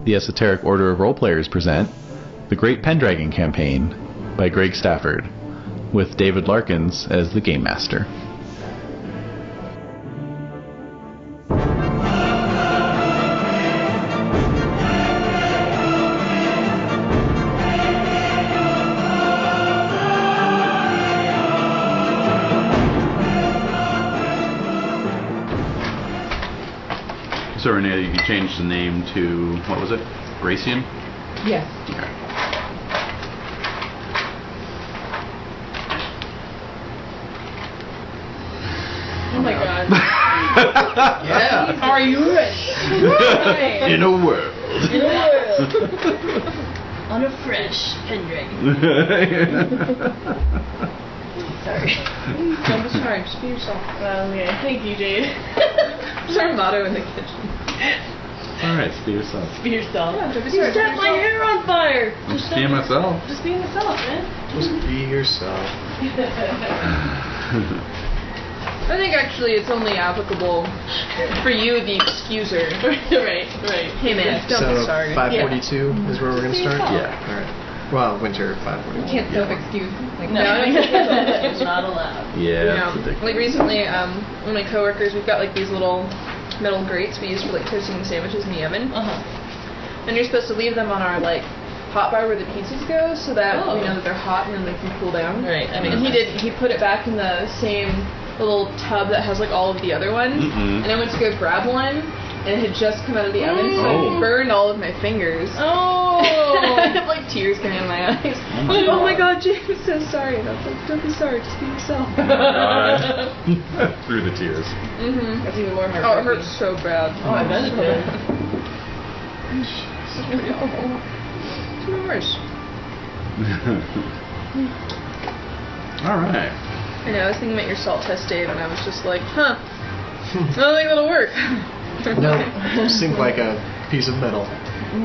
the Esoteric Order of Roleplayers present The Great Pendragon Campaign by Greg Stafford, with David Larkins as the Game Master. So Renae, you changed the name to, what was it? Gracian? Yes. Okay. Oh my god. Yeah. Are you ready? In a world. In a world. On a fresh Pendragon. Sorry. Don't be sorry, just be yourself. Okay, thank you, Jade. It's our motto in the kitchen. Alright, just be yourself. Just be yourself. Yeah, you set my hair on fire. Just be myself. Just be yourself, man. Just be yourself. I think actually it's only applicable for you, the excuser. Right. Hey man, don't be So sorry. 5:42 is where we're going to start? Yeah. Alright. Well, winter 5:42. You can't self-excuse. Like, no, it's not allowed. Yeah, Like recently, one of my coworkers, we've got like these little metal grates we use for like toasting the sandwiches in the oven. And you're supposed to leave them on our like hot bar where the pizzas go, so that we know that they're hot and then they can cool down. Right. I mean, and he put it back in the same little tub that has like all of the other ones. And I went to go grab one, and it had just come out of the oven, so it burned all of my fingers. Oh! I have like tears coming out of my eyes. Oh my god, Jade, I'm so sorry. And I was like, don't be sorry, just be yourself. Oh my god. Through the tears. That's even more heartbreaking. Oh, it hurts so bad. Oh, I bet it did. It's pretty awful. It's no worse. Alright. I know, I was thinking about your salt test, Dave, and I was just like, I don't think that'll work. No, seemed like a piece of metal.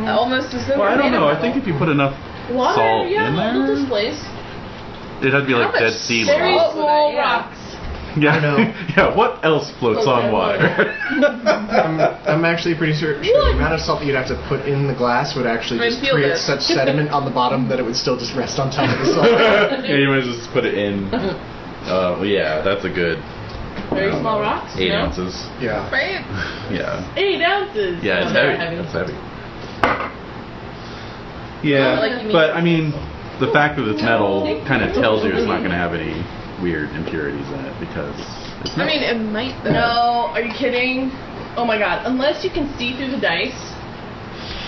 Almost as though Well, I don't know. I think if you put enough salt in there, little displays. it had to be like Dead Sea level. Very small rocks. Yeah. I know. Yeah, what else floats on water? I'm actually pretty sure the amount of salt that you'd have to put in the glass would actually just create such sediment on the bottom that it would still just rest on top of the salt. Yeah, you might as well just put it in. Well, yeah, that's a good... Very small rocks? 8 ounces. Yeah. Right? Yeah. 8 ounces? Yeah, it's heavy. It's heavy. Yeah, but I mean, the fact that it's metal kind of tells you it's not going to have any weird impurities in it because it's metal. I mean, it might. No, are you kidding? Oh my god, unless you can see through the dice,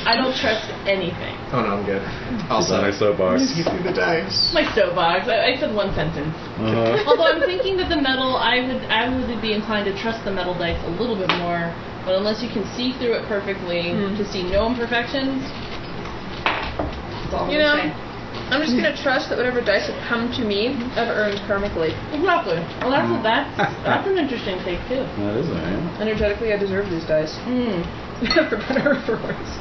I don't trust anything. Oh no, I'm good. Also, on my soapbox. See through the dice. My soapbox. I said one sentence. Although I'm thinking that the metal, I would be inclined to trust the metal dice a little bit more. But unless you can see through it perfectly to see no imperfections, that's all I'm gonna say. I'm just gonna trust that whatever dice have come to me, I've earned karmically. Exactly. Well, that's an interesting take too. That is, yeah. Energetically, I deserve these dice. For better or for worse.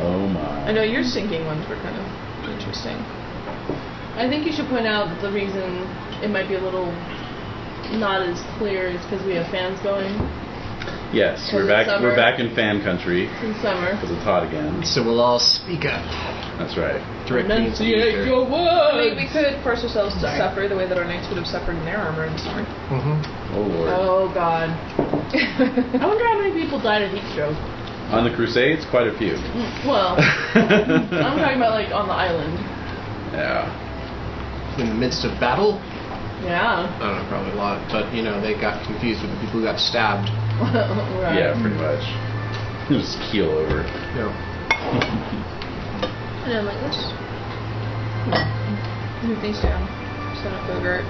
Oh my. I know your sinking ones were kind of interesting. I think you should point out that the reason it might be a little not as clear is because we have fans going. Yes, we're back in fan country. In summer. Because it's hot again. So we'll all speak up. That's right. Enunciate your words! I mean, we could force ourselves to suffer the way that our knights would have suffered in their armor in the summer. Oh lord. Oh god. I wonder how many people died of heat stroke. On the Crusades, quite a few. Well, I'm talking about like on the island. Yeah. In the midst of battle? Yeah. I don't know, probably a lot. But, you know, they got confused with the people who got stabbed. Right. Yeah, pretty much. Just keel over. Yeah. And I'm like, let's move these down. Set up Bogart.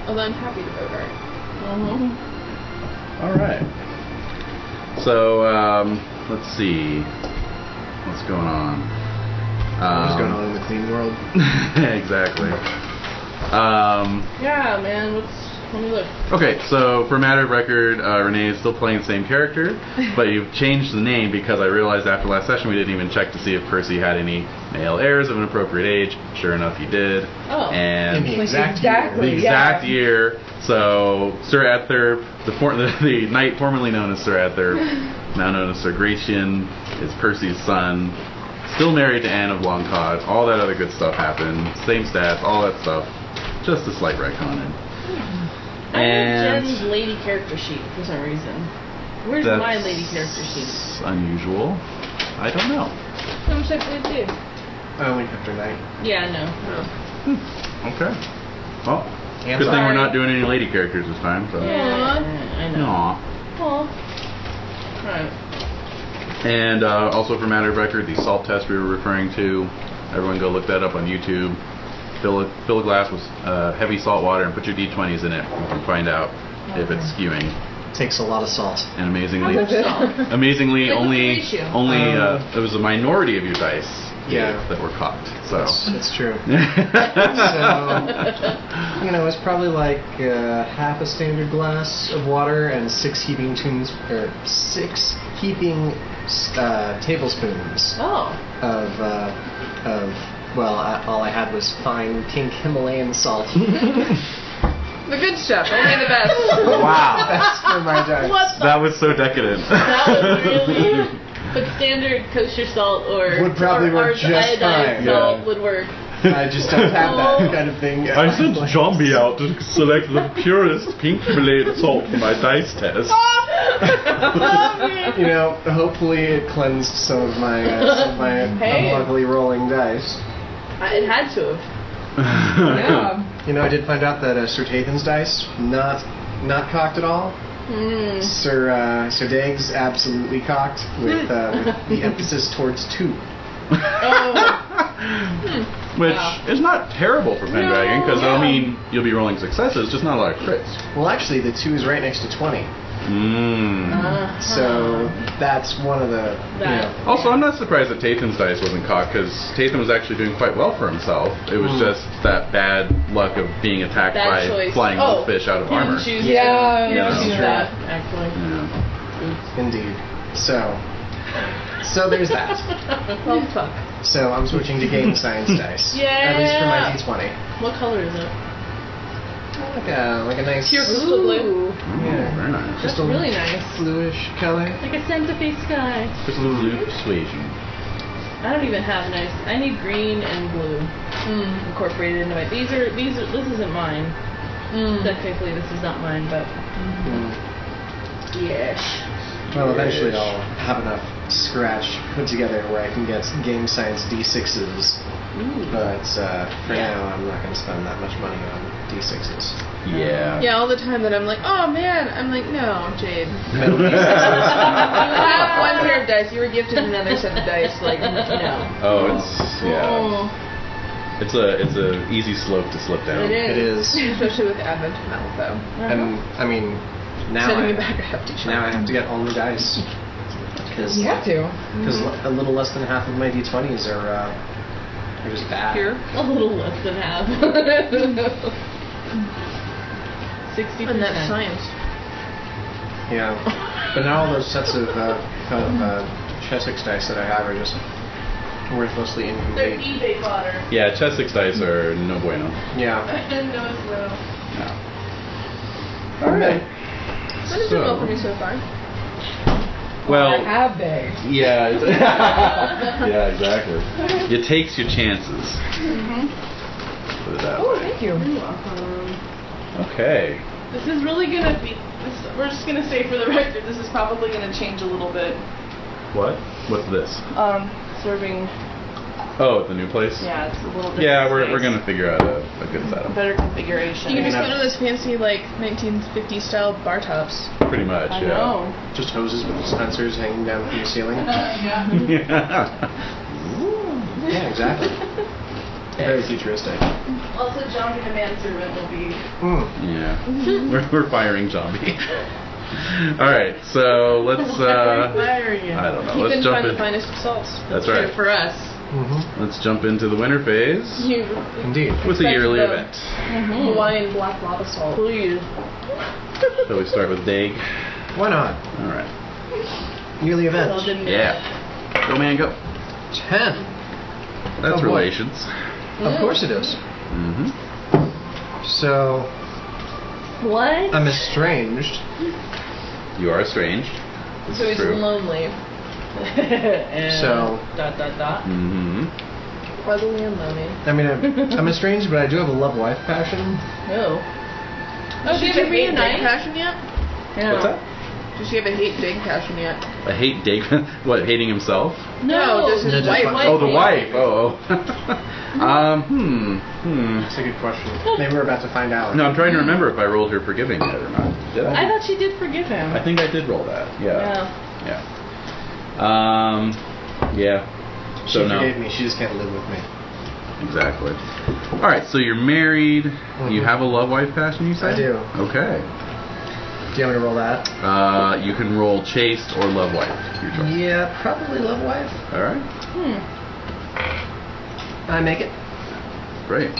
Although I'm happy to Bogart. Alright. So, let's see. What's going on? What's going on in the clean world? Exactly. Yeah, man, Let me look. Okay, so for matter of record, Renae is still playing the same character, but you've changed the name because I realized after last session we didn't even check to see if Percy had any male heirs of an appropriate age. Sure enough, he did. Oh. And in the exact year. So Sir Atherp, the knight formerly known as Sir Atherp, now known as Sir Gratian, is Percy's son. Still married to Anne of Longcod. All that other good stuff happened. Same stats, all that stuff. Just a slight retconning. I have Jen's lady character sheet for some reason. Where's my lady character sheet? Unusual. I don't know. I'm checking it too. Only after night. Yeah, no. Okay. Well, good thing we're not doing any lady characters this time. So. Yeah, I know. Aww. Alright. And also for matter of record, the salt test we were referring to, everyone go look that up on YouTube. Fill a glass with heavy salt water and put your D20s in it. You can find out if it's skewing. Takes a lot of salt. And amazingly, Like only it was a minority of your dice that were cocked. So it's true. So it's probably like half a standard glass of water and 6 heaping tablespoons of all I had was fine pink Himalayan salt. The good stuff, only the best. wow, that's for my dice. That was so decadent. That was really. But standard kosher salt would probably work just fine. Salt would work. I just don't have that kind of thing. I sent Zombie out to select the purest pink Himalayan salt for my dice test. Hopefully it cleansed some of my unluckily rolling dice. It had to have. Yeah. I did find out that Sir Tathan's dice not cocked at all. Sir Dagg's absolutely cocked with the emphasis towards 2. Which is not terrible for Pendragon, because you'll be rolling successes, just not a lot of crits. Well, actually, the 2 is right next to 20. So that's one of the. Also, I'm not surprised that Tathan's dice wasn't cocked, because Tathan was actually doing quite well for himself. It was just that bad luck of being attacked by flying wolffish out of armor. That actually. Yeah. Indeed. So there's that. Oh fuck. So I'm switching to game science dice. At least for my D20. What color is it? Like a nice pure crystal blue. Yeah, very nice. Crystal really nice. Bluish color. Like a Santa Fe sky. Crystal blue persuasion. I don't even have nice. I need green and blue incorporated into my. This isn't mine. Technically, this is not mine, but yes. Well, eventually I'll have enough scratch put together where I can get game science D6s. But for now, I'm not going to spend that much money on D6s. Yeah. Yeah, all the time that I'm like, oh man, I'm like, no, Jade. No You have one pair of dice. You were gifted another set of dice. Like, no. Oh, it's a easy slope to slip down. It is. Especially with Advent of Malifaux. And I mean, now Sending me back, I have to. Now I have to get all new dice. You have to. Because a little less than half of my D20s are just bad. Here? A little less than half. 60%. And that's science. Yeah. But now all those sets of Chessex dice that I have are just worthlessly They're incomplete. eBay fodder. Yeah, Chessex dice are no bueno. Yeah. No, it's no. Alright. That has been well for me so far. Well, have they? yeah, yeah, exactly. You takes your chances. Put it that Oh, way. thank you. Okay. This is really gonna be. We're just gonna say for the record, this is probably gonna change a little bit. What? What's this? Serving. Oh, the new place? Yeah, it's a little different. Yeah, we're space. gonna figure out a good setup. Better configuration. You can just get one of those fancy, like, 1950s style bar tops. Pretty much, I yeah. know. Just hoses with dispensers hanging down from the ceiling. Yeah, exactly. Very futuristic. Also, Zombie the manservant will be. Yeah. We're firing Zombie. Alright, so let's Firing you. I don't know. He Let's couldn't jump find in. the finest of salts. That's right. For us. Let's jump into the winter phase You Indeed. with the yearly the event. Hawaiian black lava salt. Please. So we start with Dag. Why not? All right. Yearly event. Well, didn't Yeah. Go, man, go. 10. That's Oh, boy. relations. Of course it is. So, What? I'm estranged. You are estranged. This So is he's true. lonely. And So- ... Puzzly and lonely. I mean, I'm estranged, but I do have a love-wife passion. Oh. Does she did have a you hate reunite? Dig passion yet? Yeah. What's that? Does she have a hate Dig passion yet? I hate Dag. What, hating himself? No, just his No, just wife. fuck- Oh, the wife. Oh. That's a good question. Maybe we're about to find out. No, I'm trying to remember if I rolled her forgiving yet or not. Did I I? thought she did forgive him. I think I did roll that. Yeah. Yeah. Yeah. She So no. forgave me. She just can't live with me. Exactly. All right. So you're married. You have a love wife passion. You say? I do. Okay. Do you want me to roll that? You can roll chaste or love wife. Your choice. Yeah, probably love wife. All right. I make it. Great.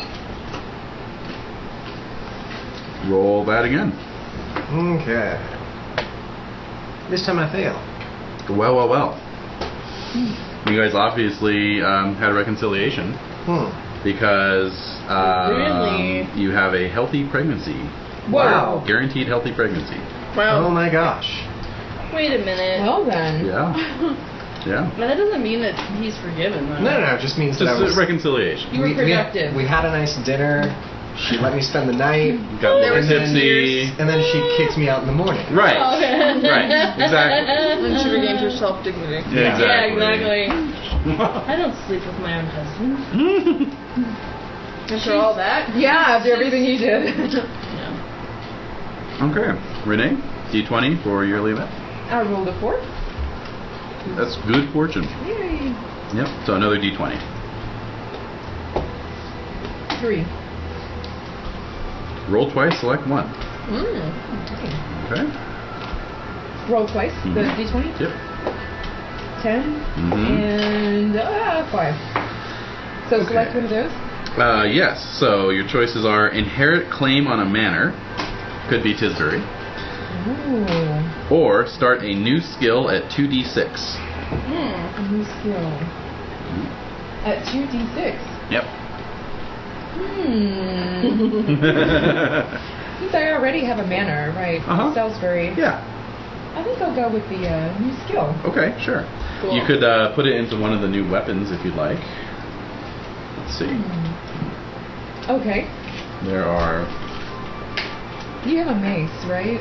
Roll that again. Okay. This time I fail. Well. You guys obviously had a reconciliation because Really? you have a healthy pregnancy. Wow. Guaranteed healthy pregnancy. Oh my gosh. Wait a minute. Well then. Yeah. Yeah. But that doesn't mean that he's forgiven, though. No, it just means that Just I was... a reconciliation. You were productive. We had a nice dinner. She let me spend the night. Got a There little were some tipsy. And then she kicked me out in the morning. Right. Oh, okay. Right. Exactly. And she regained her self-dignity. Yeah, Yeah, exactly. I don't sleep with my own husband. After all that? Yeah, after everything he did. Okay. Renae, D20 for your leave it. I rolled a 4. That's good fortune. Yay. Yep. So another D20. 3. Roll twice, select one. Okay. Roll twice. The Mhm. d20. Yep. 10 and 5. So Okay. select one of those. Yes. So your choices are inherit claim on a manor, could be Tisbury, Ooh. or start a new skill at 2d6. A new skill. At 2d6. Yep. Since I already have a manor, right? Salisbury. Yeah. I think I'll go with the new skill. Okay. Sure. Cool. You could put it into one of the new weapons if you'd like. Let's see. Okay. There are. You have a mace, right?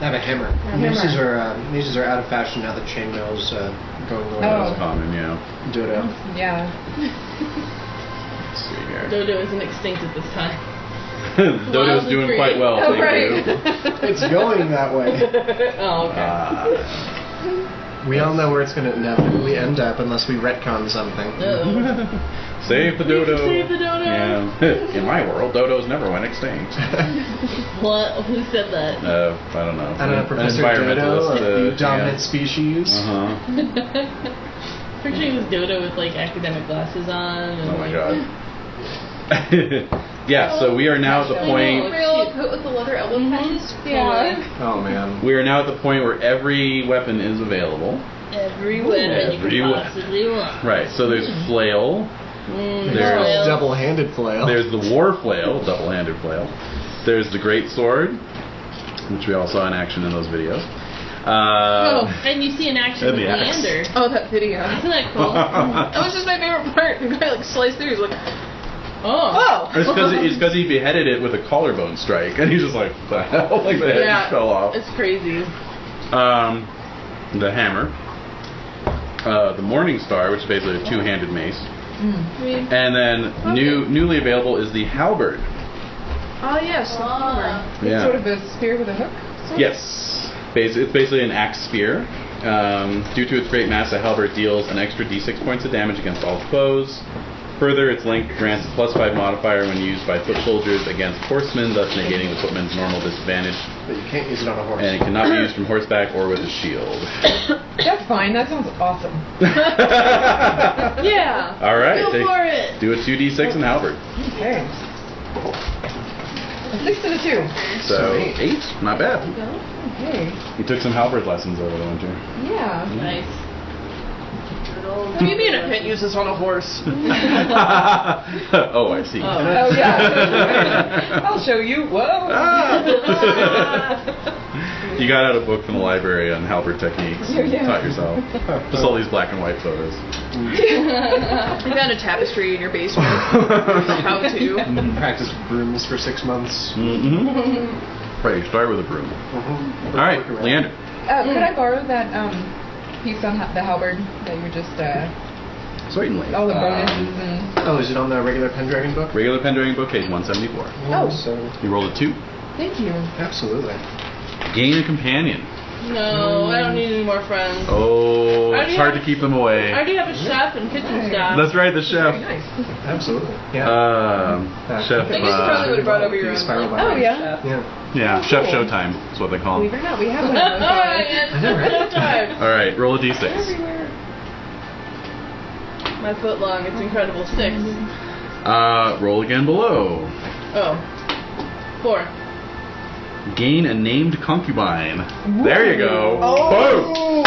I have a hammer. Maces are out of fashion now that chainmail's going away. That's common, yeah. Dodo. Yeah. Let's see here. Dodo isn't extinct at this time. Dodo's doing quite well, Oh, thank right. you. It's going that way. Oh, okay. We all know where it's going to inevitably end up unless we retcon something. Uh-oh. Save the dodo. Save the dodo. Yeah. In my world, dodos never went extinct. What? Who said that? I don't know. I don't know, Professor Dodo, the dominant yeah. species. Picturing this dodo with like academic glasses on. And, Oh my like, god. Yeah, so we are now at the point. Real coat with the leather elbow patches. Yeah. Oh man. We are now at the point where every weapon is available. Every weapon you Every could weapon. possibly want. Right. So there's flail. There's There's double-handed flail. There's the war flail, double-handed flail. There's the great sword, which we all saw in action in those videos. And you see an action and with the axe. Leander. Oh, that video. Isn't that cool? That was just my favorite part. The guy like sliced through. He's like, Oh. It's because he beheaded it with a collarbone strike, and he's just like, what the hell? Like the head just fell off. It's crazy. The hammer, the Morning Star, which is basically a two-handed mace, and then newly available is the halberd. oh yes. Yeah. Sort of a spear with a hook. Yes, it's basically an axe spear. Due to its great mass, the halberd deals an extra d6 points of damage against all foes. Further, its length grants a +5 modifier when used by foot soldiers against horsemen, thus negating the footman's normal disadvantage. But you can't use it on a horse. And it cannot be used from horseback or with a shield. That's fine. That sounds awesome. Yeah. All right. Go for it. Do a 2d6 and halberd. Okay. A 6 and a 2. So 8. Not bad. Okay. You took some halberd lessons over the winter. Yeah. Nice. What do you mean I can't use this on a horse? Oh, I see. Oh, yeah. I'll show you. Whoa. You got out a book from the library on halberd techniques. Yeah. Taught yourself. Just all these black and white photos. You found a tapestry in your basement. How to. Practice brooms for 6 months. Right, you start with a broom. All right, Leander. Could I borrow that piece on the halberd that you were just, Certainly. all the bonuses and... Oh, is it on the regular Pendragon book? Regular Pendragon book, page 174. Oh. So, You rolled a 2. Thank you. absolutely. Gain a companion. No, I don't need any more friends. Oh, it's hard to keep them I away. already have a chef and kitchen staff. That's right, the chef. Very nice. Absolutely. Yeah. Chef. I guess you probably would have brought over your own. Spiral like, Oh, yeah. Yeah. Yeah, Chef Showtime is what they call Believe him. it or not, we have one of those guys. Yes, I know, right? sometimes. All right, roll a d6. Everywhere. My foot long, it's incredible. 6. Roll again below. Oh. 4. Gain a named concubine. There you go. Oh!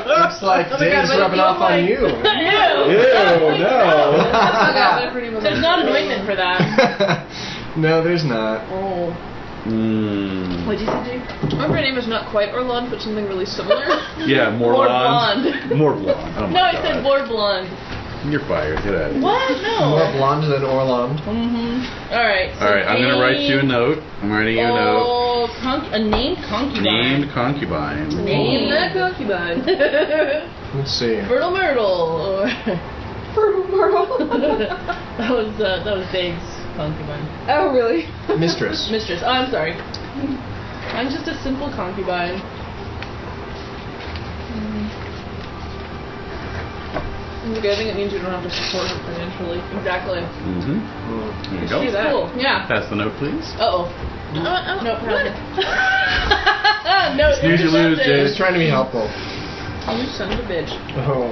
Looks like Dave's rubbing off on you. Boom. Ew, no. There's not an ointment for that. No, there's not. Oh. What'd you say, Jade? Remember her name is not quite Orlando, but something really similar? Yeah, more More blonde. blonde. More blonde. Oh my No, I God. said more blonde. You're fired. Get out of here. What? No. More blonde than Orland. Alright. So All right, I'm going to write you a note. I'm writing you a note. Oh, a named concubine. Named concubine. Name that concubine. Let's see. Fertile Myrtle. Fertile Myrtle. that was Dave's concubine. Oh, really? Mistress. Mistress. Oh, I'm sorry. I'm just a simple concubine. It's a good thing it means you don't have to support her financially. Exactly. Mm-hmm. There you go. Do that. Cool. Yeah. Pass the note, please. Uh-oh. No, what? No, Snooze, you lose, Jade. Just trying to be helpful. You son of a bitch. Oh.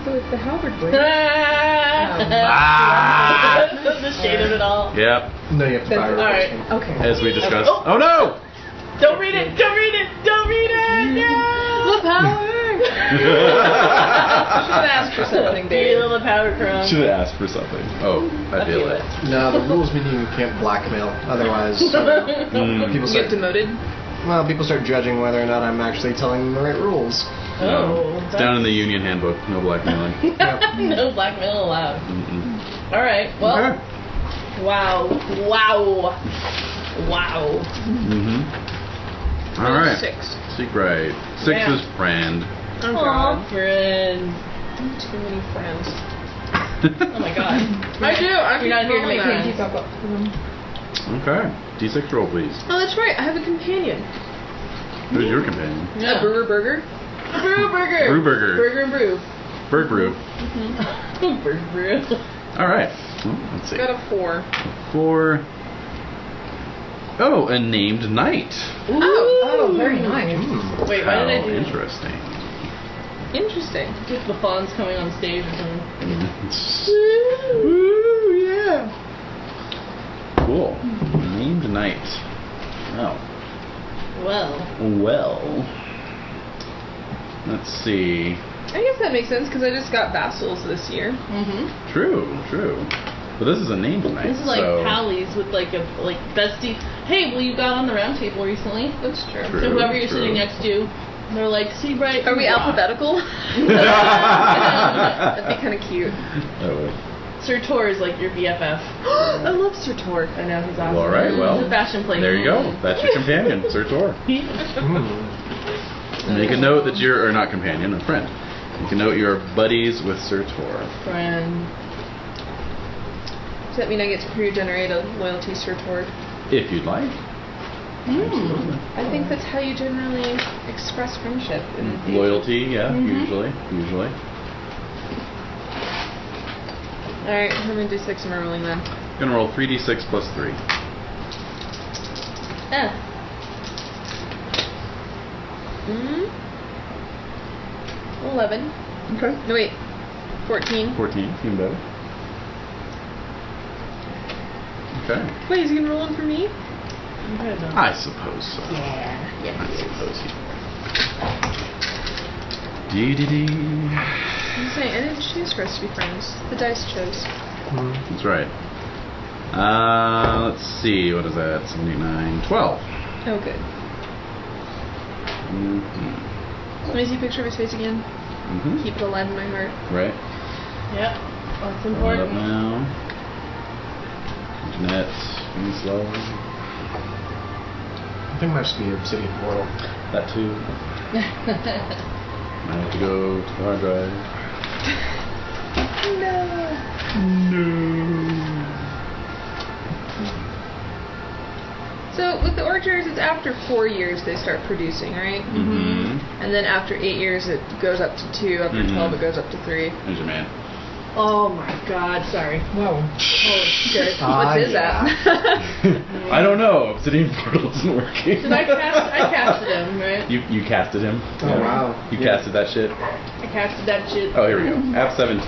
So it's the halberd blade. The shade of it all. Yep. No, you have to fire. All right. Okay. As we discussed. Oh. Oh no! Don't read it! Don't read it! Don't read it! No! The power! Should have asked for something, Dave. Feel the power crumb. Should have asked for something. Oh, I feel it. No, the rules mean you can't blackmail. Otherwise, people You get start. demoted? Well, people start judging whether or not I'm actually telling them the right rules. Oh. It's down in the union handbook. No blackmailing. No blackmail allowed. Mm-mm. Alright, well. Okay. Wow. Mm-hmm. All right. 6. Secret. 6 Yeah. is friend. Oh, Aw, God. friend. Too many friends. Oh my god. I do. I You're not here to make Can't friends. keep up with them. Okay. D6 roll, please. Oh, that's right. I have a companion. Who's your companion? A brewer burger. Brew burger. Brew burger. Burger and brew. Bird brew. Burger brew. All right. Well, let's see. Got a 4. 4. Oh, a named knight. Oh, very nice. Wait, why did I How do interesting. Interesting. Just the fawns coming on stage or something. Woo, yeah. Cool. Named knight. Oh. Well. Let's see. I guess that makes sense because I just got vassals this year. True. But this is a named knight. This is like so pallies with like a bestie. Hey, well you got on the round table recently. That's true. True. So whoever you're true. sitting next to, they're like, see right. Are we alphabetical? That'd be kind of cute. That would. Sir Tor is like your BFF. I love Sir Tor. I know he's awesome. Well, all right. Well, he's a fashion plate. there you go. That's your companion, Sir Tor. Make a note that you're, or not companion, a friend. Make a note you're buddies with Sir Tor. Friend. Does that mean I get to pre-generate a loyalty Sir Tor? If you'd like. I think that's how you generally express friendship. Loyalty, yeah, usually. Alright, how many d6 am I rolling then? Gonna roll 3d6 plus 3. 11. Okay. No, wait. 14. 14, even better. Okay. Wait, is he gonna roll one for me? I suppose so. Yeah. I suppose he Dee. I'm saying, I didn't choose for us to be friends. The dice chose. That's right. Let's see, what is that? 79, 12. Oh, good. Let me see a picture of his face again. Keep it alive in my heart. Right. Yep. That's Hold important. up now. Internet, being slow. I think it might just be Obsidian Portal. That too. I have to go to the hard drive. No. So, with the orchards, it's after 4 years they start producing, right? And then after 8 years it goes up to 2, after 12 it goes up to 3. There's your man. Oh my god, sorry. Whoa. Holy shit. What's his app? I don't know. Obsidian Portal isn't working. Did I casted him, right? You casted him? Oh, wow. You casted that shit? I casted that shit. Oh, here we go. App 17.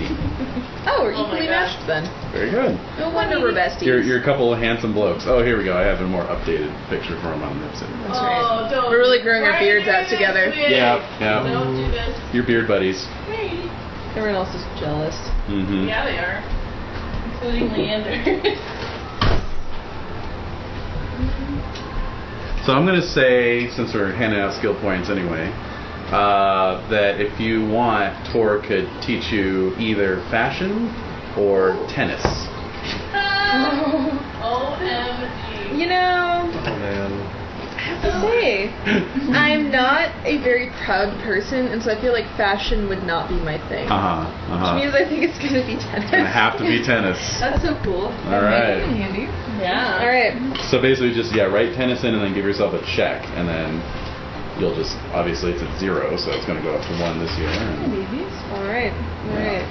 Oh, we're Oh my equally gosh. matched then. Very good. No wonder we're besties. You're a couple of handsome blokes. Oh, here we go. I have a more updated picture for him on the Obsidian. That's right. Oh, don't. We're really growing our beards out Right, together. Yeah. Don't do this. Your beard buddies. Hey. Everyone else is jealous. Yeah, they are. Including Leander. So I'm going to say, since we're handing out skill points anyway, that if you want, Tor could teach you either fashion or tennis. OMG. You know, Oh, man. I have to say, I'm not a very proud person, and so I feel like fashion would not be my thing. Which means I think it's going to be tennis. It's going to have to be tennis. That's so cool. All right. Handy. Yeah. Alright. So basically just, write tennis in and then give yourself a check, and then you'll just, obviously it's at 0, so it's going to go up to 1 this year. Alright. Alright.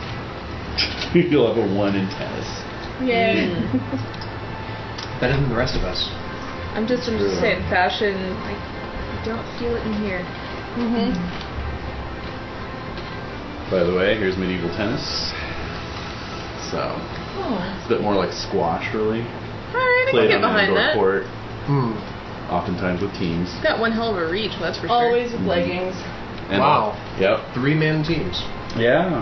You'll have a 1 in tennis. Yeah. Better than the rest of us. I'm just saying, fashion, I don't feel it in here. By the way, here's medieval tennis. So, it's a bit more like squash, really. Alright, I can Played get on an behind indoor that. court, oftentimes with teams. Got one hell of a reach, well, that's for sure. Always with leggings. And, Wow. Yep. 3-man teams. Yeah.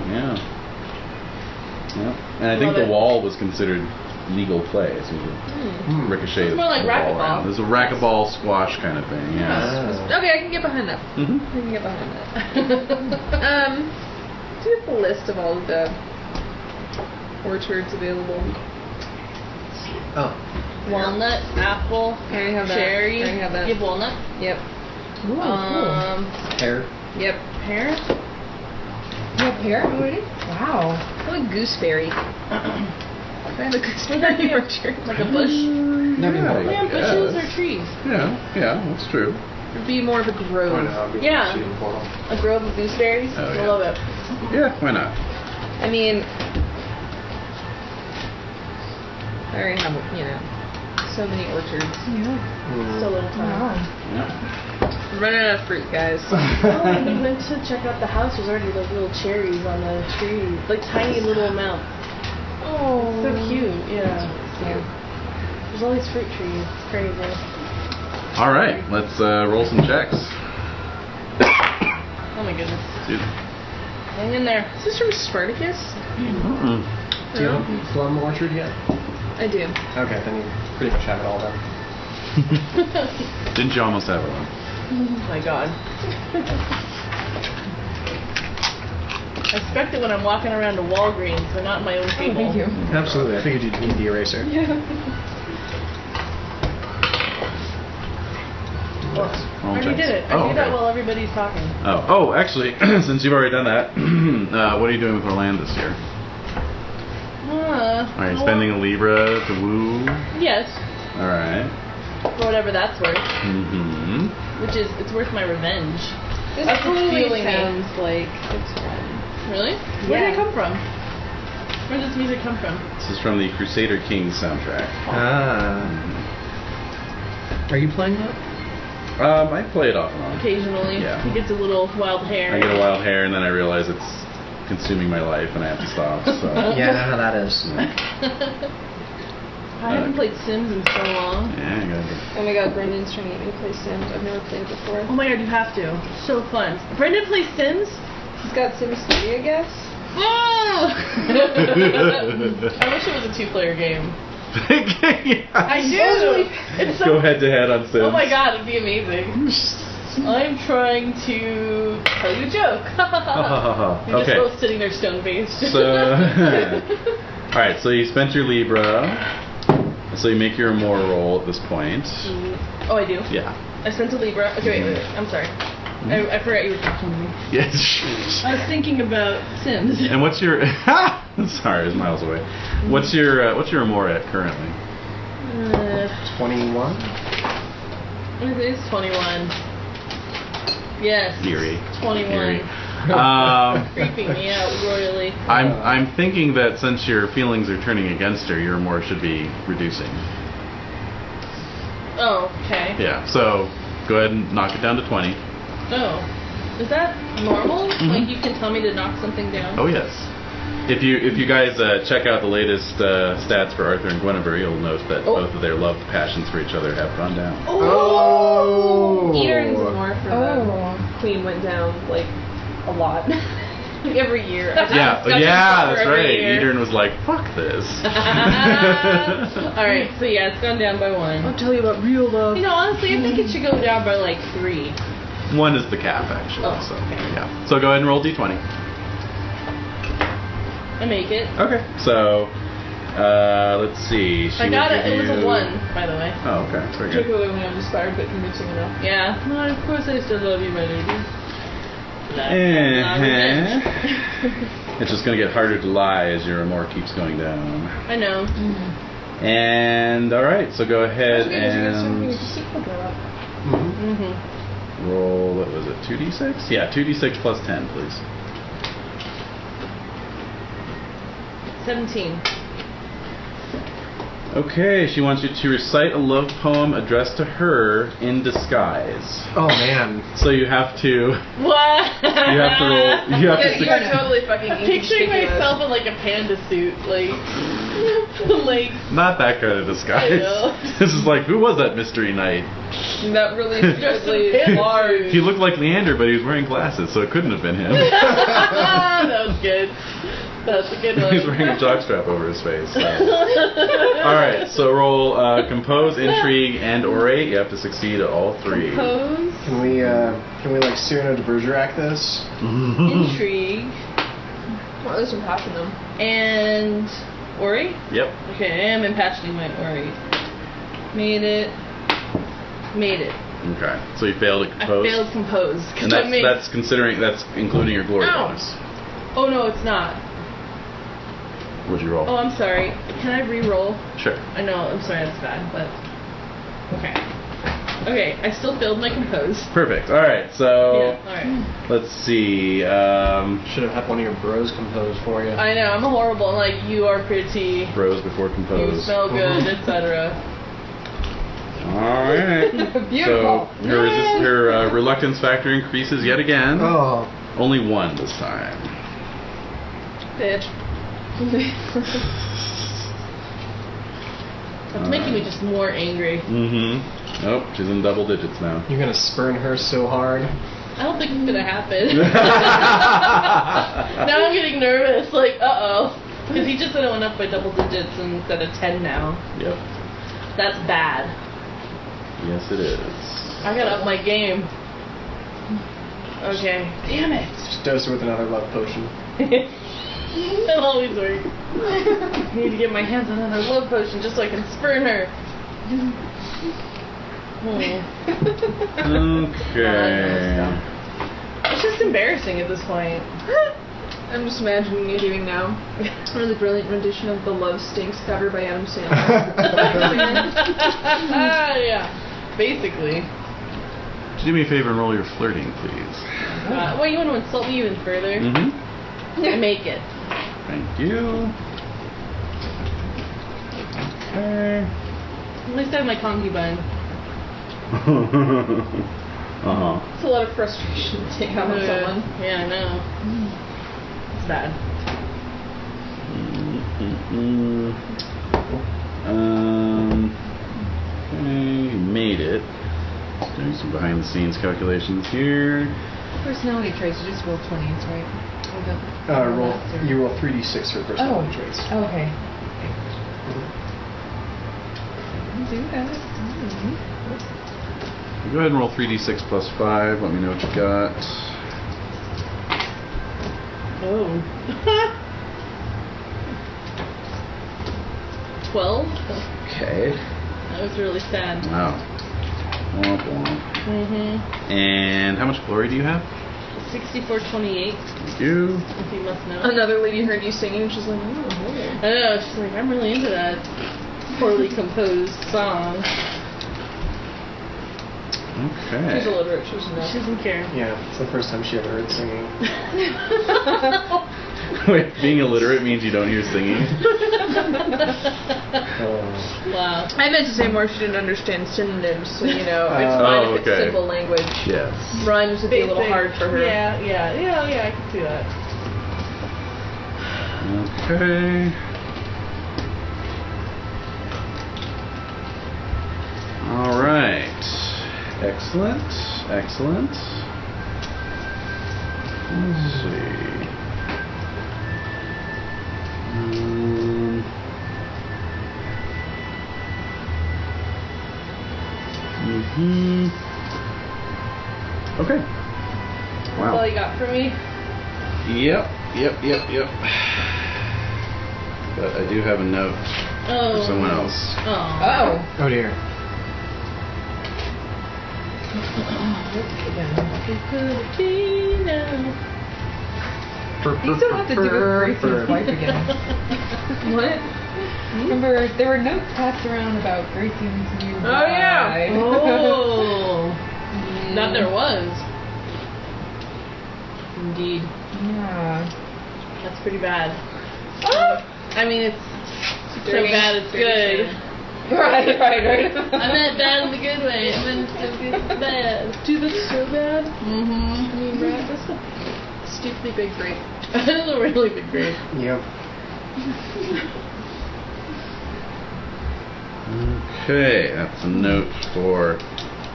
And I think Love the it. wall was considered legal play. So you could ricochet. It's more like the ball racquetball. around. There's a racquetball squash kind of thing. Yeah. Okay, I can get behind that. I can get behind that. Do you have the list of all of the orchards available? Oh. Walnut, apple, I already have that. cherry. I already have that. You have walnut? Yep. Pear. Yep. Pear? You have pear already? Wow. I like gooseberry. I have a gooseberry orchard. Like a bush? Yeah, Bushes or trees? Yeah, that's true. It'd be more of a grove. Yeah. Obsidian Portal. A grove of gooseberries? Oh, I yeah. love it. Yeah, why not? I mean, I already have, so many orchards. So little time. Wow. Yeah. I'm running out of fruit, guys. Oh, we went to check out the house. There's already those little cherries on the tree. Like tiny little amounts. Oh. So cute. Yeah. There's all these fruit trees. It's crazy. All right, let's roll some checks. Oh my goodness. Dude. Hang in there. Is this from Spartacus? Do you have Plum Orchard yet? I do. Okay, then you pretty much have it all done. Didn't you almost have it on? Oh my god. I expect it when I'm walking around to Walgreens, but not in my own table. Thank you. Absolutely. I figured you'd need the eraser. Well, I already did it. I do that while everybody's talking. Oh, actually, since you've already done that, what are you doing with Orland this year? Are you spending a Libra to woo? Yes. All right. For whatever that's worth. Mm-hmm. Which is, it's worth my revenge. This That's what totally feeling sounds is. like it's fun. Really? Where did Yeah. it come from? Where does this music come from? This is from the Crusader Kings soundtrack. Ah. Are you playing that? I play it off and on. Occasionally. Yeah. He gets a little wild hair. I get a wild hair, and then I realize it's consuming my life, and I have to stop. So. Yeah, I know how that is. I haven't played Sims in so long. Yeah, I got it. Oh my god, Brendan's trying to get me to play Sims. I've never played it before. Oh my god, you have to. So fun. Brendan plays Sims? He's got Sims 3, I guess. Oh! I wish it was a 2-player game. I do! It's so Go head to head on Sims. Oh my god, it'd be amazing. I'm trying to tell you a joke. You're just Okay. both sitting there stone faced. So, alright, so you spent your Libra. So you make your Amor roll at this point. Oh, I do? Yeah. I spent a Libra. Okay, wait. I'm sorry. I forgot you were talking to me. Yes. I was thinking about Sims. And what's your? Sorry, it's miles away. What's your Amor at currently? 21? It is 21. Yes. Eerie. 21. Eerie. Creeping me out royally. I'm thinking that since your feelings are turning against her, your Amor should be reducing. Oh, okay. Yeah. So go ahead and knock it down to 20. Oh. Is that normal? Like you can tell me to knock something down? Oh yes. If you guys check out the latest stats for Arthur and Guinevere, you'll note that both of their love passions for each other have gone down. Oh! Eater's more for Oh. the Queen went down, like, a lot. Like, every year. Yeah, that's right. Edern was like, "Fuck this." Alright, so yeah, it's gone down by 1. I'll tell you about real love. You know, honestly, I think it should go down by like 3. 1 is the cap, actually. Oh, so okay. yeah. So go ahead and roll d20. I make it. Okay. So let's see. She I got will it. give It was a you- 1, by the way. Oh, okay. Very good. Particularly when I'm inspired but convincing enough. Yeah. Well, of course I still love you, my lady. It's just gonna get harder to lie as your Amor keeps going down. I know. And all right, so go ahead Mm-hmm. Mm-hmm. roll. What was it? 2d6? Yeah, 2d6 plus 10, please. 17. Okay, she wants you to recite a love poem addressed to her in disguise. Oh man. So you have to. What? You have to roll. You have to. Yeah, you are totally fucking I'm picturing inconspicuous. myself in like a panda suit, like, Not that kind of I disguise. know. This is like, who was that mystery knight? That really Just a stupidly panda large. He looked like Leander, but he was wearing glasses, so it couldn't have been him. That was good. That's a good one. He's wearing a jockstrap over his face. So. All right, so roll compose, intrigue, and orate. You have to succeed at all 3. Pose, Can we like Cyrano de Bergerac this? intrigue, Well, at least I'm passing them. and Ori? Yep. Okay, I am impassioning my Ori. Made it. Okay. So you failed to I compose. failed compose. 'cause And I made- that's including your glory Ow. bonus. Oh no, it's not. What'd you roll? Oh, I'm sorry. Can I re-roll? Sure. I know, I'm sorry, that's bad, but... Okay. Okay, I still failed my compose. Perfect. All right. So Yeah, alright. let's see. Should have had one of your bros compose for you. I know, I'm horrible. I'm like, you are pretty, Bros before you compose. smell good, etc. All right. Beautiful. So her reluctance factor increases yet again. Oh. Only 1 this time. Bitch. That's making me just more angry. Mm-hmm. Nope, she's in double digits now. You're gonna spurn her so hard. I don't think it's gonna happen. Now I'm getting nervous, like, uh-oh. Because he just said it went up by double digits instead of 10 now. Yep. That's bad. Yes, it is. I gotta up my game. Okay. Damn it. Just dose her with another love potion. That'll always work. I need to get my hands on another love potion just so I can spurn her. Okay. It's just embarrassing at this point. I'm just imagining you doing now a really brilliant rendition of the Love Stinks cover by Adam Sandler. Yeah, basically. Would you do me a favor and roll your flirting, please? Well, you want to insult me even further? Mm-hmm. Make it. Thank you. Okay. At least I have my concubine. Uh-huh. It's a lot of frustration to take out on someone. Yeah, I know. It's bad. Okay, you made it. Doing some behind the scenes calculations here. Personality traits, you just roll 20s, right? You roll 3d6 for personality traits. Oh, okay. Do that. Go ahead and roll 3d6 plus 5. Let me know what you got. Oh. 12? Okay. That was really sad. Wow. Womp womp. Mm-hmm. And how much glory do you have? 6428. Thank you. If you must know. Another lady heard you singing, she's like, oh, I know, she's like, I'm really into that poorly composed song. Okay. she's illiterate, she doesn't know. She doesn't care. Yeah, it's the first time she ever heard singing. Wait, being illiterate means you don't hear singing? Wow. I meant to say more she didn't understand synonyms, so it's fine if it's okay. simple language. Yes. Rhymes would be a little hard for her. Yeah, I can see that. Okay. All right. Excellent. Excellent. Let's see. Okay. Wow. That's all you got for me? Yep. But I do have a note for someone else. Oh. Oh dear. You still have to do it with Gracie's wife again. What? Remember, there were notes passed around about Gracie's new Oh, yeah. bride. Oh. That there was. Indeed. Yeah. That's pretty bad. I mean, it's so bad it's good. Right. I meant bad in the good way. I meant it's bad. Dude, that's so bad. Mm-hmm. I mean, Brad, that's a stupidly big grape. That is a really big grape. Yep. Okay, that's a note for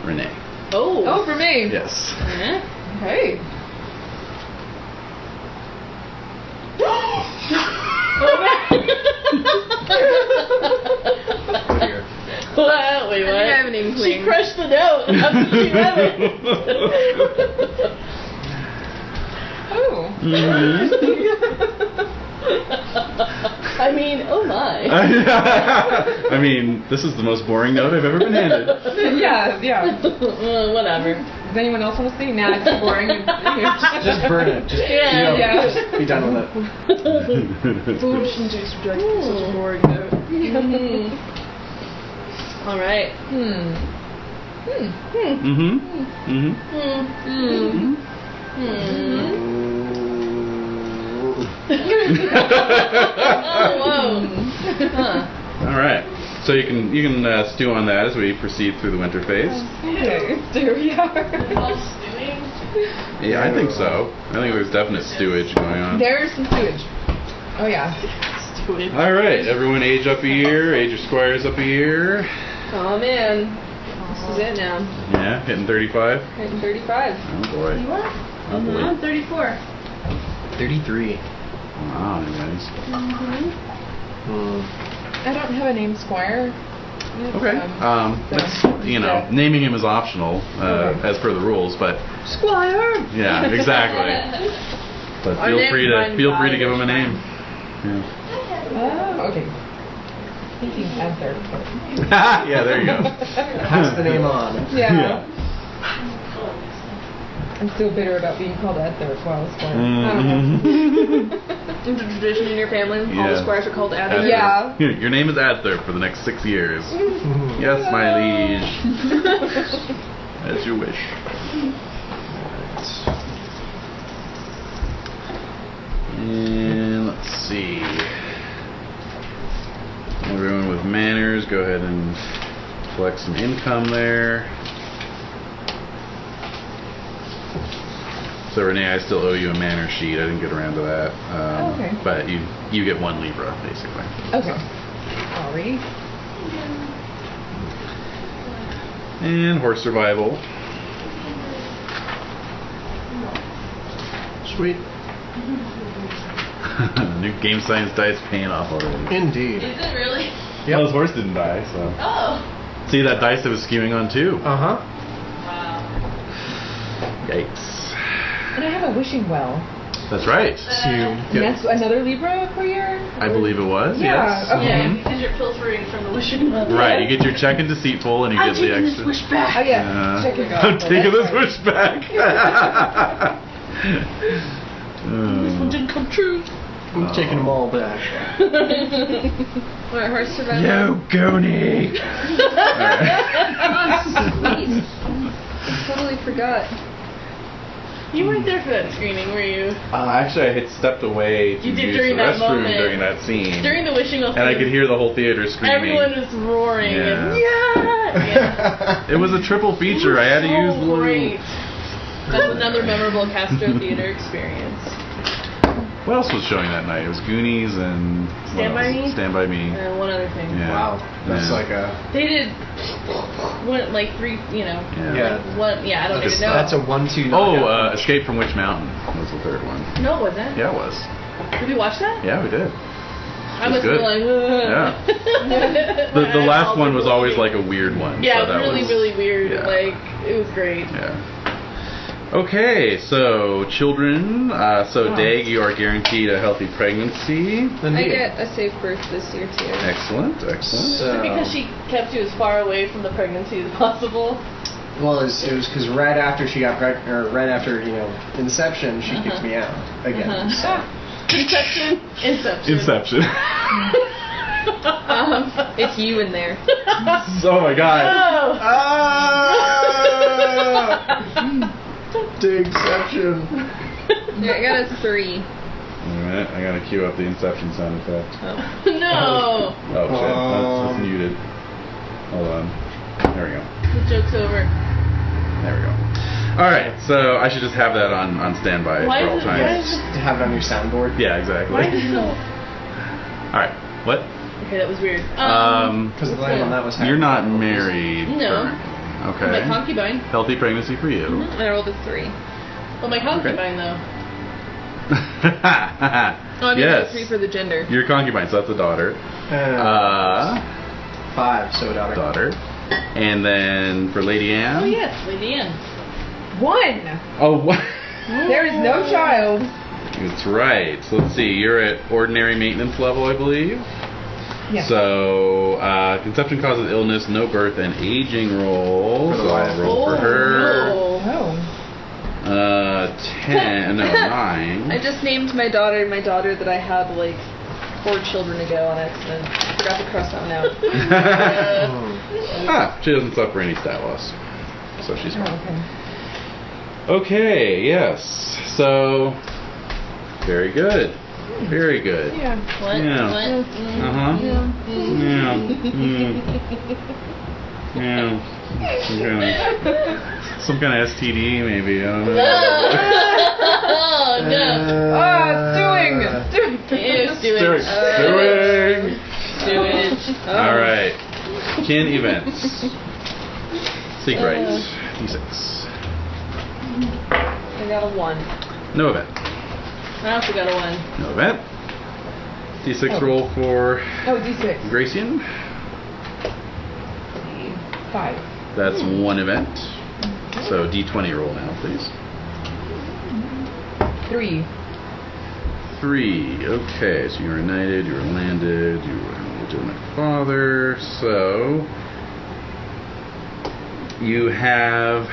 Renae. Oh, for me. Yes. Eh? Hey. Well, wait, I what? think I have an inkling. She crushed the note after she read it. Oh. I mean, oh my. I mean, this is the most boring note I've ever been handed. Yeah. Whatever. Does anyone else want to see? Nah, it's boring. Just burn it. Just, Yeah. just be done with it. Food shouldn't be subject to such a boring note. All right. Oh, whoa. Huh. All right. So you can stew on that as we proceed through the winter phase. Okay, there we are. Yeah, I think so. I think there's definite stewage going on. There's some sewage. Oh yeah. All right, everyone, age up a year. Age your squires up a year. Oh man, this is it now. Yeah, hitting 35. Hitting 35. Oh boy. You what? Oh boy. I'm 34. 33. Wow, guys. I don't have a name squire. Okay. That's, naming him is optional as per the rules, but Squire. yeah, exactly. But feel free to give him a name. Yeah. Okay. Thinking Ether. Yeah, there you go. Pass the name on. Yeah. I'm still bitter about being called Ether while I was squire. I don't know. It's a tradition in your family. All Yeah. the squires are called Adler. Yeah. Your name is Adler for the next 6 years. Yes, my liege. As you wish. And let's see. Everyone with manners, go ahead and collect some income there. So Renae, I still owe you a manner sheet. I didn't get around to that. Okay. But you get 1 Libra, basically. Okay. Sorry. And horse survival. Sweet. New game science dice paying off already. Indeed. Is it really? Well, his horse didn't die, so. Oh. See that dice that was skewing on too? Uh-huh. Wow. Yikes. And I have a wishing well. That's right. And that's another Libra for your... I believe it was, Yeah, yes. okay. Yeah, because you're pilfering from the wishing well. Right, you get your check and deceitful and you I'm get the taking extra. this wish back. Oh, yeah. Check it out. I'm taking this That's right. wish back. This one didn't come true. I'm taking them all back. Alright, horse survival. Yo, Goonie! Sweet. I totally forgot. You weren't there for that screening, were you? Actually, I had stepped away to You did use during the that restroom moment. during that scene. During the wishing well and I could hear the whole theater screaming. everyone was roaring. Yeah. And, yeah. It was a triple feature. I had to use So blue. great. That's another memorable Castro Theater experience. What else was showing that night? It was Goonies and Stand what By else? Me? Stand by Me. And one other thing. Yeah. Wow. That's Yeah. like a... They did one, like 3, you know. Yeah. One, yeah, I don't Just even know. That's a 1-2 Oh, knockout. Escape from Witch Mountain was the third one. No, it wasn't. Yeah, it was. Did we watch that? Yeah, we did. I It was must be good. like, Yeah. The last one was always like a weird one. Yeah, so that really, was, really weird. yeah. Like, it was great. Yeah. Okay, so children. So Dag, you are guaranteed a healthy pregnancy. I Indeed. get a safe birth this year too. Excellent, excellent. So, Because she kept you as far away from the pregnancy as possible. well, it was because right after she got pregnant, or right after, Inception, she kicked me out again. So. Inception. Inception. It's you in there. Oh my god. Oh. Ah! Digception. Yeah, I got a 3. Alright, I gotta cue up the Inception sound effect. No. Oh shit, that's muted. Hold on. There we go. The joke's over. There we go. Alright, so I should just have that on standby Why for all is it- times. why Just to have it on your soundboard. Yeah, exactly. Why did you Alright, what? Okay, that was weird. Because the line on that was You're not married. No. Okay. My concubine. Healthy pregnancy for you. And I rolled a 3. Well, my concubine, though. Oh, I mean, yes. a 3 for the gender. Your concubine, so that's a daughter. 5, so daughter. Daughter. And then for Lady Anne. Oh, yes, Lady Anne. 1. Oh, what? There is no child. That's right. So let's see. You're at ordinary maintenance level, I believe. Yes. So, conception causes illness, no birth, and aging roll. For the So I'll wife. roll for her. Oh. 10, no, 9. I just named my daughter that I had like 4 children ago on accident. I forgot to cross that one out. She doesn't suffer any stat loss. So she's fine. Oh, okay. Okay, yes. So, very good. Very good. Yeah. What? Yeah. What? Uh-huh. Yeah. Yeah. Some kind of STD, maybe. I don't know. Oh, no. It's doing. It's doing. Doing. Doing. All right. Kin events. Secret. D6. I got a 1. No event. I also got a 1. No event. D6 roll for Oh, D6. Gracian. 5. That's 1 event. So D20 roll now, please. 3. 3. Okay, so you were knighted, you were landed, you were a legitimate father. So you have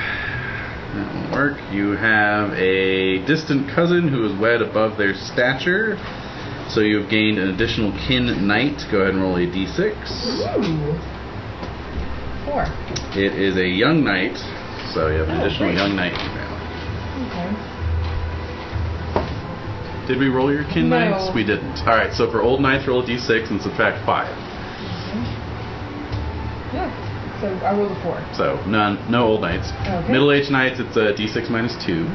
That won't work. You have a distant cousin who is wed above their stature. So you have gained an additional kin knight. Go ahead and roll a d6. Ooh. 4. It is a young knight. So you have an additional great. young knight now. Okay. Did we roll your kin No. knights? We didn't. Alright, so for old knights, roll a d6 and subtract 5. Yeah. So I rolled a 4. So none, no old knights. Okay. Middle-aged knights, it's a d6 minus 2.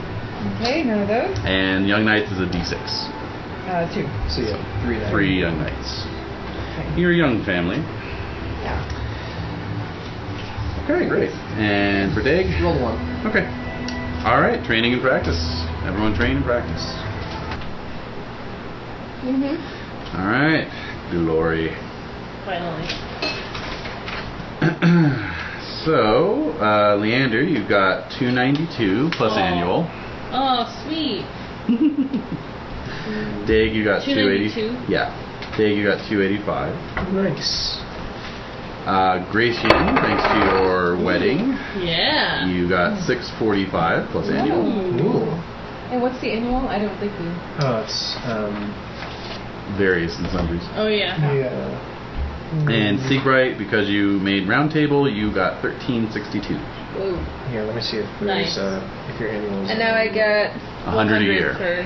Okay, none of those. And young knights is a d6. 2. So yeah, 3 there. 3 young knights. Okay. You're a young family. Yeah. Okay, great. And for Dig? Roll 1. Okay. Alright, training and practice. Everyone train and practice. Alright, glory. Finally. So, Leander, you've got 292 plus annual. Oh, sweet. Dig, you got 292? Yeah. Dig, you got 285. Nice. Gratian, thanks to your wedding, Yeah. you got 645 plus annual. Ooh. And what's the annual? I don't think we. Oh, it's Various and sundries. Oh, yeah. yeah. And Seabright, because you made round table, you got 1362. Whoa. Here, let me see if Nice. there's if your annual is. And now I get 100 a year. for-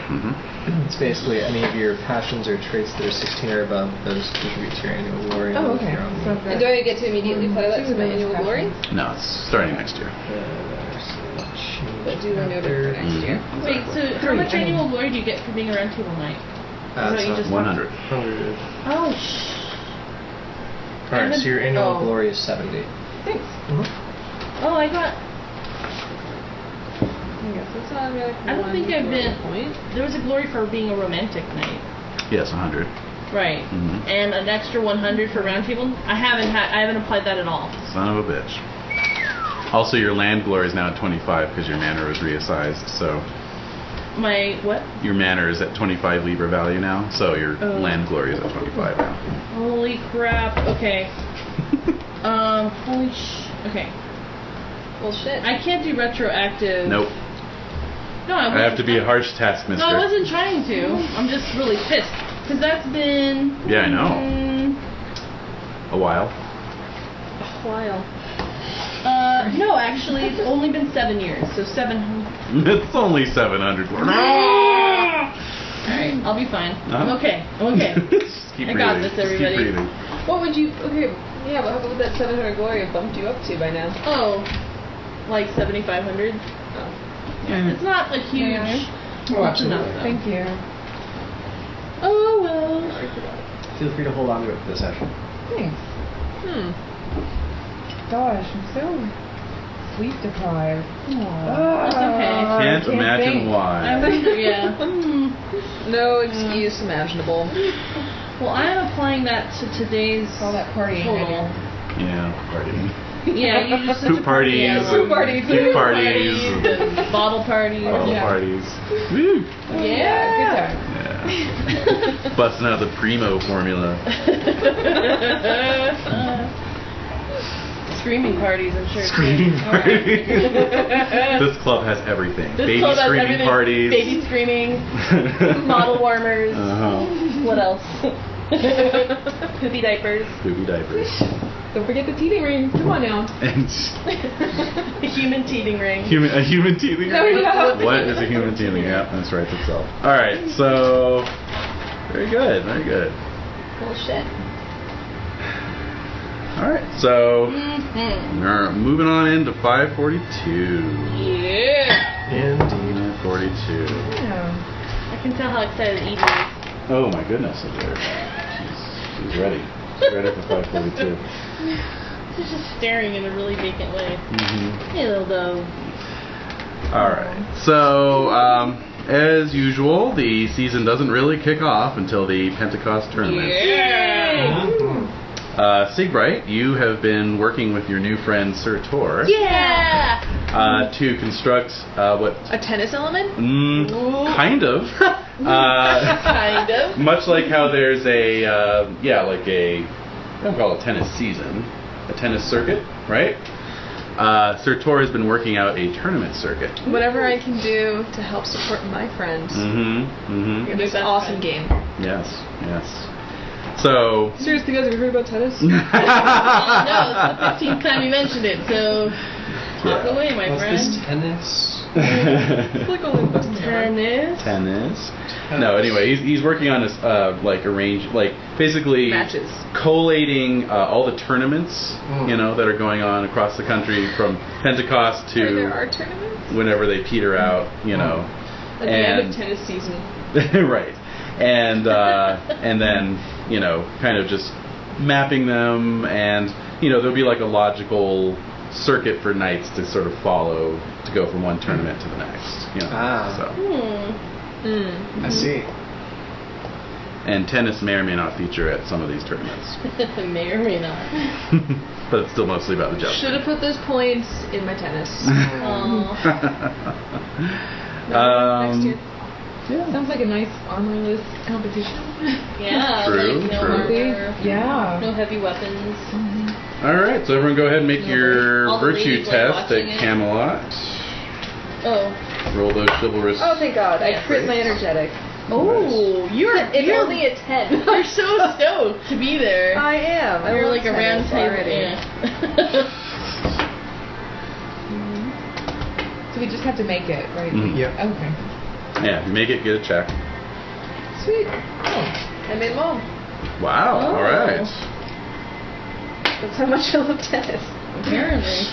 It's basically any of your passions or traits that are 16 or above, those contribute to your annual glory. Oh, okay. So I've And got- do I get to immediately apply that to my annual glory? No, it's starting next year. But do I note it for next year? Wait, so how much annual glory do you get for being a round table knight? That's you just 100. 100. Oh, Alright, so your annual Oh. glory is 70. Thanks. Oh, I got. I don't think I've been. There was a glory for being a romantic knight. Yes, 100. Right. Mhm. And an extra 100 for round table. I haven't applied that at all. Son of a bitch. Also, your land glory is now at 25 because your manor was reassized. So My what? your manor is at 25 Libra value now. So your Oh. land glory is at 25 now. Holy crap. Okay. Okay. Well, shit. I can't do retroactive. Nope. No, I I have to be a harsh taskmaster. No, I wasn't trying to. I'm just really pissed because that's been. Yeah, I know. A while. A while. No, actually, it's only been 7 years, so 700. It's only 700 glory. Alright, I'll be fine. Uh-huh. I'm okay. I'm okay. Just keep I got breathing. this, Just keep everybody. breathing. What would you? Okay, yeah, but how would that 700 glory have bumped you up to by now? Oh, like 7,500. Oh. Yeah, it's not like huge. Oh, Much absolutely. enough, though. Thank you. Oh well. Feel free to hold on to it for the session. Thanks. Gosh, I'm so sleep deprived. That's okay. Can't imagine think. why. I wonder, yeah. No excuse imaginable. Well, I'm applying that to today's All that partying. total. Yeah, partying. Yeah, you just Poop parties. Poop parties. Puke parties. and bottle parties. Bottle Yeah. parties. Woo! Yeah. Good time. Yeah. Busting out the Primo formula. Screaming parties, I'm sure. Screaming All right. parties. This club has everything. This Baby club has screaming everything. parties. Baby screaming. Bottle warmers. Uh-huh. What else? Poopy diapers. Poopy diapers. Don't forget the teething ring. Come on now. And A human teething ring. a human teething No, ring? no. What is a human teething? Yeah, that's right itself. Alright, so very good, very good. Well, shit. Alright, so Mm-hmm. we're moving on into 542. Yeah. Indeed. 42. Yeah. I can tell how excited Edie is. Oh my goodness, she's ready. She's ready for 542. She's just staring in a really vacant way. Mm-hmm. Hey, little dog. Alright, so as usual, the season doesn't really kick off until the Pentecost tournament. Yeah. Sigbright, you have been working with your new friend Sir Tor Yeah. to construct what? A tennis element? Kind of. Kind of. Much like how there's a I don't call it tennis season, a tennis circuit, right? Sir Tor has been working out a tournament circuit. Whatever I can do to help support my friends. In this awesome game. Yes. So. Seriously, guys, have you heard about tennis? No, it's the 15th time you mentioned it, so talk away, my friend. What's this tennis? It's like only the best Tennis. No, anyway, he's working on this basically matches, collating all the tournaments that are going on across the country from Pentecost to there are tournaments whenever they peter out, at the end of tennis season. Right, and then kind of just mapping them, and there'll be like a logical circuit for knights to sort of follow to go from one tournament to the next. I see. And tennis may or may not feature at some of these tournaments. May or may not. But it's still mostly about the jousting. Should have put those points in my tennis. Next year. Yeah. Sounds like a nice armorless competition. Yeah, True. Yeah. No heavy weapons. All right, so everyone go ahead and make your All the virtue ladies like test watching at it. Camelot. Oh. Roll those chivalrous. Oh, thank God. I Yeah. crit my energetic. Oh, It's only a 10. You're so stoked to be there. I am. You're love like a round tennis table. already. Yeah. So we just have to make it, right? Mhm. Yep. Okay. Yeah, if you make it, get a check. Sweet. I made them all. Wow, Oh. all right. That's how much I love tennis. Apparently.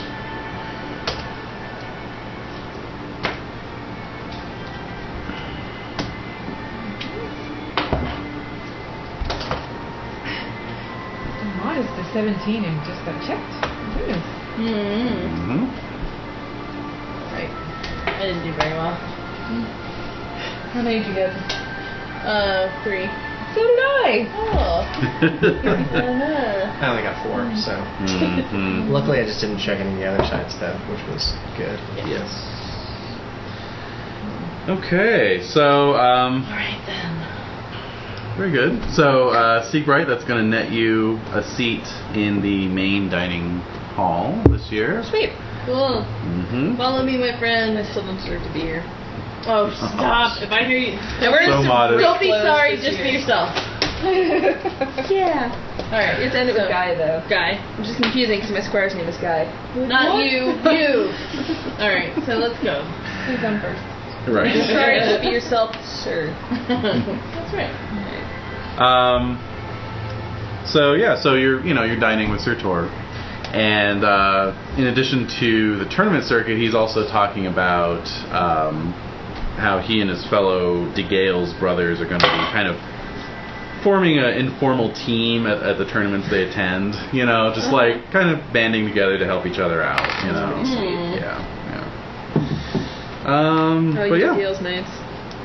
Modest to 17 and just got checked. Goodness. Mm-hmm. Right. I didn't do very well. How many did you get? 3. So did I. Oh. I only got 4, so. Mm-hmm. Luckily, I just didn't check any of the other side stuff, which was good. Yes. Okay, so Alright then. very good. So Siegbright, that's going to net you a seat in the main dining hall this year. Sweet. Cool. Mm-hmm. Follow me, my friend. I still don't deserve to be here. Oh, stop. If I hear you. So modest. Don't be Close sorry, this just be year. yourself. Yeah. Alright, It's ended with Guy, though. Guy. Which is confusing because my squire's name is Guy. Not What? you. Alright, so let's go. Who's on first? Right. Sorry, just be yourself, sir. That's right. So you're dining with Sir Tor, and in addition to the tournament circuit, he's also talking about how he and his fellow DeGale's brothers are going to be kind of forming an informal team at the tournaments they attend. Just like kind of banding together to help each other out. Yeah. But yeah. Feels nice.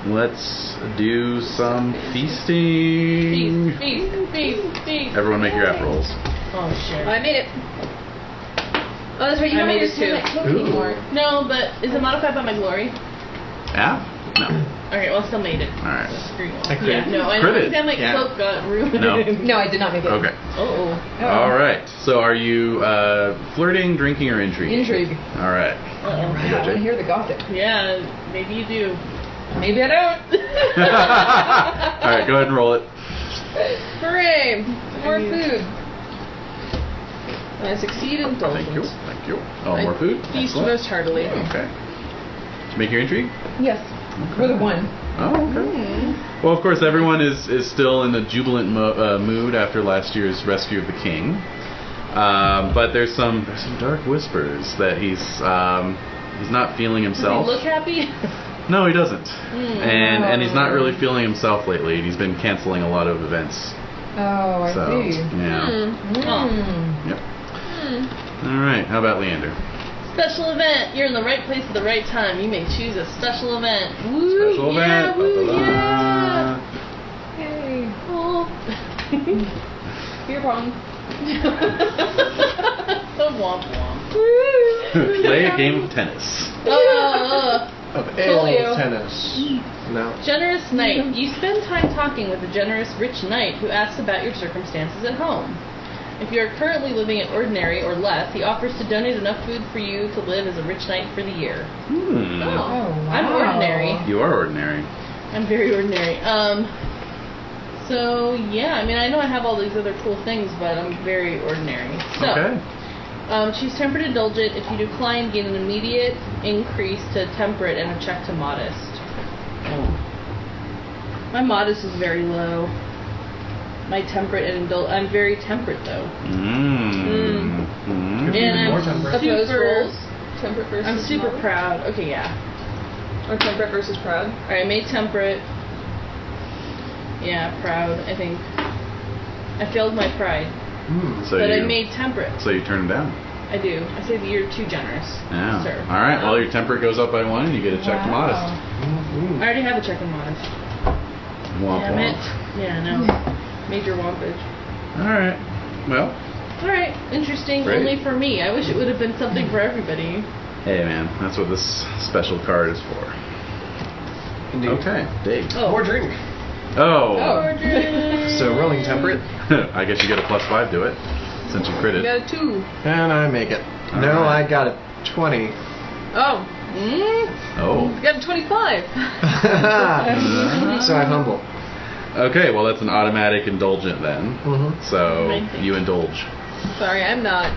Let's do some feasting. Feast. Everyone make your app rolls. Oh, shit. I made it. Oh, that's right. You I don't made it understand too. that cloak anymore. No, but is it modified by my glory? Yeah? No. Okay, well, I still made it. Alright. So screw you. I crit. Yeah, no, I Crit it. understand my Yeah. cloak got ruined. No. No, I did not make it. Okay. Oh. Alright. So are you flirting, drinking, or intriguing? Intrigue. Alright. Uh-oh. I want to hear the gossip. Yeah, maybe you do. Maybe I don't. Alright, go ahead and roll it. Hooray! More mean- food. I succeed in Thank you. indulgence. Thank you. Oh, more food? Feast Excellent. most heartily. Okay. Did you make your intrigue? Yes. For the one. Oh, okay. Well, of course, everyone is still in a jubilant mood after last year's rescue of the king. But there's some dark whispers that he's not feeling Does he himself. look happy? No, he doesn't. And he's not really feeling himself lately. He's been canceling a lot of events. Oh, I So, see. yeah. Yep. All right. How about Leander? Special event. You're in the right place at the right time. You may choose a special event. Woo, Special yeah, event. Woo, Ba-ba-da. yeah. Yay. Oh. Beer pong. The womp womp. Play a game of tennis. Of Folio. tennis. No. Generous knight. You spend time talking with a generous rich knight who asks about your circumstances at home. If you are currently living at ordinary or less, he offers to donate enough food for you to live as a rich knight for the year. wow. I'm ordinary. You are ordinary. I'm very ordinary. So yeah, I mean, I know I have all these other cool things, but I'm very ordinary. So, Okay. choose temperate indulgent. If you decline, gain an immediate increase to temperate and a check to modest. My modest is very low. My temperate and I'm very temperate though. Mm. And More I'm temperate. Opposed super. roles. Temperate versus I'm super modest. proud. Okay, yeah. Or temperate versus proud. All right, I made temperate. Yeah, proud. I think I failed my pride, So but you, I made temperate. So you turn him down. I do. I say that you're too generous, Yeah. sir. All right. Well, your temperate goes up by 1, and you get a check to modest. I already have a check in modest. Womp Damn it. womp. Yeah, no. Major wompage. All right. Well, All right, interesting. Great. Only for me. I wish it would have been something for everybody. hey man, that's what this special card is for. Indeed. Okay. Dig. Oh. More drink. Oh. So rolling temperate, I guess you get a +5 to it since you You critted. got a 2. and I make it. All No, right. I got a 20. Oh. Oh. You got a 25. So I'm humble. Okay. Well, that's an automatic indulgent then. Mm-hmm. So Amazing. you indulge. Sorry, I'm not.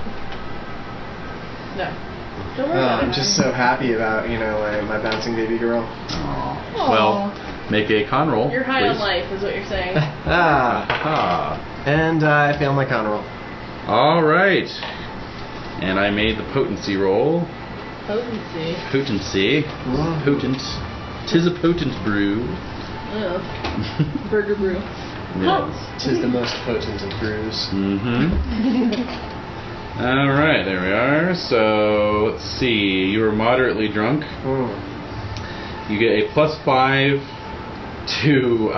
No. Don't worry Oh, about I'm it. just so happy about, my bouncing baby girl. Aw. Aw. Well, make a con roll. You're high please. on life, is what you're saying. Ah, and I fail my con roll. All right. And I made the potency roll. Potency. Potency. Potent. 'Tis a potent brew. Ugh. Burger brew. Yes. Tis the most potent of brews. Mm-hmm. All right, there we are. So let's see. You were moderately drunk. You get a +5 to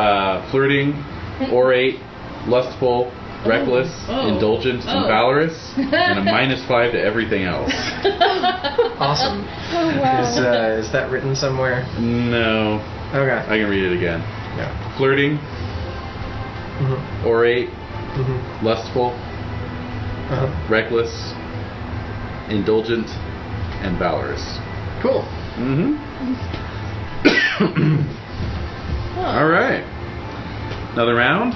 flirting, orate, lustful, reckless, Oh. indulgent, and Oh. valorous, and a -5 to everything else. Awesome. Oh, wow. Is that written somewhere? No, Okay. I can read it again. Yeah. Flirting, Mm-hmm. orate, Mm-hmm. lustful, Uh-huh. reckless, indulgent, and valorous. Cool. Mm-hmm. Huh. All right. Another round.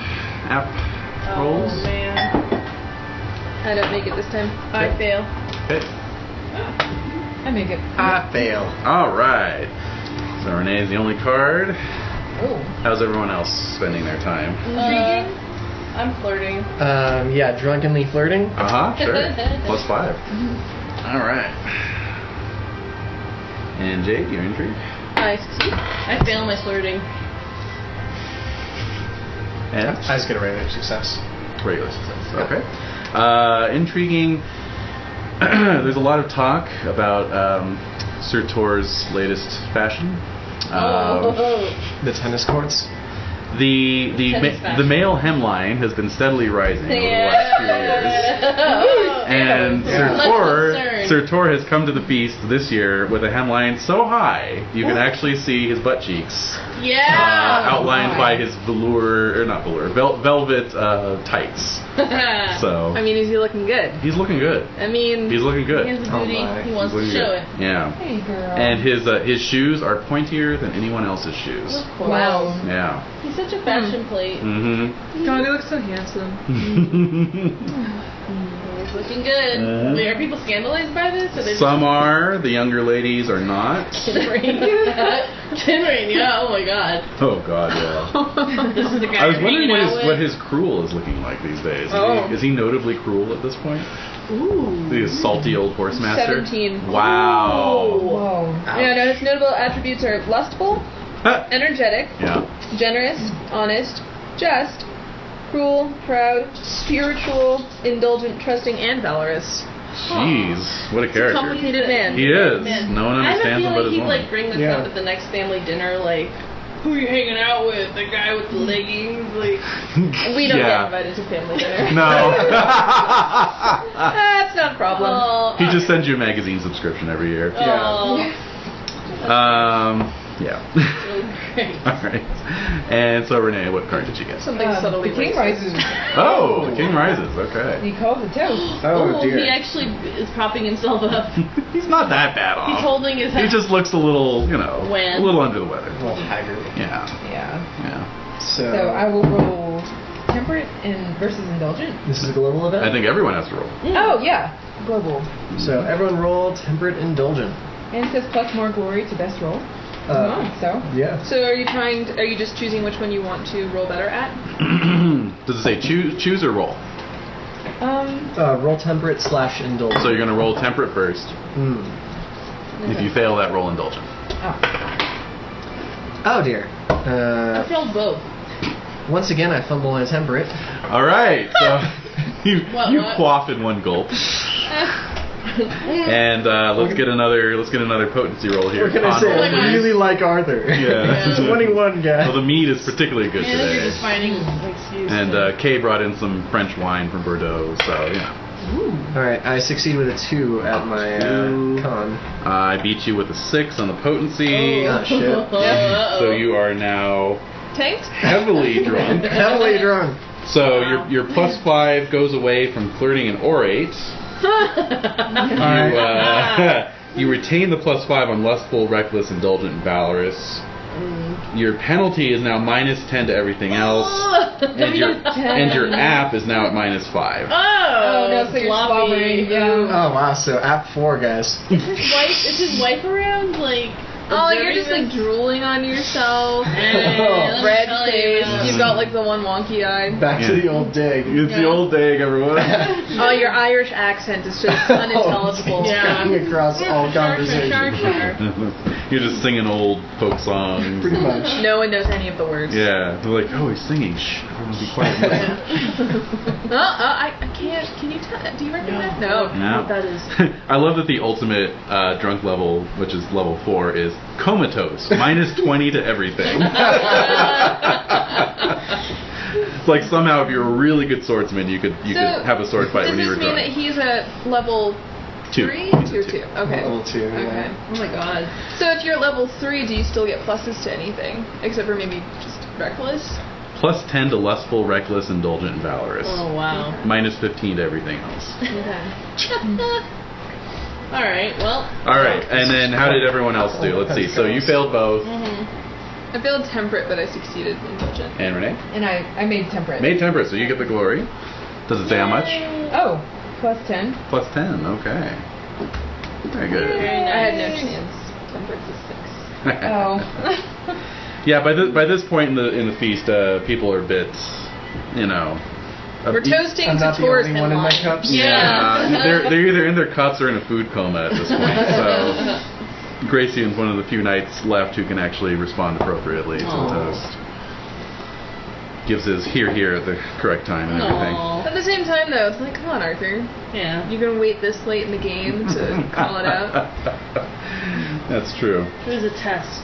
App rolls. Oh, man. I don't make it this time. I fail. Okay. I make it. I fail. All right. So Renae is the only card. Oh. How's everyone else spending their time? Intriguing? I'm flirting. Yeah, drunkenly flirting. Sure. +5. All right. And Jade, you're intrigued. I succeed. I fail my flirting. And I just get a regular success. regular success. Okay. Intriguing. There's a lot of talk about Sir Tor's latest fashion. The tennis courts. The Tennis fashion. male hemline has been steadily rising over the last few years. And Yeah. Sir Tor has come to the feast this year with a hemline so high you can actually see his butt cheeks outlined by his velvet tights. So I mean, is he looking good? he's looking good. I mean, He's looking He good. has a Oh booty. my. He wants He's to looking show good. it. Yeah. Hey, girl. And his shoes are pointier than anyone else's shoes. Of course. wow. Yeah. He's such a fashion plate. Mm-hmm. God, he looks so handsome. He's looking good. Wait, are people scandalized by this? Or they Some are. The younger ladies are not. Kinrain. Kinrain, yeah. Oh my god. Oh God, yeah. This is the guy I was you're wondering hanging what out his with. cruel is looking like these days. Oh. Is he notably cruel at this point? Ooh. The salty old horse master. 17. Wow. Whoa. Yeah, no, his notable attributes are lustful, energetic, Yeah. generous, honest, just, cruel, proud, spiritual, indulgent, trusting, and valorous. Jeez, what a character. Complicated man. He is. Man. No one understands I him have a but his feeling woman. he'd bring this Yeah. up at the next family dinner, like, who are you hanging out with? The guy with the leggings? Like, We don't Yeah. get invited to family dinner. No. That's not a problem. oh, He just sends you a magazine subscription every year. oh. Yeah. Great. All right. And so, Renae, what card did you get? Something subtly the king racist. rises. Oh, the king rises. Okay. He calls a toast. Oh, dear. He actually is propping himself up. He's not that bad off. He's holding his He head. just looks a little, Wan. a little under the weather. A little haggard. Yeah. Yeah. Yeah. So I will roll temperate and versus indulgent. This is a global event? I think everyone has to roll. Oh yeah, global. So everyone roll temperate indulgent. And it says plus more glory to best roll. So Yeah. So are you just choosing which one you want to roll better at? Does it say choose or roll? Roll temperate / indulgent. So you're going to roll temperate first. If you fail that, roll indulgent. Oh dear. I failed both. Once again, I fumble on temperate. All right. So you What? quaff in one gulp. And let's get another potency roll here. What can I Con say? roll, I please. really like Arthur. Yeah. 21 guy. Well, the mead is particularly good And you're today. just finding an excuse. And Kay brought in some French wine from Bordeaux, so yeah. Alright, I succeed with a 2 at my con. I beat you with a 6 on the potency. Oh, shit. So you are now Tanked? heavily drunk. Heavily drunk. So your +5 goes away from flirting and orate. You retain the +5 on lustful, reckless, indulgent, and valorous. Your penalty is now -10 to everything else, and your app is now at -5. Oh, no, so you're slobbering, yeah. Oh wow, so app 4 guys. Is his wife around? Like, Oh, you're observing just like this? drooling on yourself. Let me Red tell face. you. You've got like the one wonky eye. Back to the old dig. It's the old day, everyone. Oh, your Irish accent is just unintelligible. Yeah. Cutting across all conversation. You're just singing old folk songs. Pretty much. No one knows any of the words. Yeah, they're like, oh, he's singing. Shh, everyone be quiet. I can't. Can you tell? Do you recognize? No. No. What that is. I love that the ultimate drunk level, which is level 4, is comatose, -20 to everything. It's like somehow if you're a really good swordsman, you could have a sword fight when you were Does this mean drunk. that he's at level 2. 3? He's Tier a 2. Okay. Level 2, yeah. Okay. Oh my god. So if you're at level 3, do you still get pluses to anything? Except for maybe just reckless? +10 to lustful, reckless, indulgent, and valorous. Oh wow. -15 to everything else. Alright, well. Alright, and then how did everyone else do? Let's see. So you failed both. I failed temperate, but I succeeded indulgent. And Renae? And I made temperate. Made temperate, so you get the glory. Does it say how much? Oh, +10. +10, okay. Very good. Very nice. I had no chance. Temperate's a 6. Oh. Yeah, by this point in the feast, people are a bit, We're toasting I'm to not the Tor's only one in my hemlock. cups. Yeah. they're either in their cups or in a food coma at this point. So Gracie's one of the few knights left who can actually respond appropriately to the Aw. toast. Gives his here at the correct time and everything. Aw. At the same time, though, it's like, come on, Arthur. Yeah. You gonna wait this late in the game to call it out? That's true. It was a test.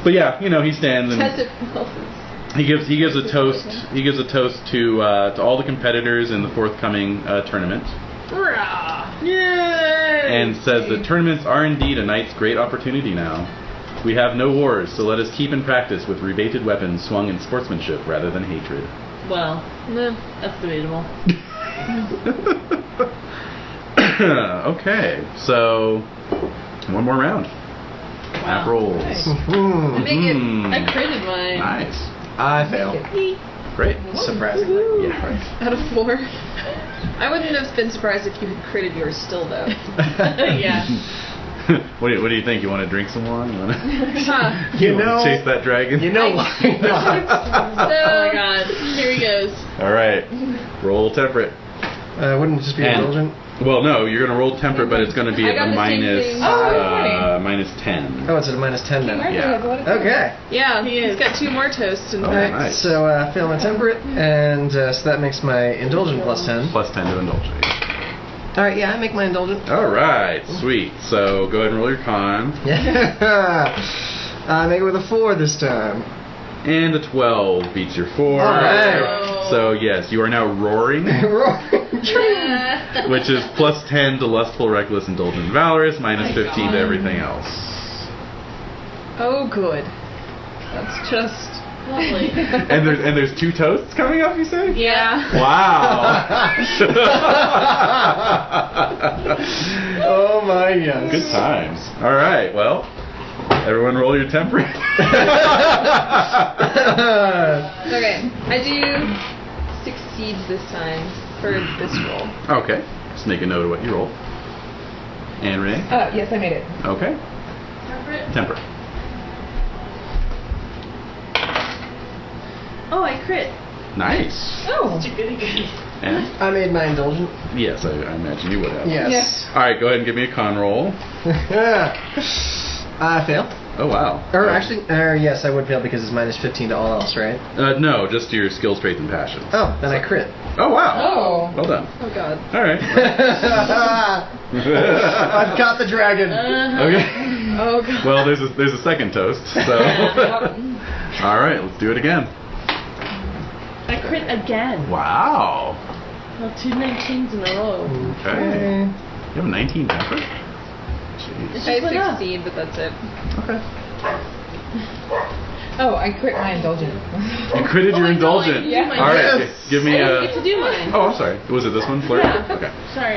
But yeah, he stands and Test it. he gives a toast. He gives a toast to all the competitors in the forthcoming tournament, Yay! and says that tournaments are indeed a knight's great opportunity now. We have no wars, so let us keep in practice with rebated weapons swung in sportsmanship rather than hatred. Well, that's debatable. Okay, so one more round. Half rolls. Nice. Make it. I critted mine. Nice. I fail. Great. Surprisingly. Yeah, right. Out of 4. I wouldn't have been surprised if you had critted yours still, though. Yeah. What do you think? You want to drink some wine? You want to You know, chase that dragon? why not? Oh my god. Here he goes. All right. Roll temperate. Wouldn't it just be And- indulgent? Well, no, you're going to roll temperate, but it's going to be I at got a the same minus, thing. minus 10. Oh, it's at a -10 now. Yeah. Okay. Yeah, He he's is. got 2 more toasts, in Oh, fact. nice. So fail my temperate, and so that makes my indulgent +10. Plus 10 to indulgence. All right, yeah, I make my indulgent. All right, sweet. So go ahead and roll your con. Yeah. I make it with a 4 this time. And a 12 beats your 4. All right. So yes, you are now roaring, which is plus 10 to lustful, reckless, indulgent, and valorous, minus 15 to everything else. Oh, good. That's just Lovely. And there's 2 toasts coming up, you say? yeah. Wow. Oh my yes. Good times. All right. Well, everyone, roll your temper. Okay, I do succeed this time for this roll. Okay. Just make a note of what you roll. And Renae? Yes, I made it. Okay. Temper. Oh, I crit. Nice. Oh. Such a goody goody. And? I made my indulgent. Yes, I imagine you would have. Yes. All right, go ahead and give me a con roll. I fail. Oh, wow. Or actually, yes, I would fail because it's minus 15 to all else, right? No, just your skill, strength, and passion. Oh, then I crit. Oh, wow. Oh. Well done. Oh god. All right. I've got the dragon. Okay. Oh god. Well, there's a second toast, so. All right, let's do it again. I crit again. Wow. Well, 2 19s in a row. Okay. You have a 19 temper? Jeez. It's I just went up. succeed, but that's it. Okay. Oh, I crit my indulgent. You critted Oh, your I know, indulgent. I Yeah. do All right, Yes. give me I didn't get a. to do mine. Oh, I'm sorry. Was it this one, Flirt? Yeah. Okay. Sorry.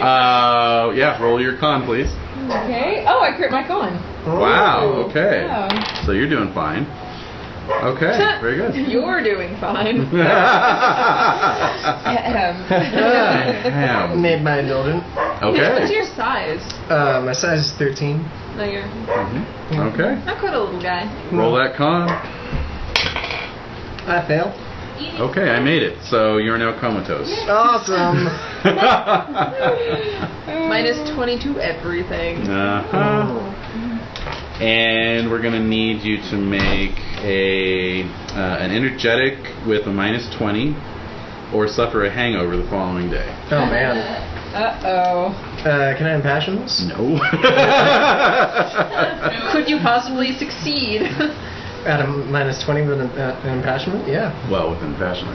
Yeah. Roll your con, please. Okay. Oh, I crit my con. Wow. Okay. Yeah. So you're doing fine. Okay. Very good. You're doing fine. Ahem. Made my indulgent. What's Okay. your size? My size is 13. No, you're Okay. not quite a little guy. Roll that con. I fail. Okay, I made it. So you're now comatose. Awesome. Minus 22 everything. Uh-huh. And we're gonna need you to make an energetic with a minus 20, or suffer a hangover the following day. Oh man. Uh-oh. Can I impassion this? No. Could you possibly succeed? At a minus 20 with an impassionment? Yeah. Well, within fashion.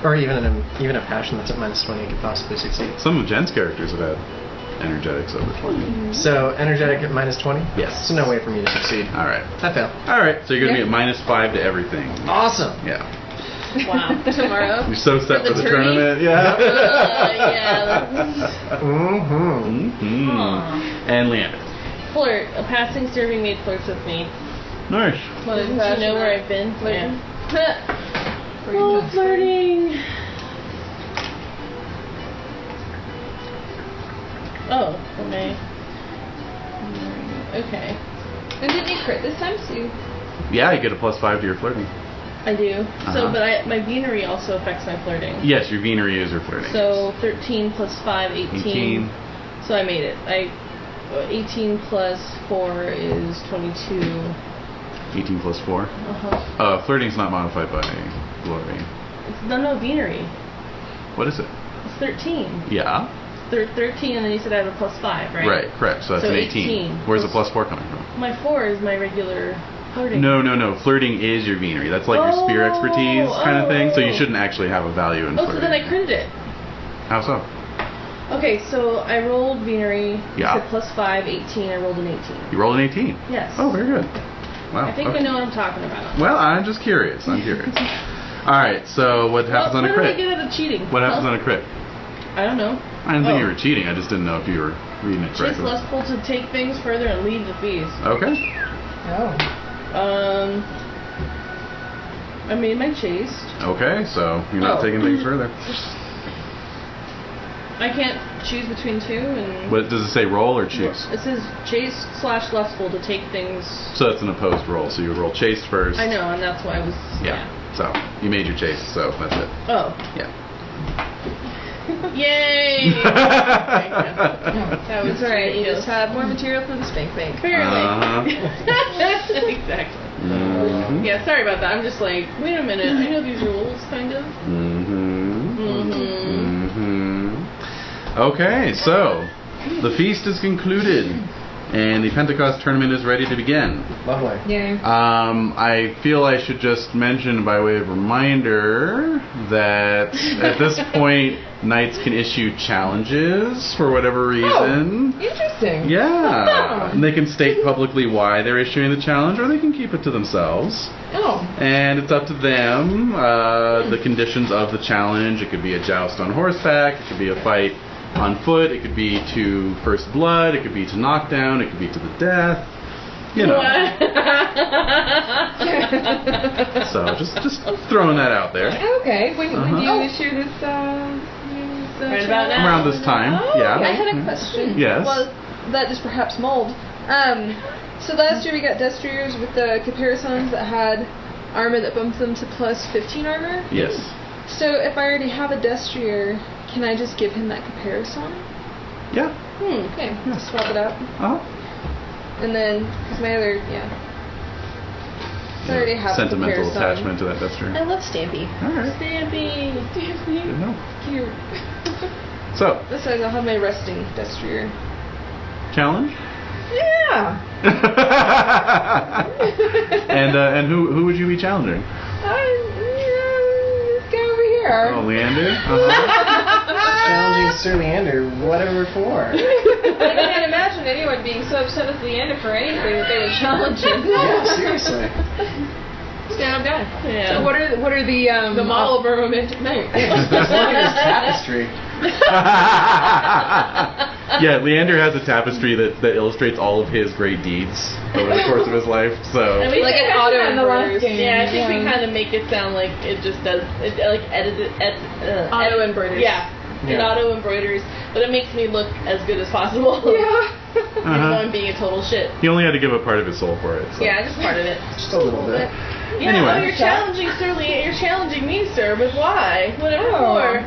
Or even a passion that's at minus 20 could possibly succeed. Some of Jen's characters have had energetics over 20. So energetic at minus 20? Yes. So no way for me to succeed. All right. I fail. All right. So you're gonna be at minus 5 to everything. Awesome. Yeah. Wow. Tomorrow? You're so set for the the tourney? tournament. Yeah. Yeah. Mm-hmm. Mm-hmm. And Leander. Flirt. A passing serving maid flirts with me. Nice. Doesn't she know where I've been? Flirting. Yeah. Oh, flirting. Oh, okay. Okay. And didn't you crit this time, Sue? Yeah, you get a plus 5 to your flirting. I do. So, Uh-huh. but my venery also affects my flirting. Yes, your venery is your flirting. So 13 plus 5, 18. So I made it. 18 plus 4 is 22. 18 plus 4. Uh-huh. Flirting's not modified by glory. It's no venery. What is it? It's 13. Yeah. 13, and then you said I have a plus 5, right? Right, correct. So that's So an 18. 18. Where's the plus 4 coming from? My 4 is my regular flirting. No. Flirting is your venery. That's like your spear expertise kind of thing. So you shouldn't actually have a value in Oh, flirting. so then I critted it. How so? Okay, so I rolled venery. Yeah. You said plus 5, 18. I rolled an 18. You rolled an 18. Yes. Oh, very good. Wow. I think okay. I know what I'm talking about. Well, I'm just curious. All right. So what happens on a When did I crit? get out of cheating? What happens Huh? on a crit? I don't know. I didn't think Oh. you were cheating. I just didn't know if you were reading it It's correctly. lustful to take things further and leave the feast. Okay. Oh. I made my chaste. Okay. So you're not Oh. taking things further. I can't choose between two, and What does it say? Roll or choose? it says chaste / lustful to take things. So it's an opposed roll. So you would roll chaste first. I know, and that's why I was. Yeah. So you made your chaste. So that's it. Oh. Yeah. Yay! That was alright. You just have more material for the spank bank. Apparently. Uh-huh. Exactly. Mhm. Yeah, sorry about that. I'm just like, wait a minute. I know these rules, kind of. Mhm. Mm-hmm. Mhm. Okay, so the feast is concluded, And the Pentecost tournament is ready to begin. Lovely. Yay. I feel I should just mention by way of reminder that at this point, knights can issue challenges for whatever reason. Oh, interesting. Yeah. And they can state publicly why they're issuing the challenge, or they can keep it to themselves. Oh. And it's up to them, the conditions of the challenge. It could be a joust on horseback, it could be a fight on foot, it could be to first blood, it could be to knockdown, it could be to the death. You know. So just throwing that out there. Okay. When do you issue this? Right about now. Around this time, yeah. I had a question. Yes. Well, that is perhaps mold. So last year we got destriers with the caparisons that had armor that bumped them to plus 15 armor. Yes. So if I already have a destrier, can I just give him that caparison? Yeah. Okay, just swap it out. And then, because my other, I already have sentimental a caparison. attachment to that destrier. I love Stampy. Alright. Stampy. Good enough. Cute. So, Besides, I'll have my resting destrier. challenge? Yeah. And who would you be challenging? This guy over here. Oh, Leander? Challenging Sir Leander, whatever for. I can't imagine anyone being so upset with Leander for anything that they would challenge him. Yeah, seriously. Stand-up guy. Yeah. So what are The model of a romantic knight. Just look at his tapestry. Yeah, Leander has a tapestry that illustrates all of his great deeds over the course of his life. So And we Like think an I auto should- in the last game. Yeah, I think we kind of make it sound like it just does, it like Auto embroiders. Yeah, it Yeah. auto embroiders, but it makes me look as good as possible. Yeah. Even though I'm being a total shit. he only had to give up part of his soul for it. So. Yeah, just part of it. Just a little bit. Yeah, Anyway. oh, you're challenging Sir Lee. You're challenging me, sir, but why? Whatever for.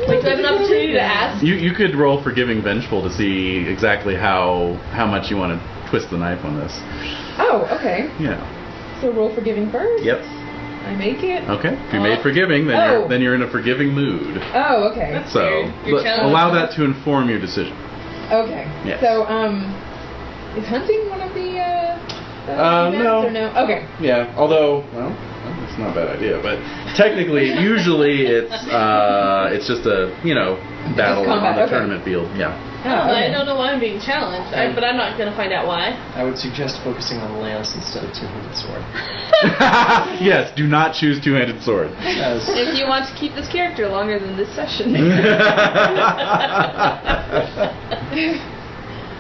Like, do I have an opportunity to ask? You could roll Forgiving Vengeful to see exactly how much you want to twist the knife on this. Oh, okay. Yeah. So roll forgiving first. Yep. I make it. Okay. If you made forgiving, then you're in a forgiving mood. Oh, okay. That's So weird. You're challenging- allow that to inform your decision. Okay. Yes. So, is hunting one of the events no. or no? Okay. Yeah. Although, well, it's not a bad idea, but technically, usually it's just a battle on combat, the okay. tournament field. Yeah. Oh, I okay. don't know why I'm being challenged, but I'm not going to find out why. I would suggest focusing on lance instead of two-handed sword. Yes. Do not choose two-handed sword. As If you want to keep this character longer than this session.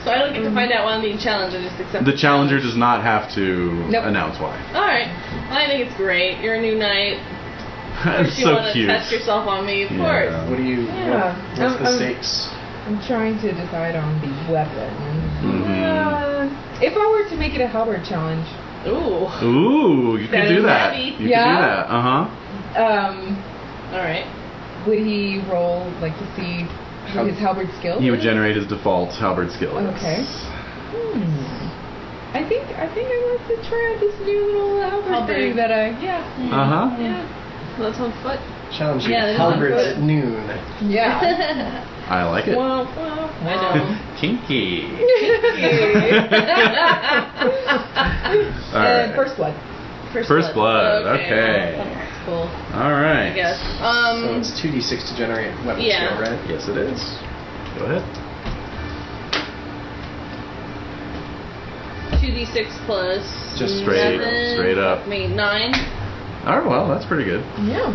So I don't get to find out why I'm being challenged. I just accept The challenger does not have to Nope. announce why. Alright. Well, I think it's great. You're a new knight. It's You so want to cute. test yourself on me, of Yeah. course. what do you? Yeah. What's the stakes? I'm trying to decide on the weapon. Mhm. If I were to make it a halberd challenge, Ooh. Ooh, you could That do is that. heavy. You could do Yeah? that. Alright. would he roll like to see what his halberd skill? He would is? generate his default halberd skill. yes. Okay. I think I want to try out this new little halberd Halberd. thing that I Yeah. yeah. That's on foot. Challenging Yeah, there's halberds one at noon. Yeah. I like it. Well, I know. Kinky. All And right. first blood. First blood, okay. That's cool. All right. I guess. So it's 2d6 to generate weapon Yeah. skill, right? Yes, it is. Go ahead. 2d6 plus. Just straight up. I mean, 9. All right. Well, that's pretty good. Yeah.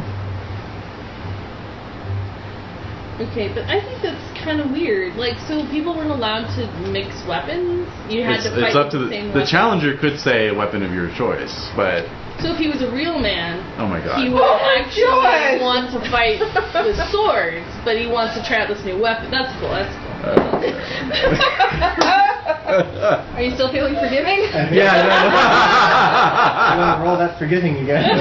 Okay, but I think that's kind of weird. Like, so people weren't allowed to mix weapons? You had to fight It's up with to the the same weapon? challenger could say a weapon of your choice, but So if he was a real man, oh my god. he would Oh my actually God! want to fight with swords, but he wants to try out this new weapon. That's cool, that's cool. Are you still feeling forgiving? Yeah. I'm gonna roll that forgiving again.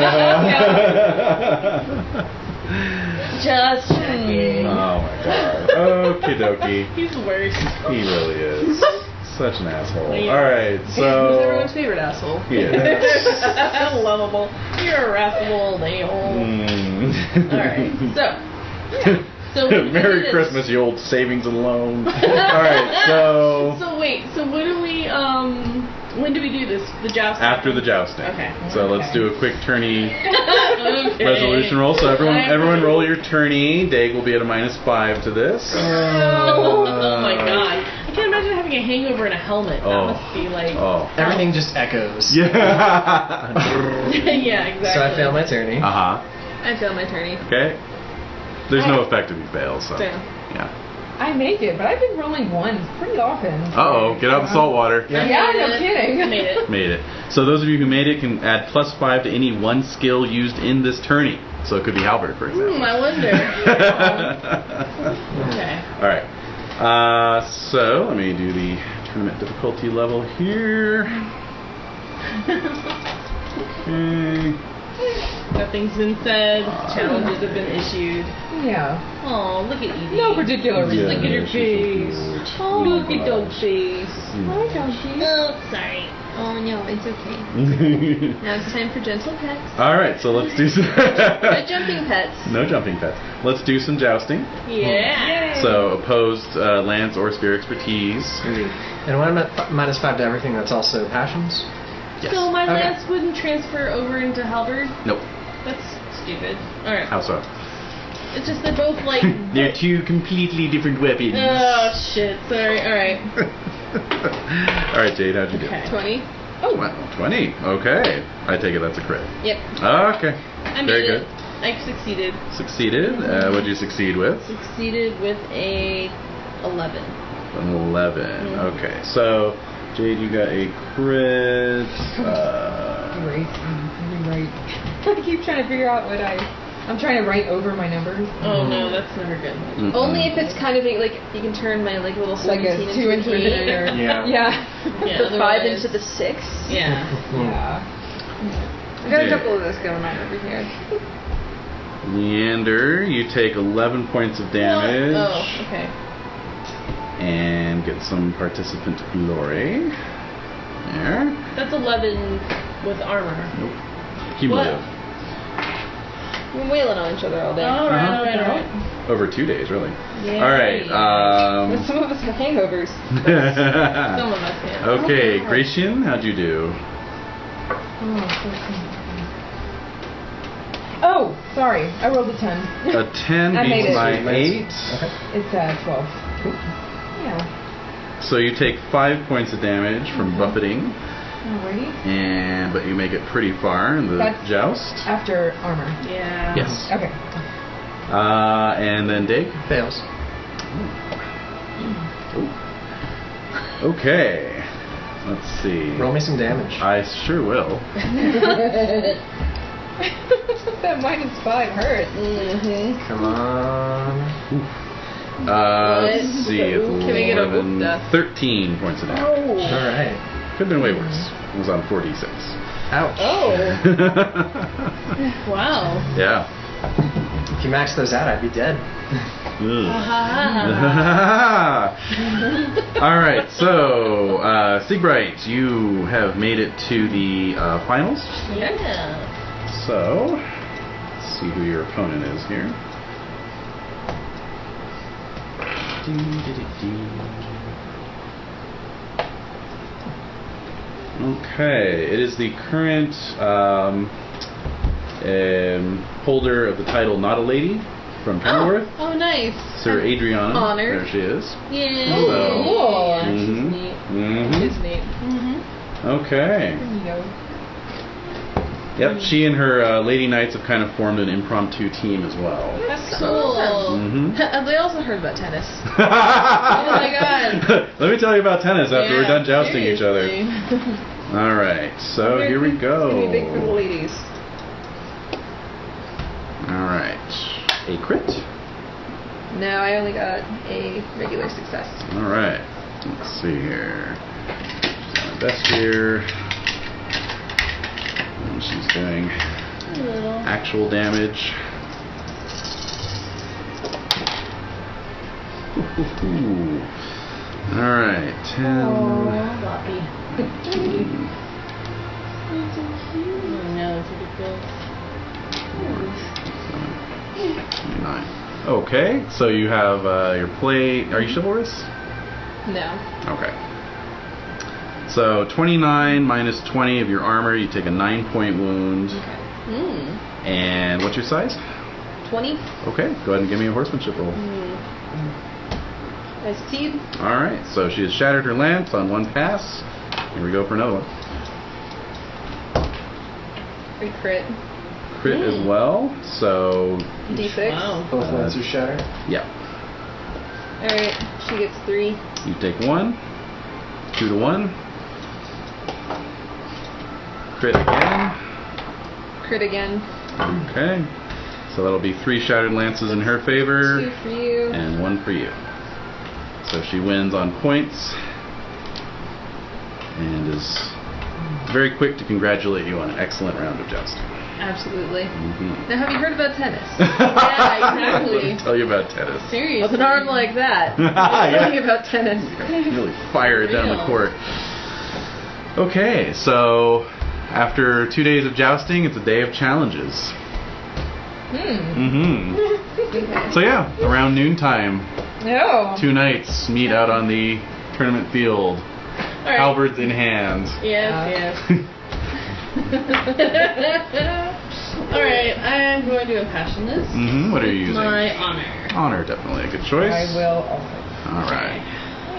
Just checking. Oh my god. Okie dokie. He's the worst. He really is. Such an asshole. Yeah. Alright, Who's so. everyone's favorite asshole? He is. Lovable. You're a wrathful old a-hole. Mm. Alright, so. So when do we do Merry this? Christmas, you old savings and loan. Alright, so... So wait, so what do we, when do we do this? The jousting? After the jousting. Okay. So let's do a quick tourney Okay. resolution roll. So everyone roll your tourney. Dag will be at a -5 to this. Oh my god. I can't imagine having a hangover and a helmet. That must be like... Oh. Everything just echoes. Yeah. Yeah, exactly. So I failed my tourney. Uh-huh. I failed my tourney. Okay. There's no effect if you fail, so... Fail. Yeah. I make it, but I've been rolling ones pretty often. Uh-oh, get out the salt water. Yeah, no kidding. I made it. Made it. So those of you who made it can add +5 to any one skill used in this tourney. So it could be halberd, for example. I wonder. Okay. Alright. So, let me do the tournament difficulty level here. Okay. Nothing's been said. Challenges have been issued. Yeah. Oh, look at Edie. No particular reason. Look at her face. Oh, look at dog face. Hi, Donkey. Oh, sorry. Oh no, it's okay. Now it's time for gentle pets. Alright, so let's do some... No jumping pets. No jumping pets. Let's do some jousting. Yeah. So, opposed lance or spear expertise. And when I'm at -5 to everything, that's also passions? Yes. So my Okay. lance wouldn't transfer over into halberd? Nope. That's stupid. Alright. How so? It's just they're both like... They're two completely different weapons. Oh, shit. Sorry. Alright. Alright, Jade, how'd you do? Okay. 20. Oh, 20. Okay. I take it that's a crit. Yep. Okay. I Very made good. it. I succeeded. Succeeded. What'd you succeed with? Succeeded with a 11. An 11. Mm-hmm. Okay. So, Jade, you got a crit. Great. Right. I keep trying to figure out what I'm trying to write over my numbers. Oh no, that's never good. Only if it's kind of like you can turn my like little Like a 17 2 into into an 8 or Yeah. Yeah. Yeah, the 5 otherwise- into the 6. Yeah. Yeah. I got a Yeah. couple of those going on over here. Leander, you take 11 points of damage. Oh, okay. And get some participant glory. There. That's 11 with armor. Nope. Cumulative. We're wailing on each other all day. All right, all right, all right. Over 2 days, really. Yeah. All right. Some of us have hangovers. Some of us can. Okay, Gratian, how'd you do? Oh, sorry. I rolled a 10. A 10 I made beats it. my 8. Okay. It's 12. Yeah. So you take 5 points of damage from buffeting, Alrighty. but you make it pretty far in the That's- joust. After armor. Yeah. Yes. Okay. And then Dig. Fails. Okay. Let's see. Roll me some damage. I sure will. That -5 hurts. Mm-hmm. Come on. Let's see. It's Can we get a 11, whoop death? 13 points of damage. All right. Could have been way worse. It was on 4d6. Ouch. Oh. Wow. Yeah. If you max those out, I'd be dead. All right, so Siegbright, you have made it to the finals. Yeah. So, let's see who your opponent is here. Okay, it is the current holder of the title Not a Lady from Pennyworth, Oh, nice. Sir Adriana. Honored. There she is. Yeah. So- Cool. Yeah, she's Mhm. neat. Mhm. It's neat. Okay. Yep, she and her Lady Knights have kind of formed an impromptu team as well. That's So- cool. Mhm. They also heard about tennis. Oh my God. Let me tell you about tennis after we're Yeah, done jousting each other. seriously. All right, so here we It's gonna be big for the go. ladies. All right, a crit. No, I only got a regular success. All right, let's see here. She's my best here. And she's doing A little. actual damage. Ooh. All right, 10. Floppy. Oh no, it's ridiculous. 9. Okay, so you have your plate. Are you chivalrous? No. Okay. So 29 minus 20 of your armor, you take a 9-point wound. And what's your size? 20. Okay, go ahead and give me a horsemanship roll. I succeed. Alright, so she has shattered her lance on one pass. Here we go for another one. A crit. Crit as well, so... D6. Wow. Both lances shattered. Yeah. Alright, she gets 3. You take 1. 2 to 1. Crit again. Crit again. Okay. So that'll be 3 shattered lances in her favor. 2 for you. And 1 for you. So she wins on points. And is very quick to congratulate you on an excellent round of jousting. Absolutely. Mm-hmm. Now, have you heard about tennis? Yeah, exactly. Let me tell you about tennis. Seriously. With an arm like that. Tell you about tennis. Really fire it down the court. Okay, so after 2 days of jousting, it's a day of challenges. Mm-hmm. So yeah, around noontime, No. 2 knights meet out on the tournament field, All right. halberds in hand. Yes. Alright, I'm going to impassion this. Mm-hmm. What are you using? My honor. Honor, definitely a good choice. I will also. All right.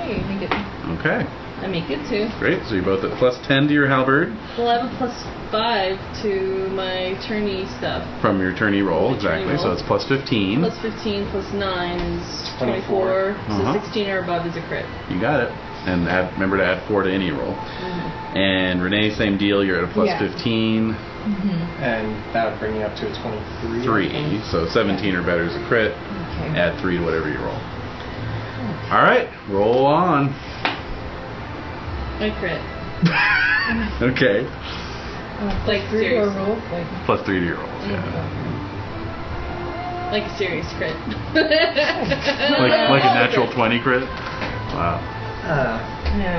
Hey, make it. Okay. I make it too. Great. So you're both at plus 10 to your halberd Well, I have a plus 5 to my tourney stuff. from your tourney roll. My tourney Exactly. So roll. it's plus 15. Plus 15 plus 9 is 24. So Uh-huh. 16 or above is a crit. You got it. And remember to add 4 to any roll. And Renae, same deal. You're at a plus Yeah. 15. And that would bring you up to a 23. 3. So 17 or better is a crit. Okay. Add 3 to whatever you roll. All right. Roll on. I crit. Okay. Like Three door serious. rules, like. Plus 3 to your rolls. Yeah. Like a serious crit. Like a natural 20 crit. Wow. No.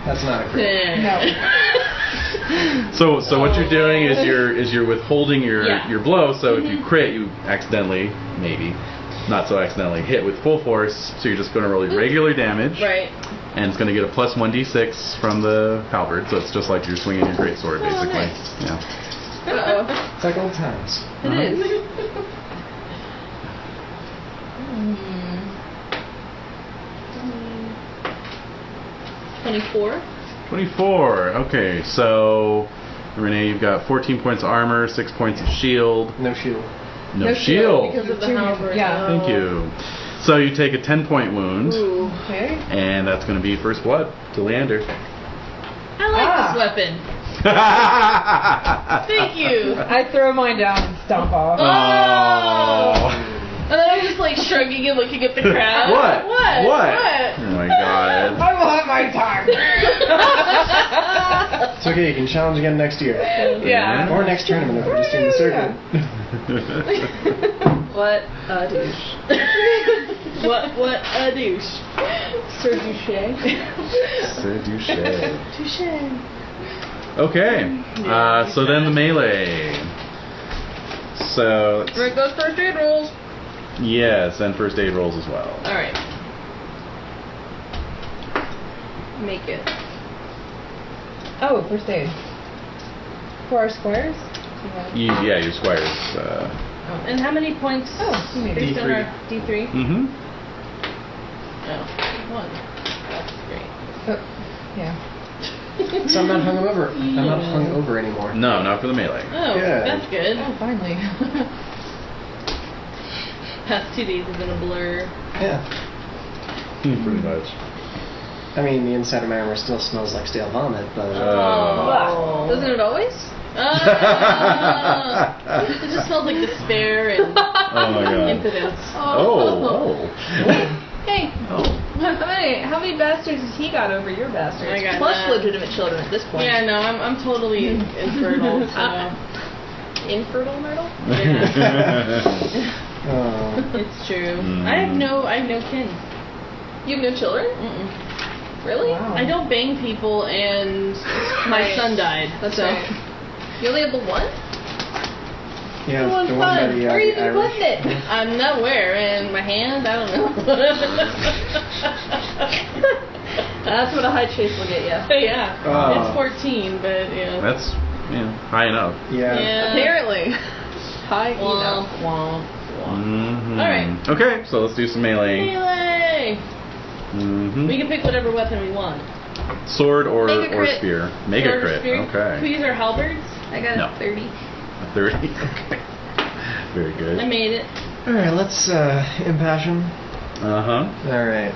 That's not a crit. No. So what you're doing is you're withholding your Yeah. blow. So if you crit, you accidentally, maybe not so accidentally, hit with full force. So you're just going to roll your regular damage, Right. and it's going to get a plus 1d6 from the halberd. So it's just like you're swinging your greatsword, basically. Nice. Yeah. Uh-oh. It's like old times. It is. 24. 24. Okay, so Renae, you've got 14 points of armor, 6 points of shield. No shield. No shield. Because of the Junior, halberd. yeah. Thank you. So you take a 10-point wound, Ooh. Okay. and that's going to be first blood to Leander. I like this weapon. Thank you. I throw mine down and stomp off. Oh. And then I'm just like shrugging and looking at the crowd. What? What? Oh my god. I will have my time. It's okay, you can challenge again next year. Yeah. Or next tournament if we're just doing the circuit. What a douche. What a douche. Sir Douche. Sir Douche. Touche. Okay. So then the melee. So Break those first aid rolls. yes, and first aid rolls as well. Alright. Make it. Oh, first aid. For our squares? Yeah, your squires. And how many points? Oh, you made it. Based on our D3? Mm-hmm. Oh, 1. That's great. Yeah. So I'm not hungover. I'm not hungover anymore. No, not for the melee. Oh, Good. that's good. Oh, finally. Past 2 days have been a blur. Yeah. Pretty much. I mean, the inside of my armor still smells like stale vomit, but Oh. Doesn't it always? It just smells like despair and Oh my god. impotence. Oh. Hey, Oh. how many bastards has he got over your bastards? I got Plus none. legitimate children at this point. Yeah, no, I'm totally infertile. So Infertile myrtle? it's true. I have no kin. You have no children? Mm-mm. Really? Wow. I don't bang people, and my Right. son died. That's so. right. You only have the one? Yeah, the one the one by fun. the, Where are you even Irish. putting it? I'm nowhere in my hand. I don't know. That's what a high chase will get you. Yeah, Oh. it's 14, but yeah. That's high enough. Yeah. Apparently. High enough. Womp, womp, womp. Mm-hmm. Alright. Okay, so let's do some melee. Melee! Mm-hmm. We can pick whatever weapon we want. Sword or Mega crit. spear. Mega Sword or crit. spear. Can we Okay. use our halberds? I got No. a 30. A 30. Okay. Very I good. made it. Alright, let's impassion. Uh-huh. Alright.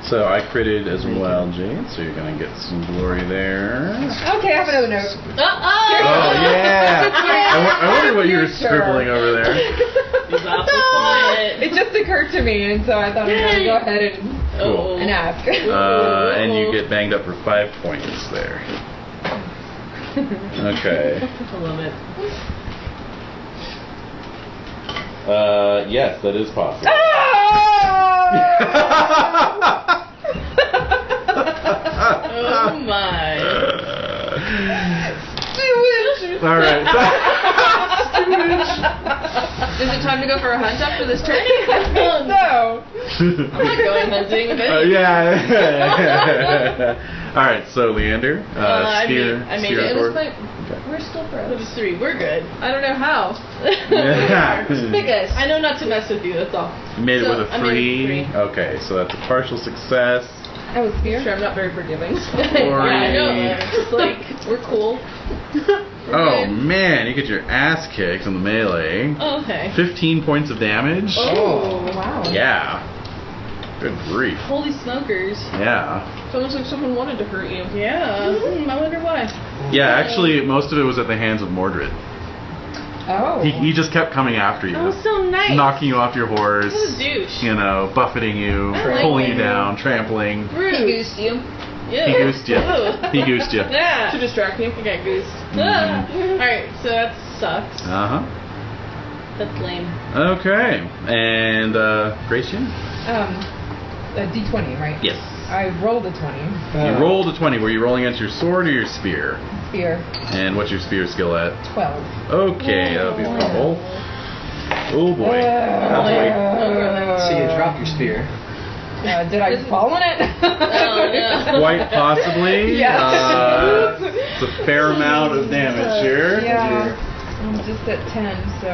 So I critted as well, Jade, so you're going to get some glory there. Okay, I have another note. Oh, yeah! I wonder what you were scribbling over there. He's off the planet. It just occurred to me, and so I thought I'd better go ahead Cool. and ask. And you get banged up for 5 points there. Okay. I love it. Yes, that is possible. Oh my. All right. Is it time to go for a hunt after this turn? So, I'm not going hunting with it. Yeah. All right. So Leander, I spear, made spear it. It sword. was We're still Put pros. us 3. We're good. I don't know how. Yeah. Big guys. I know not to mess with you, that's all. You made it So, with a I made it 3. with Okay, so that's a partial success. I was Sure, spear. I'm not very forgiving. Yeah, I know. It's just like, we're cool. Oh man, you get your ass kicked in the melee. Oh, okay. 15 points of damage. Oh, Wow. Yeah. Good grief. holy smokers. Yeah. It's almost like someone wanted to hurt you. Yeah. I wonder why. Yeah, actually, most of it was at the hands of Mordred. Oh. He just kept coming after you. That was so nice. Knocking you off your horse. What a douche. You know, buffeting you, I like pulling you him. down, trampling. He Rude. goosed you. Yeah. He goosed you. Ooh. He goosed you. Yeah. To distract you. I got goosed. Mhm. Alright, so that sucks. Uh-huh. That's lame. Okay. And, Gratian? A D20, right? Yes. I rolled a 20. You rolled a 20. Were you rolling against your sword or your spear? Spear. And what's your spear skill at? 12. Okay, that'll be a fumble. Oh boy. Oh boy. So you drop your spear. Did I fall on it? Oh, no. Quite possibly. Yes. It's a fair amount of damage here. Yeah. I'm just at 10, so.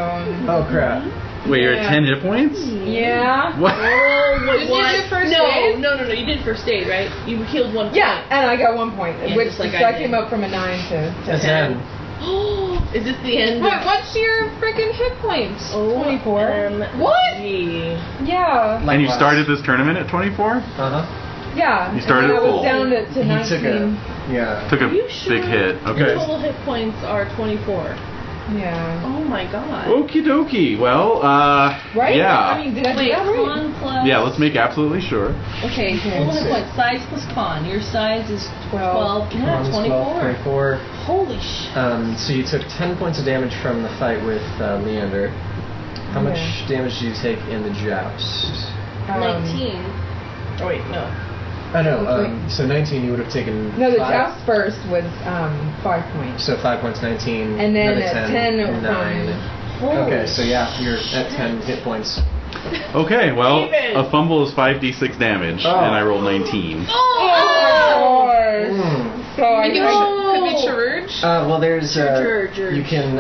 Oh crap. Wait, you're at 10 hit points? Yeah. What? Oh, wait, Did you what? do first no, aid? no, you did first aid, right? You healed 1 point. Yeah, and I got 1 point, Yeah, which just like so I I did. came up from a 9 to 10. Is this the end? Wait, what's your freaking hit points? Oh, 24. What? Gee. Yeah. And you started this tournament at 24? Uh-huh. Yeah. You started and then I full. was down to He 19. took a... Yeah. Took a Are you sure? big hit. Your Okay. total hit points are 24. Yeah. Oh my god. Okie dokie. Well, Right? yeah. I mean, did I do Wait, that right? con plus. Yeah, let's make absolutely sure. Okay, total hit points. Size plus con. Your size is 12. Yeah, Cons 24. 24. Holy shit. So you took 10 points of damage from the fight with Leander. How much damage did you take in the joust? 19. Oh wait, no. I know. So 19 you would have taken. No, the 5. joust first was 5 points. So 5 points, 19. And then another at 10 9. Okay, so yeah, you're at 10 hit points. Okay, well, Even. a fumble is 5d6 damage, Oh. and I rolled 19. Oh my gosh. Mm. So I Could be Charurge. Well, there's Sure. you can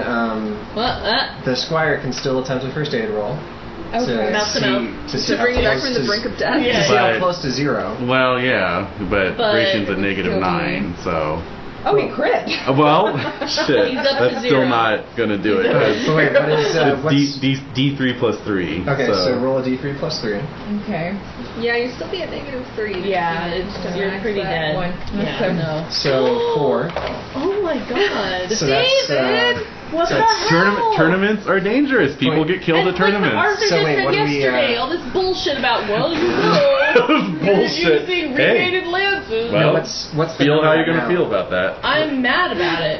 What? the squire can still attempt a first aid roll. Okay. Mouth to mouth. To see To how bring you back close from the to- brink of death. Yeah. To see how But- close to 0. Well, yeah, but But- Gratian's at negative Still 9, so. Oh, he crit. Well, shit, He's up to that's 0. still not gonna do it. So wait, what is It's what's... D3 plus 3. Okay, so roll a d3 plus 3. Okay. Yeah, you'd still be at -3. Yeah, you're pretty dead. One. Yeah, So- no. So 4. Oh my god. So that's What so the it's hell? Tournaments are dangerous. People get killed And at tournaments. Like Arthur So just wait, said what do we, yesterday, all this bullshit about, well, you know, Bullshit. using Hey. regated lances. Well, what's the Feel number how you're right gonna now? feel about that. I'm mad about it.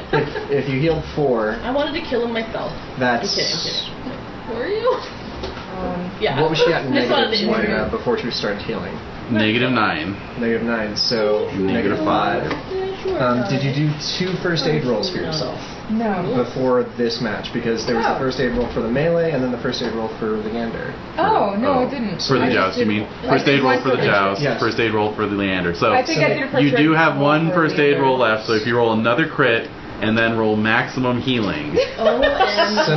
If you healed 4, I wanted to kill him myself. that's... I'm kidding. Were you? Yeah. What was she at in Just wanted negatives to when, interview. before she started healing? -9. -9, so Negative -5. Yeah, sure. Did you do 2 first aid rolls for yourself? No. before this match because there was the first aid roll for the melee and then the first aid roll for Leander. Oh, no, it didn't. For the joust, you mean? First aid roll for the joust, Yes. first aid roll for the Leander. So I think I did a first you do aid have roll one for first aid Leander. roll left, so if you roll another crit and then roll maximum healing. OMG. So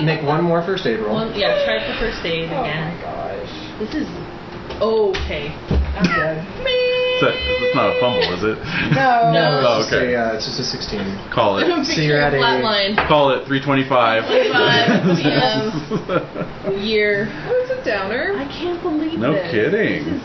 make one more first aid roll. Try for first aid Oh again. my gosh. This is okay. I'm dead. It's not a fumble, is it? No. No. Oh, okay. It's just a 16. Call it. So you're at a- flatline. Call it 325. 25 p.m. year. Oh, it's a downer. I can't believe No this. kidding.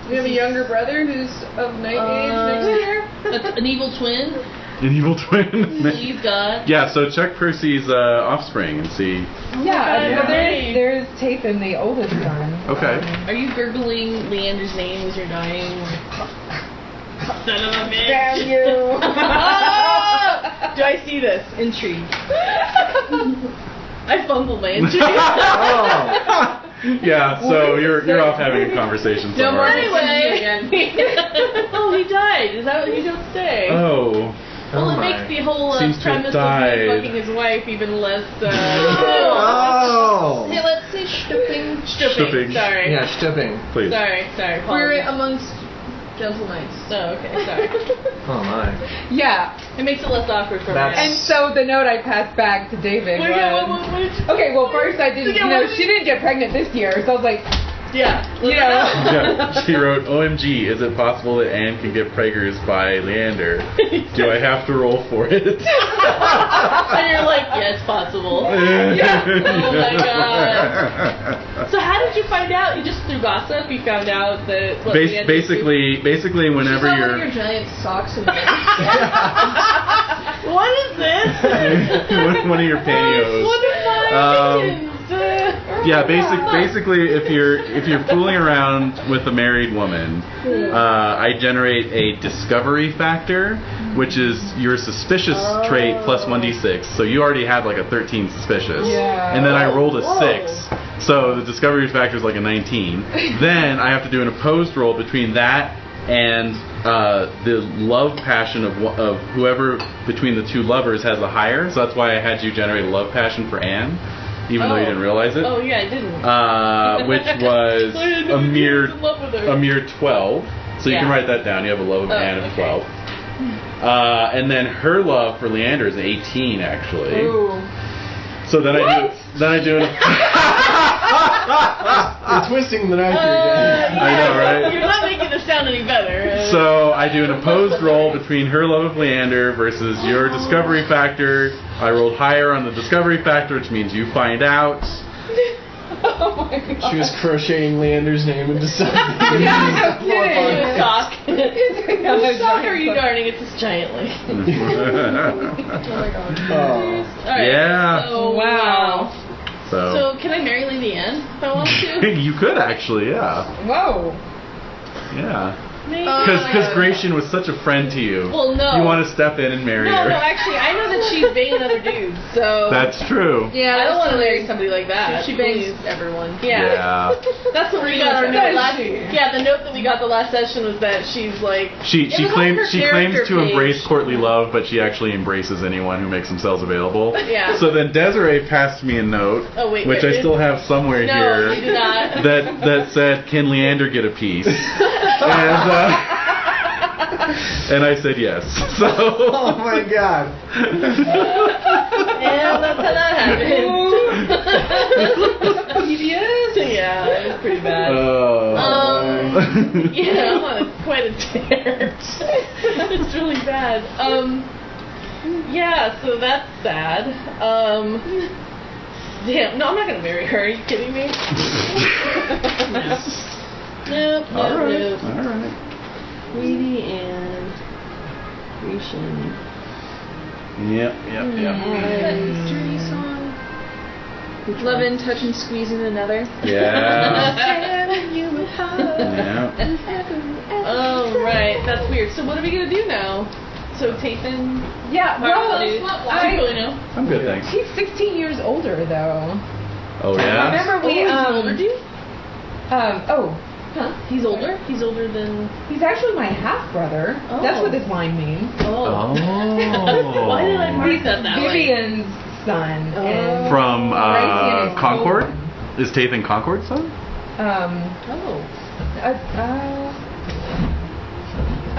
We have a younger brother who's of night age next year. That's an evil twin. An evil twin. He's got. Yeah, so check Percy's offspring and see. Yeah, God, right. there's Tathan, the oldest son. Okay. Are you gurgling Leander's name as you're dying? Son of a bitch. Damn you. Do I see this? Intrigue. I fumbled my intrigue. Oh! Yeah, so you're off having a conversation No more somewhere. Anyway. Oh, he died. Is that what you don't say? Oh. Well, Oh it my. makes the whole Seems to have premise of died. him fucking his wife even less. Oh! Hey, let's say stuffing. Stuffing. Sorry. Yeah, stuffing. Please. Sorry. We're Apologies. amongst gentle knights. Oh, okay. Sorry. Oh my. Yeah, It makes it less awkward for me. and so the note I passed back to David was... Okay, well, first I didn't, she didn't get pregnant this year, so I was like, Yeah. Yeah, she wrote, OMG, is it possible that Anne can get preggers by Leander? Do I have to roll for it? And you're like, yeah, it's possible. Yeah. Oh my god. So how did you find out? You just through gossip? You found out that what Leander Basically, whenever She's not one of you're... your giant socks in the What is this? one of your pantyhose. What is my Yeah, basically, if you're fooling around with a married woman, I generate a discovery factor, which is your suspicious trait plus 1d6. So you already had like a 13 suspicious, Yeah. and then I rolled a 6. So the discovery factor is like a 19. Then I have to do an opposed roll between that and the love passion of whoever between the two lovers has a higher. So that's why I had you generate a love passion for Anne. Even though you didn't realize it. Oh yeah, I didn't. Which was a mere in love with her. 12. So you can Yeah. write that down. You have a love of Anne of okay. 12. And then her love for Leander is 18 actually. Ooh. So then I do an You're twisting the knife here again. I know, right? You're not making this sound any better. So I do an opposed roll between her love of Leander versus your discovery factor. I rolled higher on the discovery factor, which means you find out. oh my god. She was crocheting Leander's name into something. Yeah, no kidding. Sock. Yeah, Whose sock are you darning? It's this giant lady. Oh my god. Oh. Alright. Yeah. So, Wow. So So can I marry Lady Anne if I want to? you could actually, yeah. Whoa. Yeah. Maybe. Because Gratian was such a friend to you. Well, no. You want to step in and marry her. No, actually, I know that she's banging other dudes, so That's true. Yeah, I don't want to marry somebody. somebody like that. She bangs Please. everyone. Yeah. That's what we got our note Does last. she? Yeah, the note that we got the last session was that she's like. She It was on her claims character to page. embrace courtly love, but she actually embraces anyone who makes themselves available. Yeah. So then Desiree passed me a note, Oh, wait, which wait, I still have somewhere No, here, you did not. that said, "Can Leander get a piece?" And I said yes. So. Oh my god. Yeah, that's how that happened. Yes. Yeah, it was pretty bad. Yeah, I'm on quite a tear. It's really bad. Yeah, so that's sad. Damn, no, I'm not gonna marry her. Are you kidding me? Nope. All right. Lady and Grecian. Yep. That dirty song. Loving, touching, squeezing another. Yeah. Oh, right. That's weird. So what are we gonna do now? So Tathan. Yeah, well, Do you really know? I'm good, thanks. he's 16 years older, though. Oh yeah. Remember we, Older dude? Huh? He's older? He's older than... He's actually my half-brother. Oh. That's what this line means. Oh. Oh. Why did I mark He's that way? Vivian's son. And From Brycian is Concord? Colton. Is Tathan Concord's son? Oh.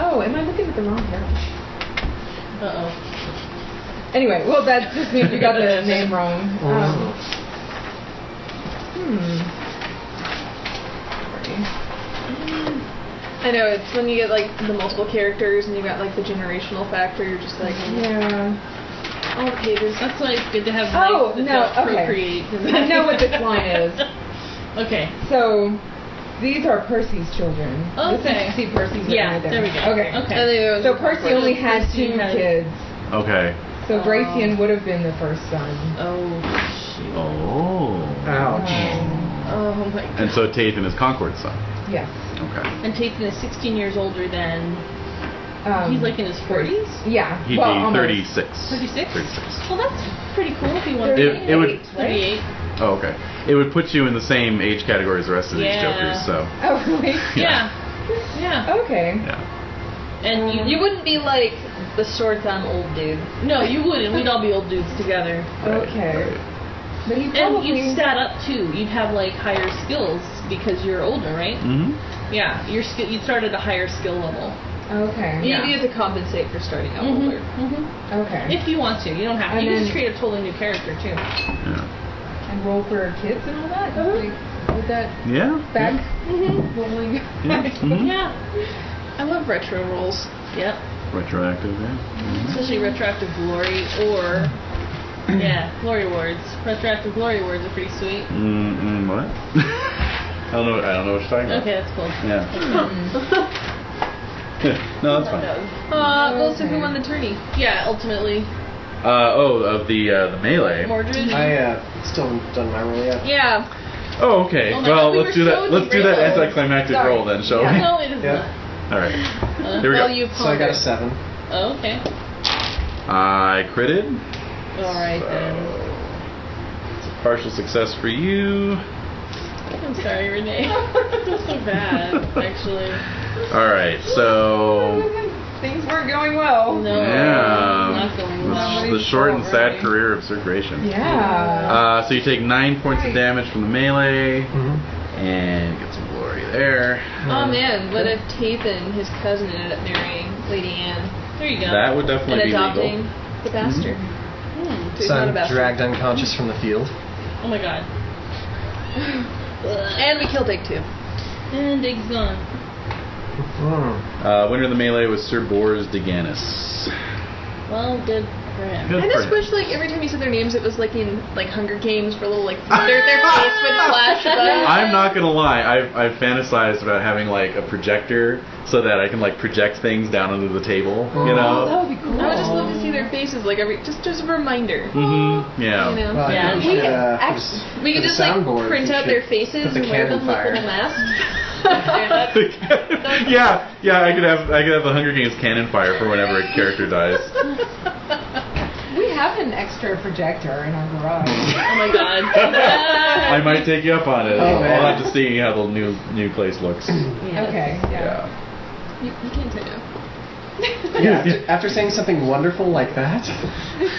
Oh, am I looking at the wrong page? Uh-oh. Anyway, well, that just means you got the name wrong. I know, it's when you get like the multiple characters and you got like the generational factor, you're just like, Yeah. all the pages. That's why it's good to have Oh, life that no, don't okay. procreate. I know what this line is. Okay. So, these are Percy's children. Okay. See Percy's Yeah, right there we go. Okay. Okay. And then it was So Percy only had Percy 2 had- kids. Okay. So Brycian would have been the first son. Oh, shoot. Oh. Ouch. Oh my god. And so Tathan is Concord's son. Yes. Okay. And Tathan is 16 years older than... Um, he's like in his 40s? Yeah. He'd well, be almost. 36. 36? 36. Well, that's pretty cool if you want to... It would... 38. Oh, okay. It would put you in the same age category as the rest of these Yeah. jokers, so... Oh, really? Yeah. Yeah. Okay. Yeah. And You wouldn't be like the short-on old dude. No, you wouldn't. We'd all be old dudes together. Okay. Right. But he And probably... you'd stat up too. You'd have like higher skills because you're older, right? Mm-hmm. Yeah, you'd start at a higher skill level. Okay. You Yeah. need to compensate for starting out Mhm, older. mhm. Okay. If you want to, you don't have to. And You can then- just create a totally new character too. Yeah. And roll for kids and all that? Like, with that Yeah. back rolling? Yeah. Mhm. Yeah. I love retro rolls. Yep. Retroactive, yeah. Especially retroactive glory or glory awards. Retroactive glory awards are pretty sweet. What? I don't know what you're talking about. Okay, that's cool. Yeah. No, that's fine. Well, so who won the tourney? Yeah, ultimately. Of the melee. Mordred. I still haven't done my roll yet. Yeah. Oh, okay. Oh my Well, God, we let's were do that. so Let's do that derailed. anticlimactic Sorry. roll then, shall Yeah. we? No, it is Yeah. All right. not. Here we go. Well, you So I got a pondered. 7. Oh, okay. I critted. Alright then. It's a partial success for you. I'm sorry, Renae. I feel so bad, actually. All right. So Things weren't going well. No, yeah, not going the, well. the short and sad Already. career of Sir Gratian. Yeah. So you take 9 points of damage from the melee, Mm-hmm. and get some glory there. Oh man, what if Tathan, his cousin, ended up marrying Lady Anne There you go. That would and definitely be adopting legal. the bastard? Hmm. So he's So not a I'm bastard. dragged unconscious from the field. Oh my god. And we killed Dig too. And Dig's gone. Winner of the melee was Sir Bors Deganis. Well, good for him. Good I for just him. wish like every time you said their names, it was like in like Hunger Games, where little like their face would flash above. I'm not gonna lie. I've fantasized about having like a projector so that I can like project things down under the table. You Oh, know. that would be cool. I would just love to see their faces like every just a reminder. Mm-hmm. Yeah. You know? Well, I Yeah. think we should, We could for the just like soundboard, print we out should their faces put the and wear cannon them like fire. little masks. yeah. I could have the Hunger Games cannon fire for whenever a character dies. We have an extra projector in our garage. Oh my god. I might take you up on it. Oh, man. I'll have to see how the new place looks. Yes. Okay. Yeah. Yeah. You can't say no. Yeah, after saying something wonderful like that.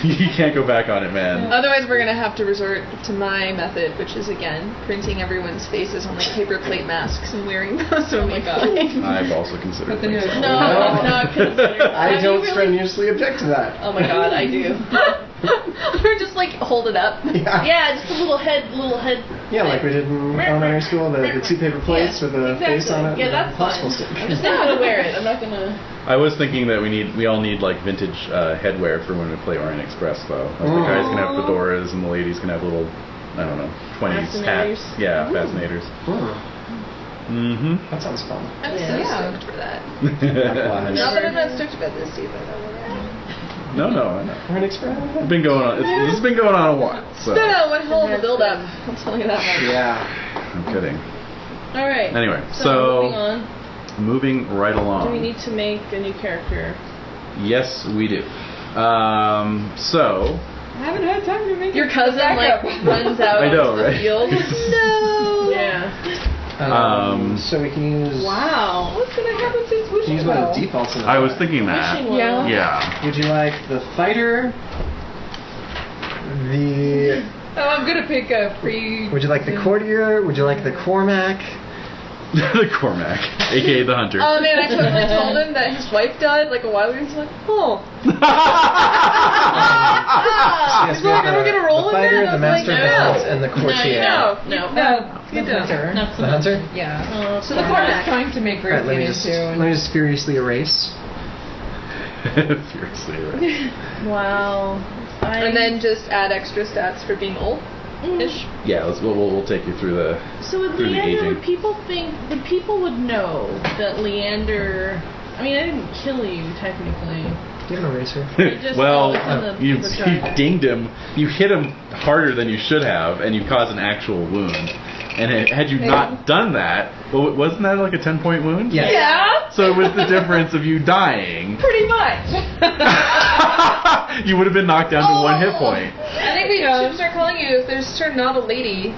You can't go back on it, man. Otherwise, we're gonna have to resort to my method, which is again printing everyone's faces on like paper plate masks and wearing those. Oh my god. I've also considered But the things new- like No, that. I'm not considering. I Have you don't really? strenuously object to that. Oh my god, I do. Or just like hold it up. Yeah. Yeah, just a little head. Yeah, like we did in elementary school, the 2 paper plates with a face exactly. on it. Yeah, and a that's popsicle fine. stick. I'm just not gonna wear it. I'm not gonna. I was thinking that we all need like vintage headwear for when we play Orient Express, though. Like the guys can have fedoras and the ladies can have little, I don't know, 20s hats. Fascinators. Yeah, fascinators. Mm-hmm. That sounds fun. I'm so Yeah. stoked for that. Likewise. Not that I'm not stoked about this either. No, I know. Orient Express? It's been going on. This has been going on a while. So No, one hell of a build up. I'll tell you that much. Yeah. I'm kidding. All right. Anyway, So moving on. moving right along. Do we need to make a new character? Yes, we do. So I haven't had time to make Your it cousin like backup. runs out I know, onto the right? field. No. Yeah. So we can use. Wow. What's gonna happen since Can wishing use one of well? the defaults in the I was back. thinking that. Wishing well. Yeah. Would you like the fighter? The. Oh, I'm gonna pick a pre. Would you like the courtier? Would you like the Cormac? The Cormac, aka the Hunter. Oh man, I totally told him that his wife died like a while ago. He's like, oh. Yes, He's we like, have I don't get a roll the in fighter, that? I the was like, master of no. balance, and the courtier. No. You don't. hunter. Not so The much. hunter? Yeah. So the I'm Cormac. trying to make Alright, Grace let get me into. just furiously erase. Furiously, right. Wow. And then just add extra stats for being old. Ish. Yeah, we'll take you through the So with through the Leander, aging. would people know that Leander? I mean, I didn't kill you technically. Do you have an eraser? Just- Well, oh, it's on the you paper tray. dinged him. You hit him harder than you should have, and you caused an actual wound. And had you not done that, well, wasn't that like a 10-point wound? Yes. Yeah. So it was the difference of you dying. Pretty much. You would have been knocked down to 1 hit point. I think we should start calling you if there's Sir Not a Lady.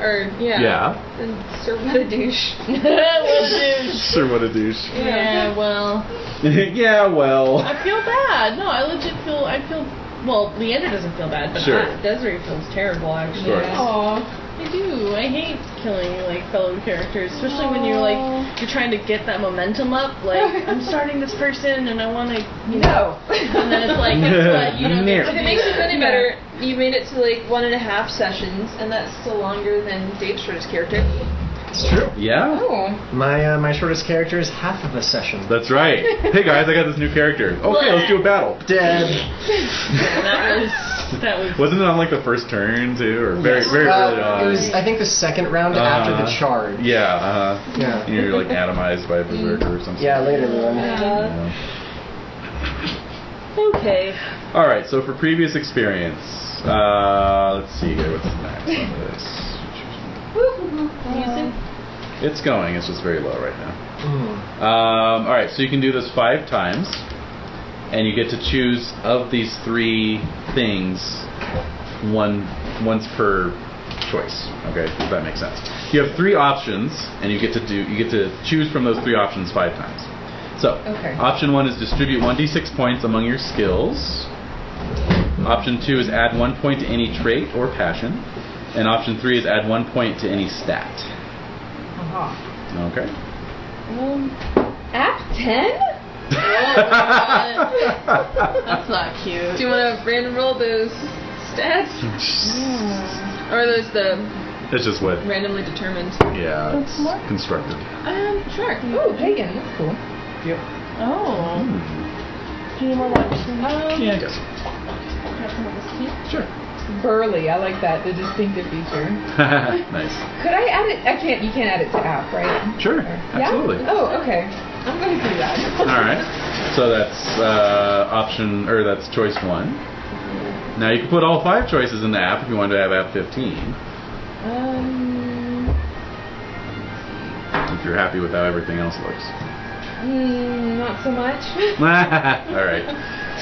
Or, yeah. Then Sir What a Douche. What a douche. Sure, what a douche. Yeah, well, Yeah, well. I feel bad. No, I legit feel. Well, Leander doesn't feel bad, but Sure. Desiree feels terrible actually. Sure. Aw. I do. I hate killing like fellow characters, especially when you're trying to get that momentum up. Like I'm starting this person and I want to, No. and then it's like guess what? You don't get If to it do makes it that. any better, you made it to like 1.5 sessions, and that's still longer than Dave's shortest character. It's true. Yeah? Oh. My shortest character is half of a session. That's right. Hey guys, I got this new character. Okay, let's do a battle. Dead. That was. Wasn't it on like the first turn too, or very early on? It was, I think, the second round after the charge. Yeah. Yeah. And you're like atomized by a berserker or something. Yeah, later on. Yeah. Okay. All right. So for previous experience, let's see here. What's the max on this? Music. It's going. It's just very low right now. Mm. All right. So you can do this 5 times, and you get to choose of these 3 things once per choice. Okay, if that makes sense. You have 3 options, and you get to choose from those 3 options 5 times. So, Okay. option 1 is distribute 1d6 points among your skills. Option 2 is add 1 point to any trait or passion, and option 3 is add 1 point to any stat. Uh-huh. Okay. App 10? That's not cute. Do you want to random roll those stats? Or are those the It's just what. randomly determined? Yeah, it's constructed. Sure. Oh, pagan. That's cool. Yep. Oh. Do you need more lunch? Yeah, I guess. Have some of this tea? Sure. Burly. I like that. The distinctive feature. Nice. Could I add it? I can't. You can't add it to app, right? Sure. Yeah? Absolutely. Oh, okay. I'm going to do that. All right. So that's that's choice 1. Now you can put all 5 choices in the app if you want to have app 15. If you're happy with how everything else looks. Not so much. All right.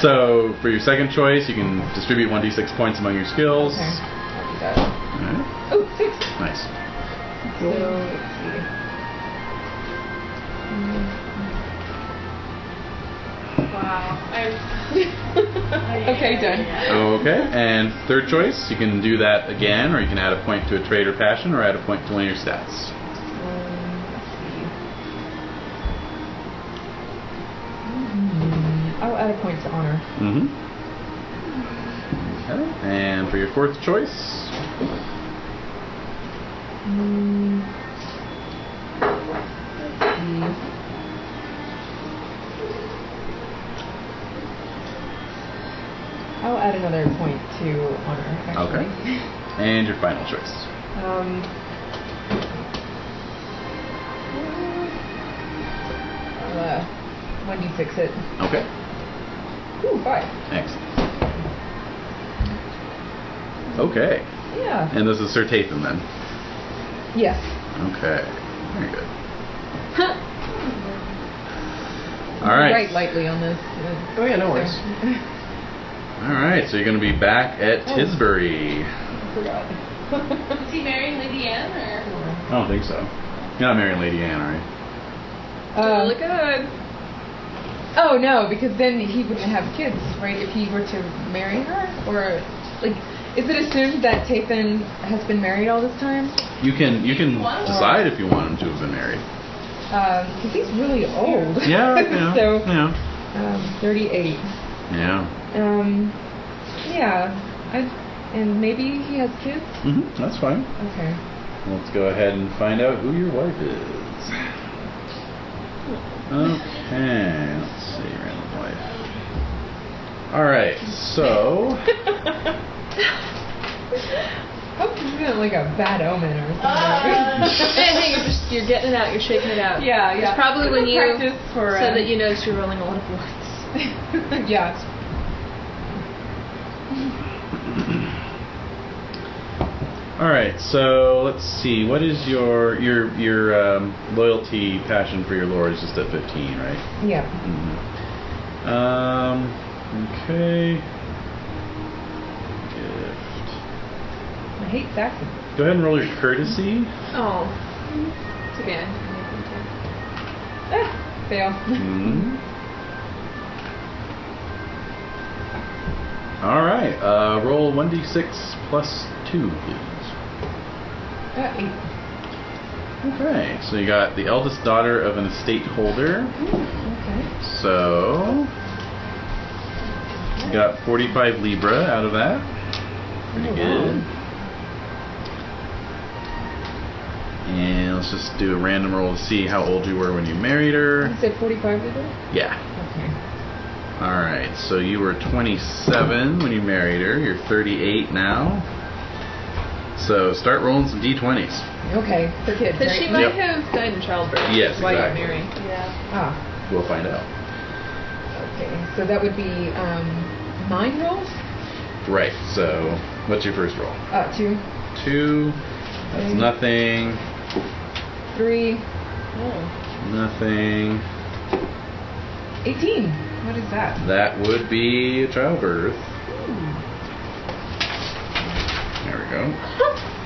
So for your second choice, you can distribute 1d6 points among your skills. Okay. I'll do that. All right. Oh, 6. Nice. So, let's see. Wow. Okay, done. Okay. And third choice, you can do that again, or you can add a point to a trait or passion, or add a point to one of your stats. Let's see. I'll add a point to honor. Mm-hmm. Okay. And for your fourth choice, Let's see. I'll add another point to honor, actually. Okay. And your final choice. 1d6 it. Okay. Ooh, 5. Excellent. Okay. Yeah. And this is Sir Tathan then. Yes. Okay. Very good. All right. Write lightly on this. Oh yeah, no worries. All right. So you're going to be back at Tisbury. I forgot. Is he marrying Lady Anne or? I don't think so. You're not marrying Lady Anne, are you? Really good. Oh no, because then he wouldn't have kids, right? If he were to marry her, or like, is it assumed that Tathan has been married all this time? You can decide if you want him to have been married. Because he's really old. Yeah, yeah. So, yeah. 38. Yeah. Yeah. And maybe he has kids? That's fine. Okay. Let's go ahead and find out who your wife is. Okay, let's see, random wife. Alright, so... Hope this isn't like a bad omen or something. Hey, you're getting it out, you're shaking it out. Yeah. It's probably when you practice for, said that you noticed you're rolling a lot of ones. Yeah. Alright, so let's see. What is your loyalty, passion for your lord is just at 15, right? Yeah. Okay. Gift. I hate Saxon. Go ahead and roll your courtesy. Oh. It's okay. Fail. Alright, roll 1d6 plus 2, please. 8. Okay, so you got the eldest daughter of an estate holder. Okay. So you got 45 Libra out of that. Pretty good. And let's just do a random roll to see how old you were when you married her. You said 45 Libra? Yeah. Okay. Alright, so you were 27 when you married her. You're 38 now. So start rolling some d20s. Okay, for kids, Because right? she might have died in childbirth. Yes, while exactly. you're married. Yeah. We'll find out. Okay, so that would be 9 rolls? Right, so what's your first roll? 2. 2. That's nothing. 3. Nothing. 18. What is that? That would be childbirth. There we go.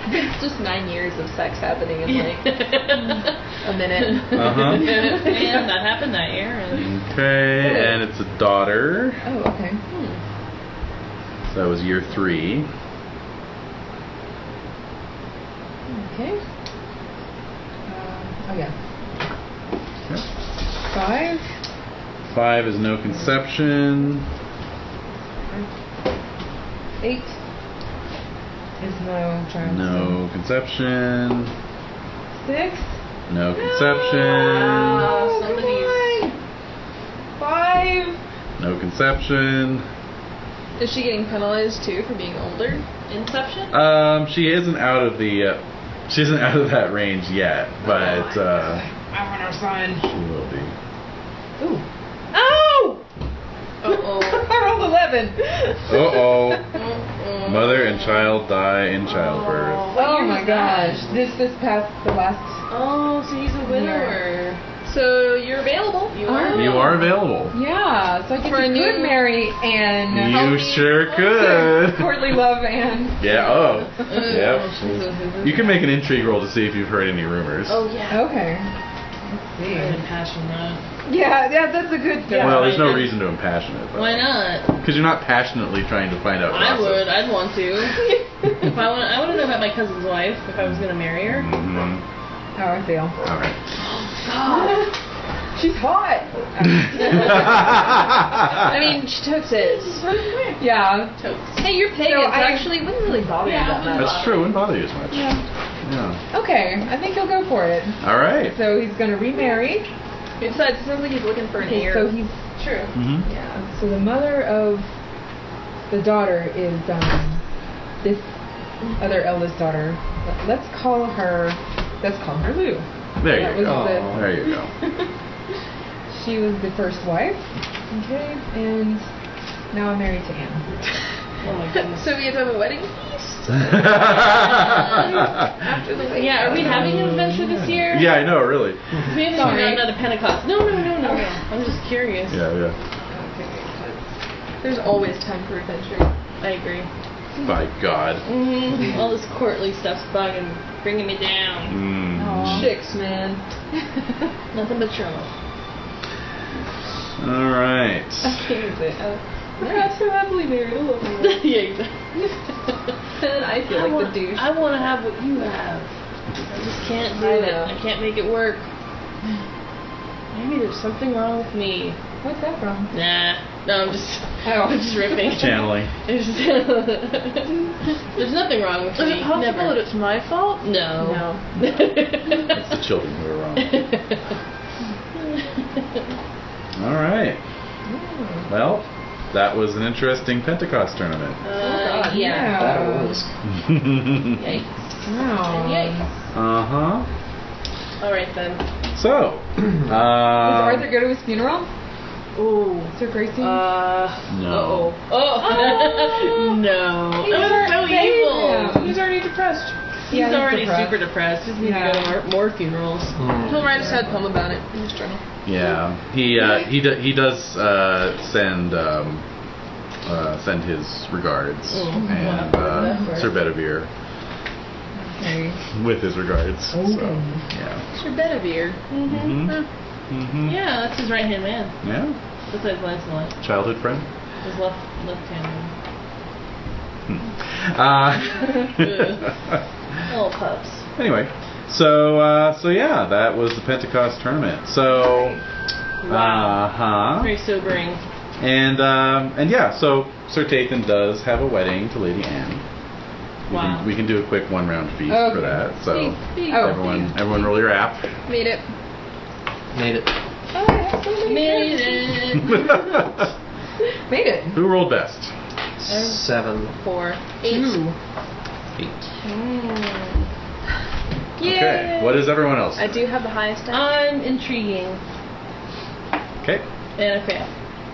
It's just 9 years of sex happening in like a minute. And that happened that year. Okay, and it's a daughter. Oh, okay. So that was year 3. Okay. Oh, yeah. Okay. 5. 5 is no conception. 8 is no child. No conception. 6. No conception. Oh, somebody's- come on. 5. No conception. Is she getting penalized too for being older? Inception? She isn't out of the she isn't out of that range yet, but I want our son. she will be. Ooh. Oh! Uh-oh. I rolled 11. Uh-oh. Mother and child die in childbirth. Oh my gosh. This past the last. Oh, so he's a widower. So you're available. You are? You are available. Yeah, so I For a could new- marry and You sure could. courtly love and. Yeah, Yep. You can make an intrigue roll to see if you've heard any rumors. Oh yeah. Okay. Let's see. I'm impassionate. Yeah, that's a good. Yeah. Well, there's no reason to impassion it. Why not? Because you're not passionately trying to find out I gossip. would. I'd want to. I want to know about my cousin's wife if I was going to marry her. Mm-hmm. Oh, I fail. Alright. She's hot. I mean, she totes is. Yeah. Hey, you're pagan, So so actually it wouldn't really bother you that much. That's true. It wouldn't bother you as much. Yeah. Yeah. Okay, I think he'll go for it. Alright. So he's gonna remarry. Besides, it sounds like he's looking for an Okay, heir. so he's True. Mm-hmm. yeah. So the mother of the daughter is this other eldest daughter. Let's call her Lou. There That you was go. the- There you go. She was the first wife. Okay, and now I'm married to Anne. Oh my goodness. So we have to have a wedding feast? After the wedding? Yeah, are we having an adventure this year? Yeah, I know, really. We haven't Sorry. even gotten out of Pentecost. No. I'm just curious. Yeah. There's always time for adventure. I agree. By God. All this courtly stuff's bugging, bringing me down. Chicks, man. Nothing but trouble. All right. I can't say it. We're not so happily married. I love you. Yeah, exactly. And I feel like the douche. I want to have what you have. I just can't do I it. know. I can't make it work. Maybe there's something wrong with me. What's that from? Nah. No, I'm just. Oh. I'm just ripping. Channeling. There's nothing wrong with Is me. it possible Never. that it's my fault? No. It's the children who are wrong. All right. Well, that was an interesting Pentecost tournament. God, Yeah. That was. Yikes. Wow. Yikes. Uh-huh. All right then. So, Does Arthur go to his funeral? Ooh. Sir Gracie? No. Uh-oh. Oh. No. He's That was so already evil. saved He's already depressed. He's Yeah, he's already depressed. super depressed. Just needs Yeah. to go to more funerals. He'll write a sad poem about it in his journal. Yeah, he does send his regards and Sir Bedivere Okay. with his regards. So, Okay. yeah. Sir Bedivere. Mm-hmm. Mm-hmm. Yeah, that's his right hand man. Yeah. Besides Lancelot. Childhood friend. His left hand man. Little pups. Anyway, so yeah, that was the Pentecost tournament. So, Wow. Very sobering. and yeah, so Sir Tathan does have a wedding to Lady Anne. Wow. We can do a quick 1 round feast Okay. for that. So Oh. everyone roll your app. Made it. Made it. Oh, I have so many Made friends. it. Made it. Who rolled best? 7. 4. 8. 8. Okay. What is everyone else? I do have the highest stat. I'm intriguing. Okay. And I fail.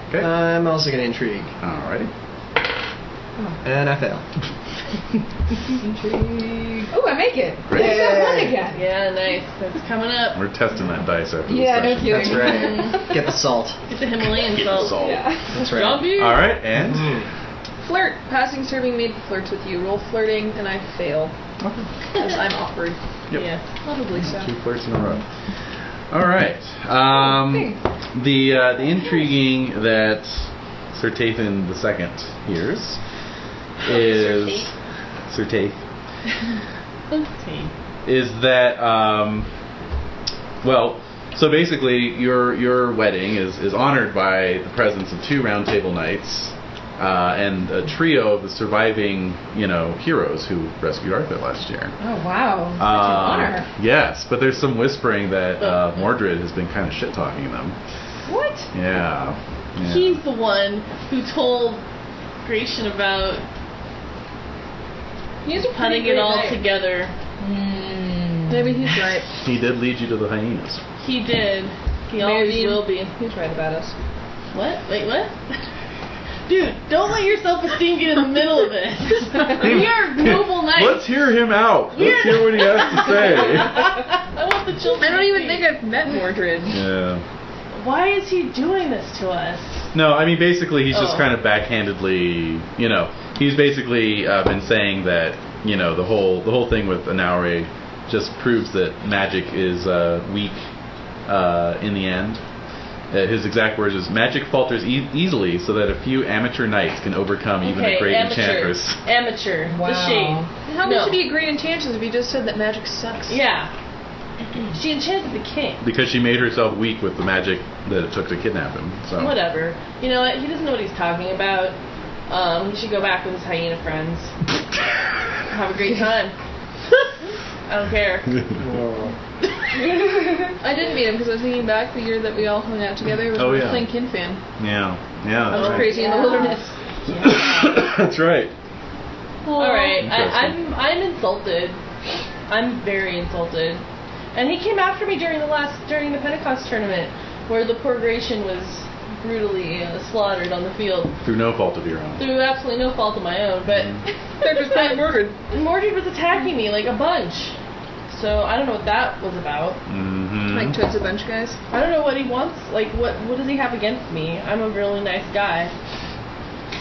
Okay. I'm also going to intrigue. Alrighty. And I fail. Intrigue. Oh, I make it. Great. I got one again. Yeah, nice. That's coming up. We're testing that dice after Yeah, no this kidding. That's right. Get the salt. Get the Himalayan salt. salt. Yeah. That's right. Zombie. All right, and Flirt. Passing serving maid flirts with you. Roll flirting, and I fail. Because I'm awkward. Yep. Yeah. Probably so. 2 flirts in a row. All right. The intriguing that Sir Tathan II hears is Sir Tath is that well, so basically your wedding is honored by the presence of 2 round table knights and a trio of the surviving heroes who rescued Arthur last year. Oh, wow. Such an honor. Yes, but there's some whispering that Mordred has been kind of shit talking them. What? Yeah. He's the one who told Gratian about He's a putting it all together. Maybe he's right. He did lead you to the hyenas. He did. He always Maybe will be. He's right about us. What? Wait, what? Dude, don't let your self-esteem get in the middle of it. We are noble knights. Let's hear him out. Let's hear what he has to say. I want the children. I don't to even see. think I've met Mordred. Yeah. Why is he doing this to us? No, I mean basically he's just Oh. kind of backhandedly, he's basically been saying that the whole thing with Anaure just proves that magic is weak in the end. His exact words is, magic falters easily so that a few amateur knights can overcome even a great enchantress. Amateur. Wow. The shade. How No. could she be a great enchantress if you just said that magic sucks? Yeah. She enchanted the king. Because she made herself weak with the magic that it took to kidnap him. So. Whatever. You know what? He doesn't know what he's talking about. He should go back with his hyena friends. Have a great time. I don't care. I didn't meet him because I was thinking back the year that we all hung out together when Oh, we were yeah. playing Kin Fan. Yeah, I that's was right. crazy in the wilderness. That's right. All right, Interesting. I'm insulted. I'm very insulted. And he came after me during the Pentecost tournament, where the poor Gratian was brutally slaughtered on the field Through no fault of your own. through absolutely no fault of my own. But Mordred was attacking me like a bunch. So I don't know what that was about. Mm-hmm. Like Toad's a bunch, guys. I don't know what he wants. Like what does he have against me? I'm a really nice guy.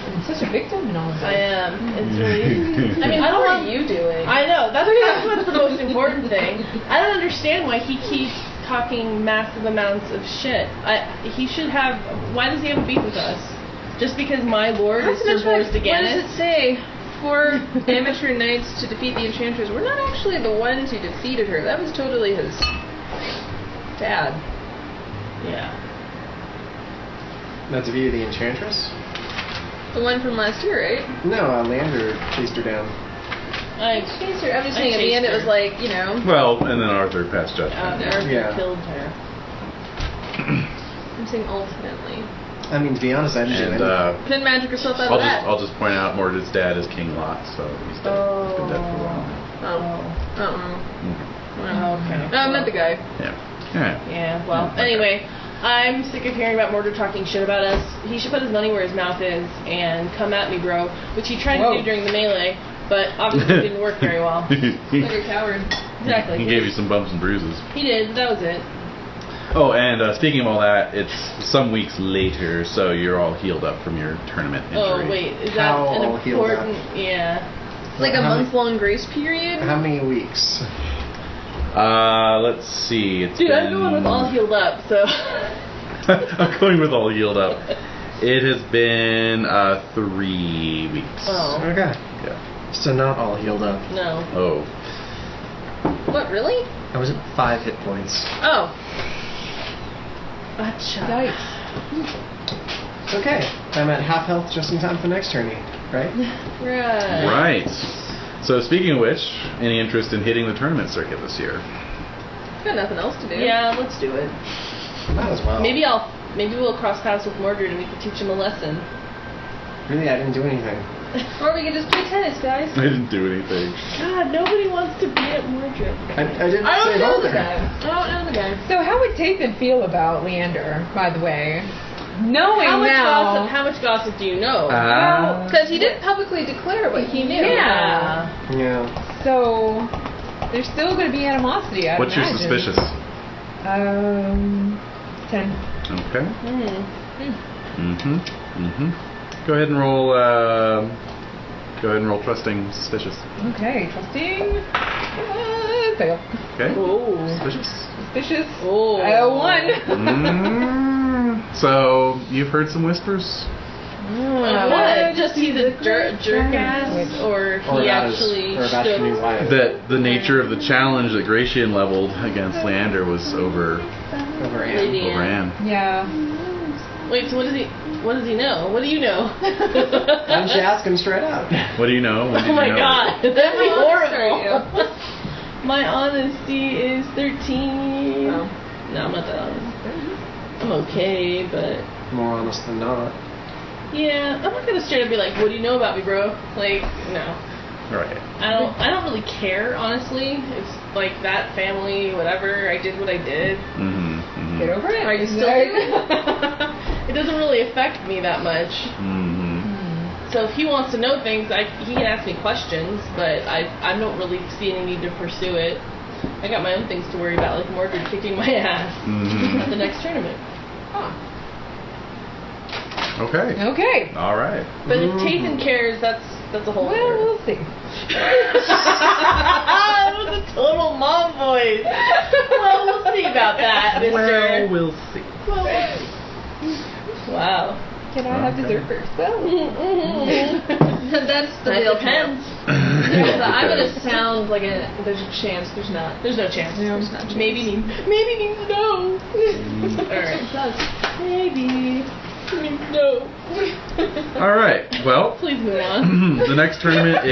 I'm such a victim in all of this. I am. It's really. I mean, I How don't are want you doing? I know. That's what's the most important important thing. I don't understand why he keeps talking massive amounts of shit. He should have. Why does he have a beef with us? Just because my lord is Sir Boris de What Gannis? does it say? For amateur knights to defeat the Enchantress. We're not actually the ones who defeated her. That was totally his dad. Yeah. That's View the Enchantress? The one from last year, right? No, Leander chased her down. I Chased her. I'm just I saying at the chased end it her. was like, you know. Well, and then Arthur passed judgment. Arthur Yeah. killed her. I'm saying ultimately. I mean, to be honest, I didn't do And anything. Couldn't magic herself out of that. I'll just point out Mordred's dad is King Lot, so he's dead. He's been dead for a while now. Oh. Oh, okay. No, I meant the guy. Yeah. Yeah. Yeah, well, Okay. anyway, I'm sick of hearing about Mordred talking shit about us. He should put his money where his mouth is and come at me, bro, which he tried to do during the melee, but obviously it didn't work very well. Like a coward. Exactly. He gave you some bumps and bruises. He did, that was it. Oh, and speaking of all that, it's some weeks later, so you're all healed up from your tournament injury. Oh, wait, is that How an all healed up? important... Yeah. It's like a How many- month-long grace period. How many weeks? Let's see. It's Dude, I'm been... going with all healed up, so... I'm going with all healed up. It has been 3 weeks. Oh. Okay. Yeah. So not all healed up. No. Oh. What, really? I was at 5 hit points. Oh. Gotcha. Yikes. Okay. I'm at half health just in time for next tourney, right? Right. Right. So speaking of which, any interest in hitting the tournament circuit this year? Got nothing else to do. Yeah, let's do it. Might as well. Maybe we'll cross paths with Mordred and we can teach him a lesson. Really, I didn't do anything. Or we could just play tennis, guys. I didn't do anything. God, nobody wants to be at Mordred. I didn't I don't say know Holder. the guy. I don't know the guy. So how would Tathan feel about Leander, by the way? Knowing How much gossip do you know? Because he didn't publicly declare what he knew. Yeah. Yeah. So there's still going to be animosity, I'd What's your imagine. suspicious? 10. Okay. Go ahead and roll. Go ahead and roll trusting suspicious. Okay, trusting. Fail. Okay. Oh. Suspicious. Suspicious. Oh. 1. So you've heard some whispers. What? Just he's a jerk ass, or Or he about actually his, or about your new stood. wife. That the nature of the challenge that Gratian leveled against Leander was over Over Lady Anne. Anne. Yeah. Wait, so what does he know? What do you know? Why don't you ask him straight out? What do you know? When did Oh my you know? god, that'd be How honest are horrible. My honesty is 13. Oh. No, I'm not that honest. I'm okay, but More honest than not. yeah, I'm not gonna straight up be like, "What do you know about me, bro?" Like, no. Right. I don't really care, honestly. It's like that family, whatever. I did what I did. Get over it. Are you still Like- doing it? It doesn't really affect me that much. So if he wants to know things, he can ask me questions, but I don't really see any need to pursue it. I got my own things to worry about, like Mordred kicking my ass at the next tournament. Okay. Okay. All right. But if Tathan cares, that's a whole Well, other. we'll see. That was a total mom voice. Well, we'll see about that, mister. Well, we'll see. Well, we'll see. Wow. Can I have dessert first? Well, That's the That real depends. I'm gonna sound like there's a chance. There's not. There's no chance. Yeah. There's not a chance. Maybe needs to know. Alright. It does. Maybe needs to know. All right. Well, Please move on. the next tournament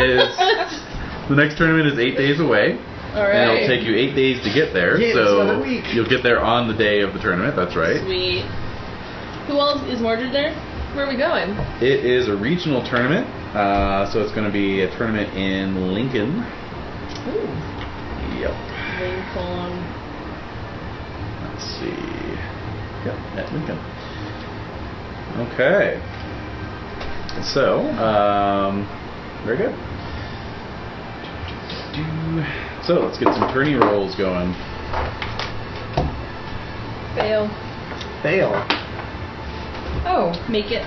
is 8 days away. Alright. And it'll take you 8 days to get there. Yeah, it's so another week. you'll get there on the day of the tournament. That's right. Sweet. Who else is Mordred there? Where are we going? It is a regional tournament. So it's going to be a tournament in Lincoln. Ooh. Yep. Lincoln. Let's see. Yep, at Lincoln. Okay. So, very good. So let's get some tourney rolls going. Fail. Fail. oh, Make it.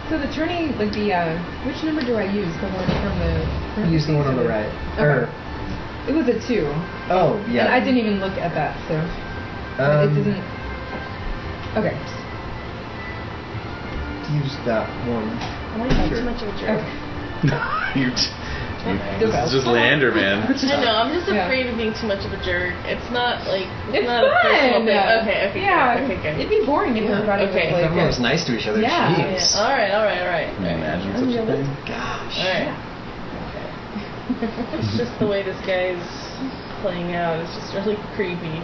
so the turning, like the, which number do I use? The one from the... Use the one on the right. Okay. It was a 2. Oh, yeah. And I didn't even look at that, so it doesn't. Okay. Use that one. Why are you too much of a jerk? Okay. This is just Leander, man. I know. I'm just afraid of being too much of a jerk. It's not like it's not a personal thing. Okay. Yeah. Okay. Good. It'd be boring if everybody was like. Everyone was nice to each other. Yeah. Jeez. All right. Imagine such a thing. Gosh. All right. It's just the way this guy's playing out. It's just really creepy.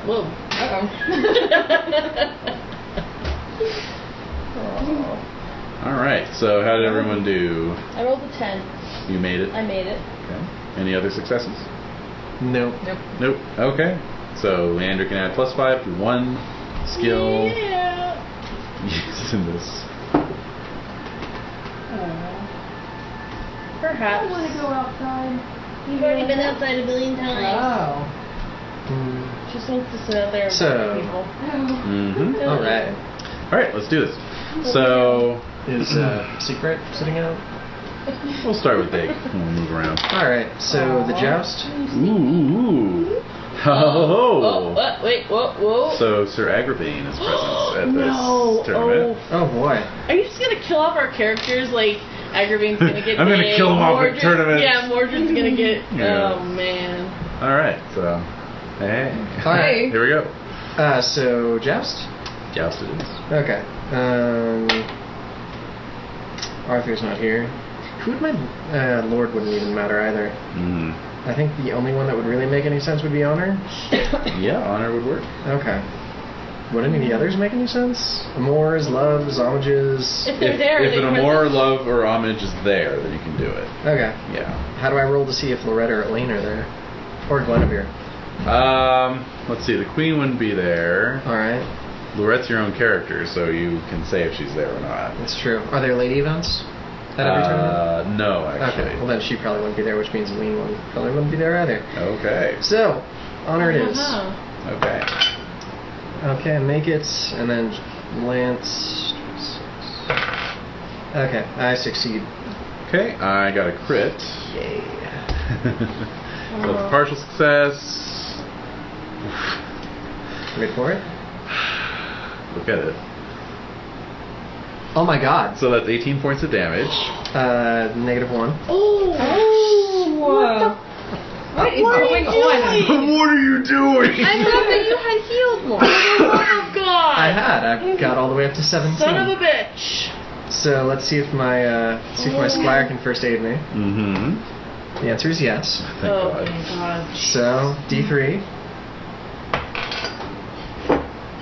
Whoa. Alright, so how did everyone do? I rolled a 10. You made it? I made it. Okay. Any other successes? Nope. Nope. Okay. So Leander can add +5 to 1 skill. Yeah. Using this. Perhaps. I want to go outside. You've already been outside a billion times. Oh. Just wants to sit out there and So- look at people. Mm-hmm. Alright. Alright, let's do this. So, Is Secret sitting out? we'll start with Dig. We'll move around. Alright, so the joust. Ooh. Ho. What? Wait, whoa. So Sir Agravain is present at this No. tournament. Oh boy. Are you just gonna kill off our characters? Like, Agravain's gonna get I'm gonna named, kill him off at Mordred's- tournaments. Yeah, Mordred's gonna get... Yeah. Oh, man. Alright, so. Hey. Alright. Here we go. So joust? Joust it is. Okay. Arthur's not here. Who would my lord wouldn't even matter either. Mm. I think the only one that would really make any sense would be Honor. Yeah, honor would work. Okay. Would any of the others make any sense? Amours, loves, homages. If they're there, if they an present- amor, love, or homage is there, then you can do it. Okay. Yeah. How do I roll to see if Loretta or Elaine are there? Or Guinevere? Let's see. The queen wouldn't be there. Alright. Lorette's your own character, so you can say if she's there or not. That's true. Are there lady events at every tournament? No, actually. Okay. Well, then she probably wouldn't be there, which means Elaine probably wouldn't be there either. Okay. So, Honor it is. Uh-huh. Okay. Okay, make it, and then Lance. Okay, I succeed. Okay, I got a crit. Yay. So it's a partial success. Wait for it. Look at it. Oh my god. So that's 18 points of damage. -1. Oh! What is going on? What are you doing? I thought that you had healed more. Oh, God! I had. I've got all the way up to 17. Son of a bitch! So let's see if my squire can first aid me. Mm-hmm. The answer is yes. Thank Oh, God. my God. So D3,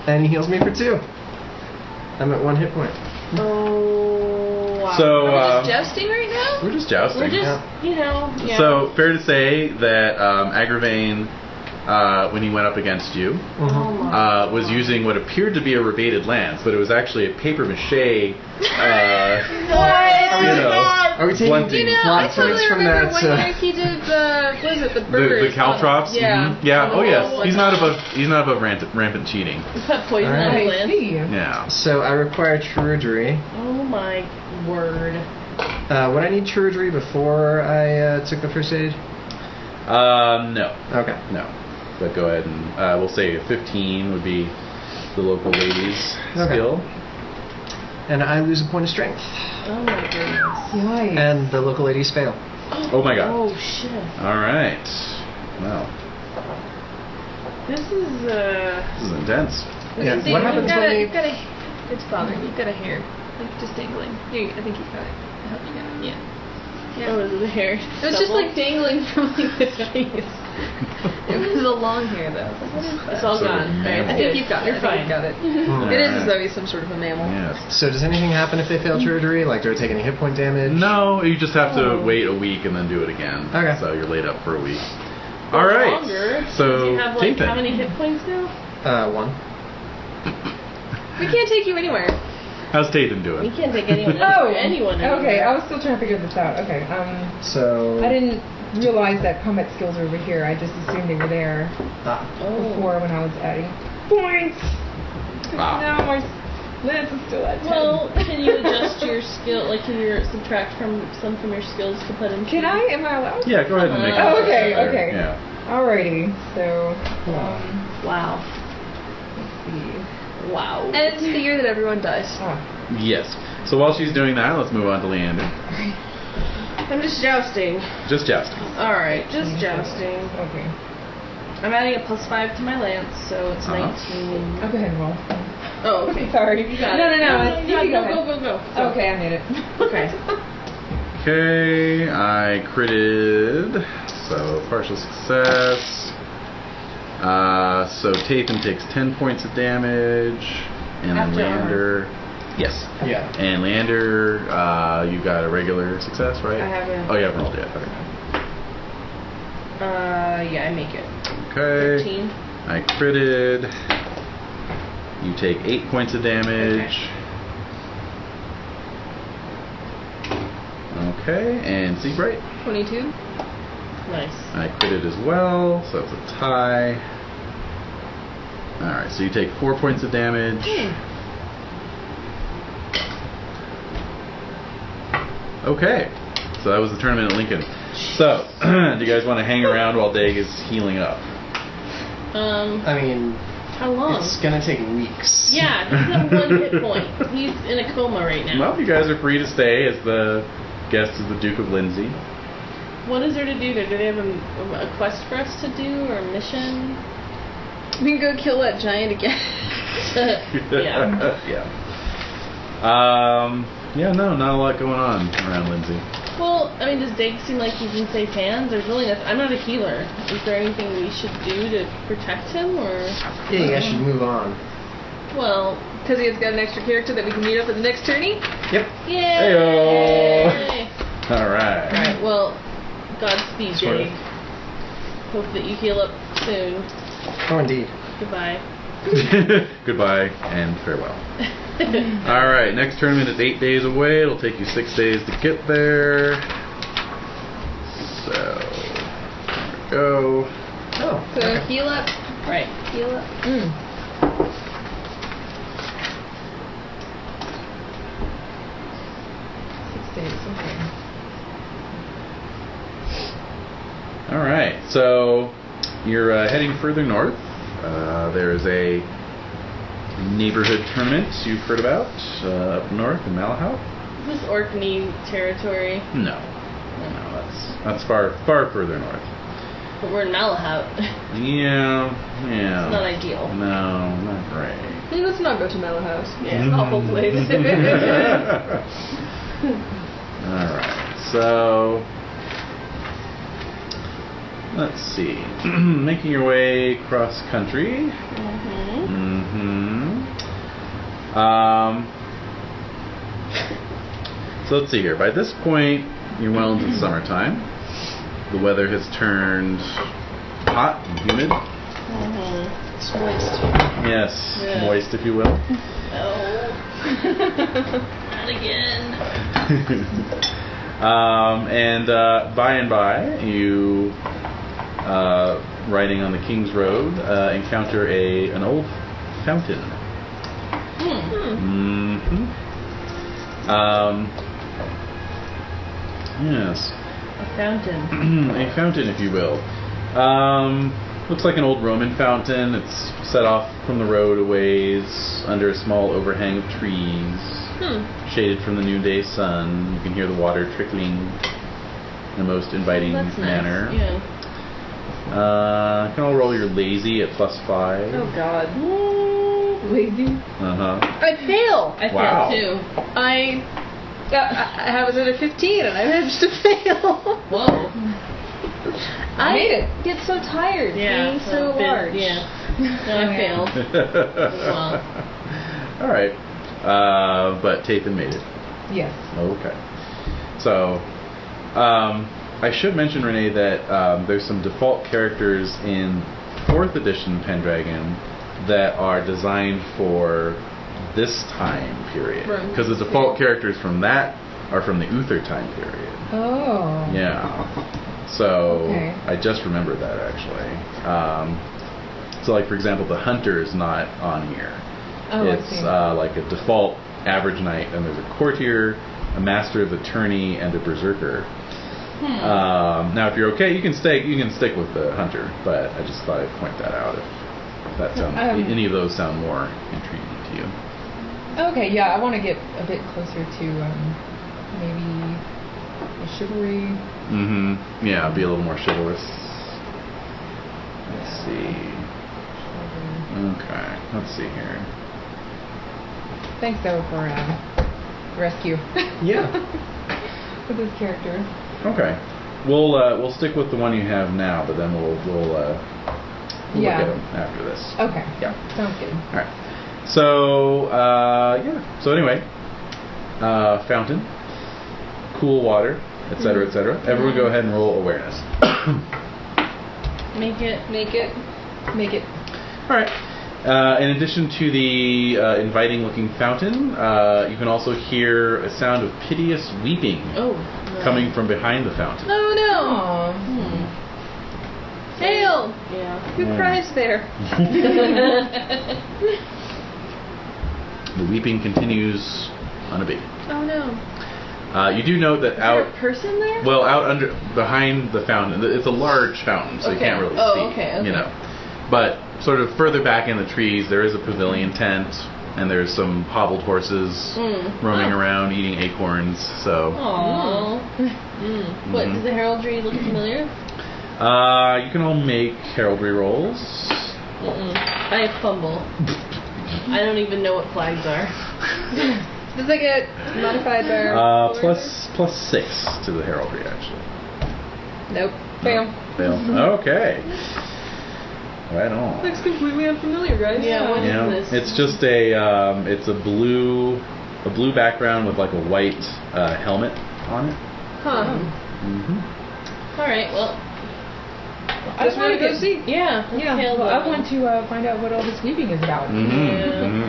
and he heals me for 2. I'm at 1 hit point. Oh, wow. So, Are we just jousting right now? we're just jousting. We're just, yeah. So, fair to say that Agravain, when he went up against you, was using what appeared to be a rebated lance, but it was actually a paper mache. Are we taking blunting. I plot totally points from remember that? one year he did the bird. The caltrops. Yeah. Mhm. Yeah. Oh yes. Oh, He's not above rampant cheating. Is that poison All on the right. I lance? see. Yeah. So I require Trudery. Oh, my word. Would I need Trudery before I took the first aid? No. Okay. No. But go ahead and we'll say a 15 would be the local lady's Okay. skill. And I lose a point of strength. Oh, my goodness. Yikes. And the local ladies fail. Oh my God. Oh, shit. All right. Well, This is this is intense. Yeah. What happens when You've they... got a. It's bothering. You've got a hair, like just dangling. Here, I think you've got it. I hope you got it. Yeah. Oh, is it the hair? It was just like dangling from like the face. It was a long hair though. I was like, what is that? It's all Sort of gone. mammal. I think you've got it. You're I think fine. you've got it. Hmm. It is as though he's some sort of a mammal. Yes. So does anything happen if they fail Trudery? Like, do I take any hit point damage? No, you just have to wait a week and then do it again. Okay. So you're laid up for a week. All right. Longer. So Does he have, like, Tathan. how many hit points now? 1. We can't take you anywhere. How's Tathan We doing? can't take anyone Oh, anyone okay. anywhere. I was still trying to figure this out. Okay. So... I didn't realize that combat skills were over here. I just assumed they were there Ah. before when I was adding points. Wow. Now my lance is still at 10. Well, can you adjust your skill? Like, can you subtract from your skills to put in? Can I? Am I allowed? Yeah, go ahead and make it. Oh, okay. Yeah. Alrighty. So, Wow. let's see. Wow. And it's the year that everyone dies. Yes. So while she's doing that, let's move on to Leander. I'm just jousting. Just jousting. Alright, just jousting. Okay. I'm adding a +5 to my lance, so it's 19. I'll go ahead and roll. Oh, okay. Sorry. You got No. it. You go ahead. Go. Okay, I made it. Okay. Okay, I critted, so partial success. So Tathan takes 10 points of damage, and then After Leander. Yes. Yeah. And Leander, you got a regular success, right? I haven't. Oh, you haven't rolled yet. Okay. Yeah, I make it. Okay. 13. I critted. You take 8 points of damage. Okay, and Seabright. 22. Nice. I critted as well, so it's a tie. Alright, so you take 4 points of damage. Okay, so that was the tournament at Lincoln. So, do you guys want to hang around while Dag is healing up? I mean, How long? it's gonna take weeks. Yeah, he's at 1 hit point. He's in a coma right now. Well, you guys are free to stay as the guests of the Duke of Lindsay. What is there to do there? Do they have a quest for us to do or a mission? We can go kill that giant again. Yeah. Yeah, no, not a lot going on around Lindsay. Well, I mean, does Dag seem like he's in safe hands? There's really nothing. I'm not a healer. Is there anything we should do to protect him, or? Yeah, you guys should move on. Well, Because he has got an extra character that we can meet up at the next tourney. Yep. yay! Heyo! Alright. Alright, well, Godspeed, Sort of. Jade. Hope that you heal up soon. Oh, indeed. Goodbye. Goodbye and farewell. Alright, next tournament is 8 days away. It'll take you 6 days to get there. So, there we go. Oh. So okay. heal up. Right. Heal up. 6 days. Okay. Alright, so you're heading further north. There is a neighborhood tournament you've heard about up north in Malahout. Is this Orkney territory? No, that's far further north. But we're in Malahout. Yeah. It's not ideal. No, not great. Hey, let's not go to Mellow House. Yeah, it's awful place. Alright, so let's see. Making your way cross country. So let's see here. By this point, you're well into the summertime. The weather has turned hot and humid. It's moist. Yes, Yeah. moist, if you will. Oh. Not again. And by, you riding on the King's Road encounter an old fountain. Yes. A fountain. A fountain, if you will. Looks like an old Roman fountain. It's set off from the road a ways under a small overhang of trees, shaded from the noonday sun. You can hear the water trickling in a most inviting That's manner. nice. Yeah. You can all roll your lazy at +5. Oh God. Lazy. I fail. I Wow. failed too. I was at a 15 and I managed to fail. Whoa. I made it. get so tired Yeah. being so large. Yeah. No, I failed. Well. Alright. But Tathan made it. Yes. Okay. So, I should mention, Renae, that there's some default characters in 4th edition Pendragon that are designed for this time period. Right. Because the default characters from that are from the Uther time period. Oh. Yeah. So, Okay. I just remembered that, actually. So, like, for example, the Hunter is not on here. Oh, I It's see. like a default average knight, and there's a courtier, a master of the tourney, and a berserker. Now, if you're okay, you can stick with the hunter, but I just thought I'd point that out. If that sounds, any of those sound more intriguing to you. Okay, yeah, I want to get a bit closer to maybe a chivalry. Yeah, be a little more chivalrous. Let's see. Okay, let's see here. Thanks, though, for rescue. Yeah. With this character. Okay, we'll stick with the one you have now, but then we'll look at them after this. Okay. Yeah. Sounds good. All right. So So anyway, fountain, cool water, etc., etc. Everyone, go ahead and roll awareness. Make it. All right. In addition to the inviting-looking fountain, you can also hear a sound of piteous weeping coming from behind the fountain. Oh no! Hail! Yeah. Who cries there? The weeping continues unabated. Oh no! You do note that Is there a person there? well, behind the fountain, it's a large fountain, so you can't really see. Okay. You know, but sort of further back in the trees, there is a pavilion tent, and there's some hobbled horses roaming around eating acorns. So. Aww. What, does the heraldry look familiar? You can all make heraldry rolls. I fumble. I don't even know what flags are. Does it get modified by plus 6 to the heraldry, actually. Nope. Fail. Okay. Right on. Looks completely unfamiliar, guys. Yeah, what is this? It's just it's a blue background with like a white helmet on it. Huh. Alright, well. I just want to go see. Yeah. Well, I want to find out what all this weeping is about.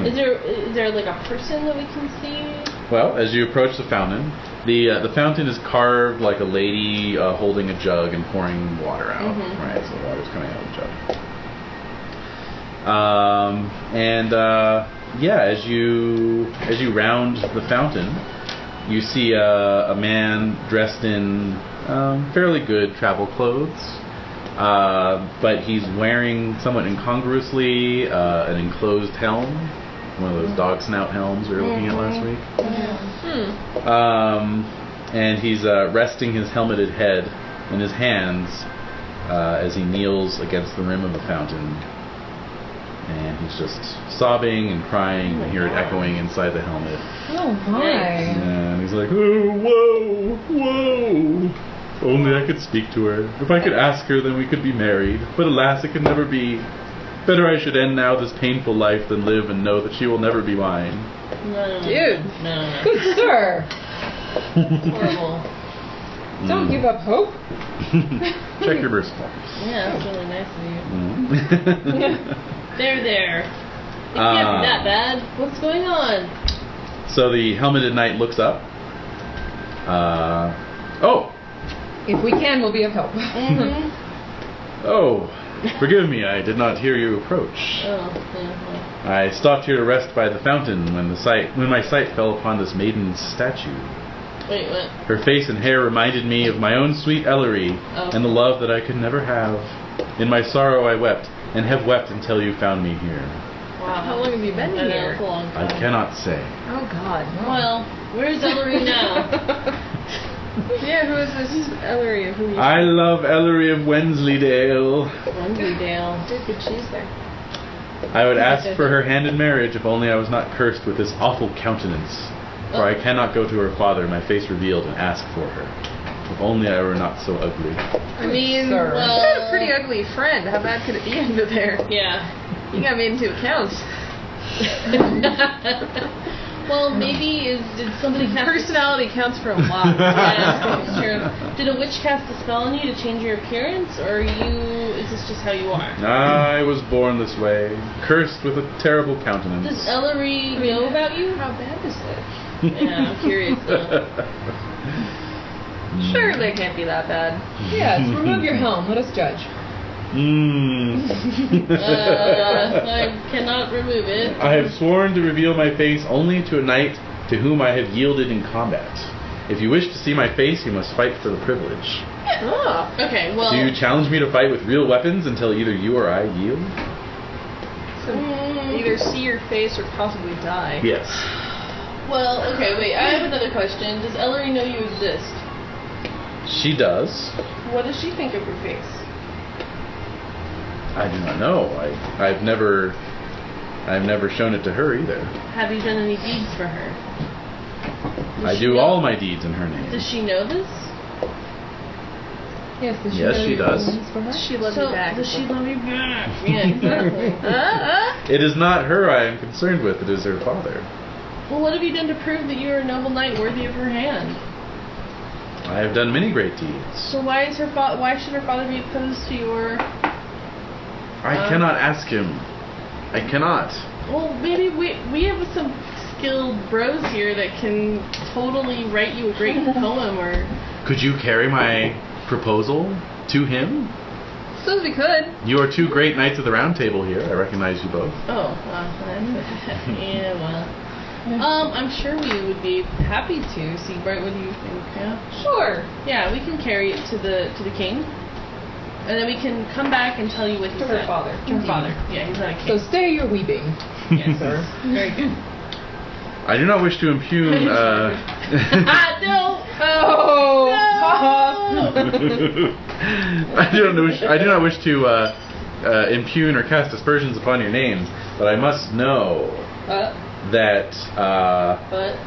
Is there like a person that we can see? Well, as you approach the fountain, the fountain is carved like a lady holding a jug and pouring water out. Right, so the water's coming out of the jug. As you round the fountain, you see a man dressed in fairly good travel clothes. But he's wearing somewhat incongruously an enclosed helm, one of those dog snout helms we were looking at last week. And he's resting his helmeted head in his hands as he kneels against the rim of the fountain. And he's just sobbing and crying. You hear it echoing inside the helmet. Oh my! And he's like, "Oh, whoa! Only I could speak to her. If I could ask her, then we could be married. But alas, it can never be. Better I should end now this painful life than live and know that she will never be mine." No. Dude. No. Good sir! Horrible. Don't give up hope. Check your merciful. Yeah, that's really nice of you. There. It can't be that bad. What's going on? So the helmeted knight looks up. If we can, we'll be of help. Oh, forgive me, I did not hear you approach. I stopped here to rest by the fountain when my sight fell upon this maiden's statue. Wait, what? Her face and hair reminded me of my own sweet Ellery and the love that I could never have. In my sorrow I wept, and have wept until you found me here. Wow. How long have you been here? That's a long time. I cannot say. Oh God. Well, where's Ellery now? Yeah, who is this Ellery? I love Ellery of Wensleydale. Wensleydale. Did good cheese there. I would ask for her hand in marriage if only I was not cursed with this awful countenance. For I cannot go to her father, my face revealed, and ask for her. If only I were not so ugly. I mean, Sir. you got a pretty ugly friend. How bad could it be under there? Yeah. You got me into account. Well, maybe did somebody cast Personality counts for a lot. Yeah, it's true. Did a witch cast a spell on you to change your appearance, or is this just how you are? I was born this way, cursed with a terrible countenance. Does Ellery know about you? How bad is it? Yeah, I'm curious though. Sure, they can't be that bad. Yes, remove your helm. Let us judge. I cannot remove it. I have sworn to reveal my face only to a knight to whom I have yielded in combat. If you wish to see my face, you must fight for the privilege. Oh. Okay, well... Do you challenge me to fight with real weapons until either you or I yield? So either see your face or possibly die. Yes. Well, okay, wait, I have another question. Does Ellery know you exist? She does. What does she think of your face? I do not know. I've never shown it to her either. Have you done any deeds for her? I do all my deeds in her name. Does she know this? Yes, does she Yes, know she your does. feelings for her? She loves me back. Does she love me back? Yeah, exactly. It is not her I am concerned with, it is her father. Well, what have you done to prove that you are a noble knight worthy of her hand? I have done many great deeds. So why should her father be opposed to your... I cannot ask him. I cannot. Well, maybe we have some skilled bros here that can totally write you a great poem or... Could you carry my proposal to him? Suppose we could. You are two great knights of the round table here. I recognize you both. Oh, yeah, well... I'm sure we would be happy to. Siegbright, what do you think? Yeah? Sure. Yeah, we can carry it to the king. And then we can come back and tell you what he To said. her father. To her father. Yeah, he's not a So king. stay your weeping. Yes, sir. Very good. I do not wish to impugn. No! Oh! I do not wish to impugn or cast aspersions upon your names, but I must know that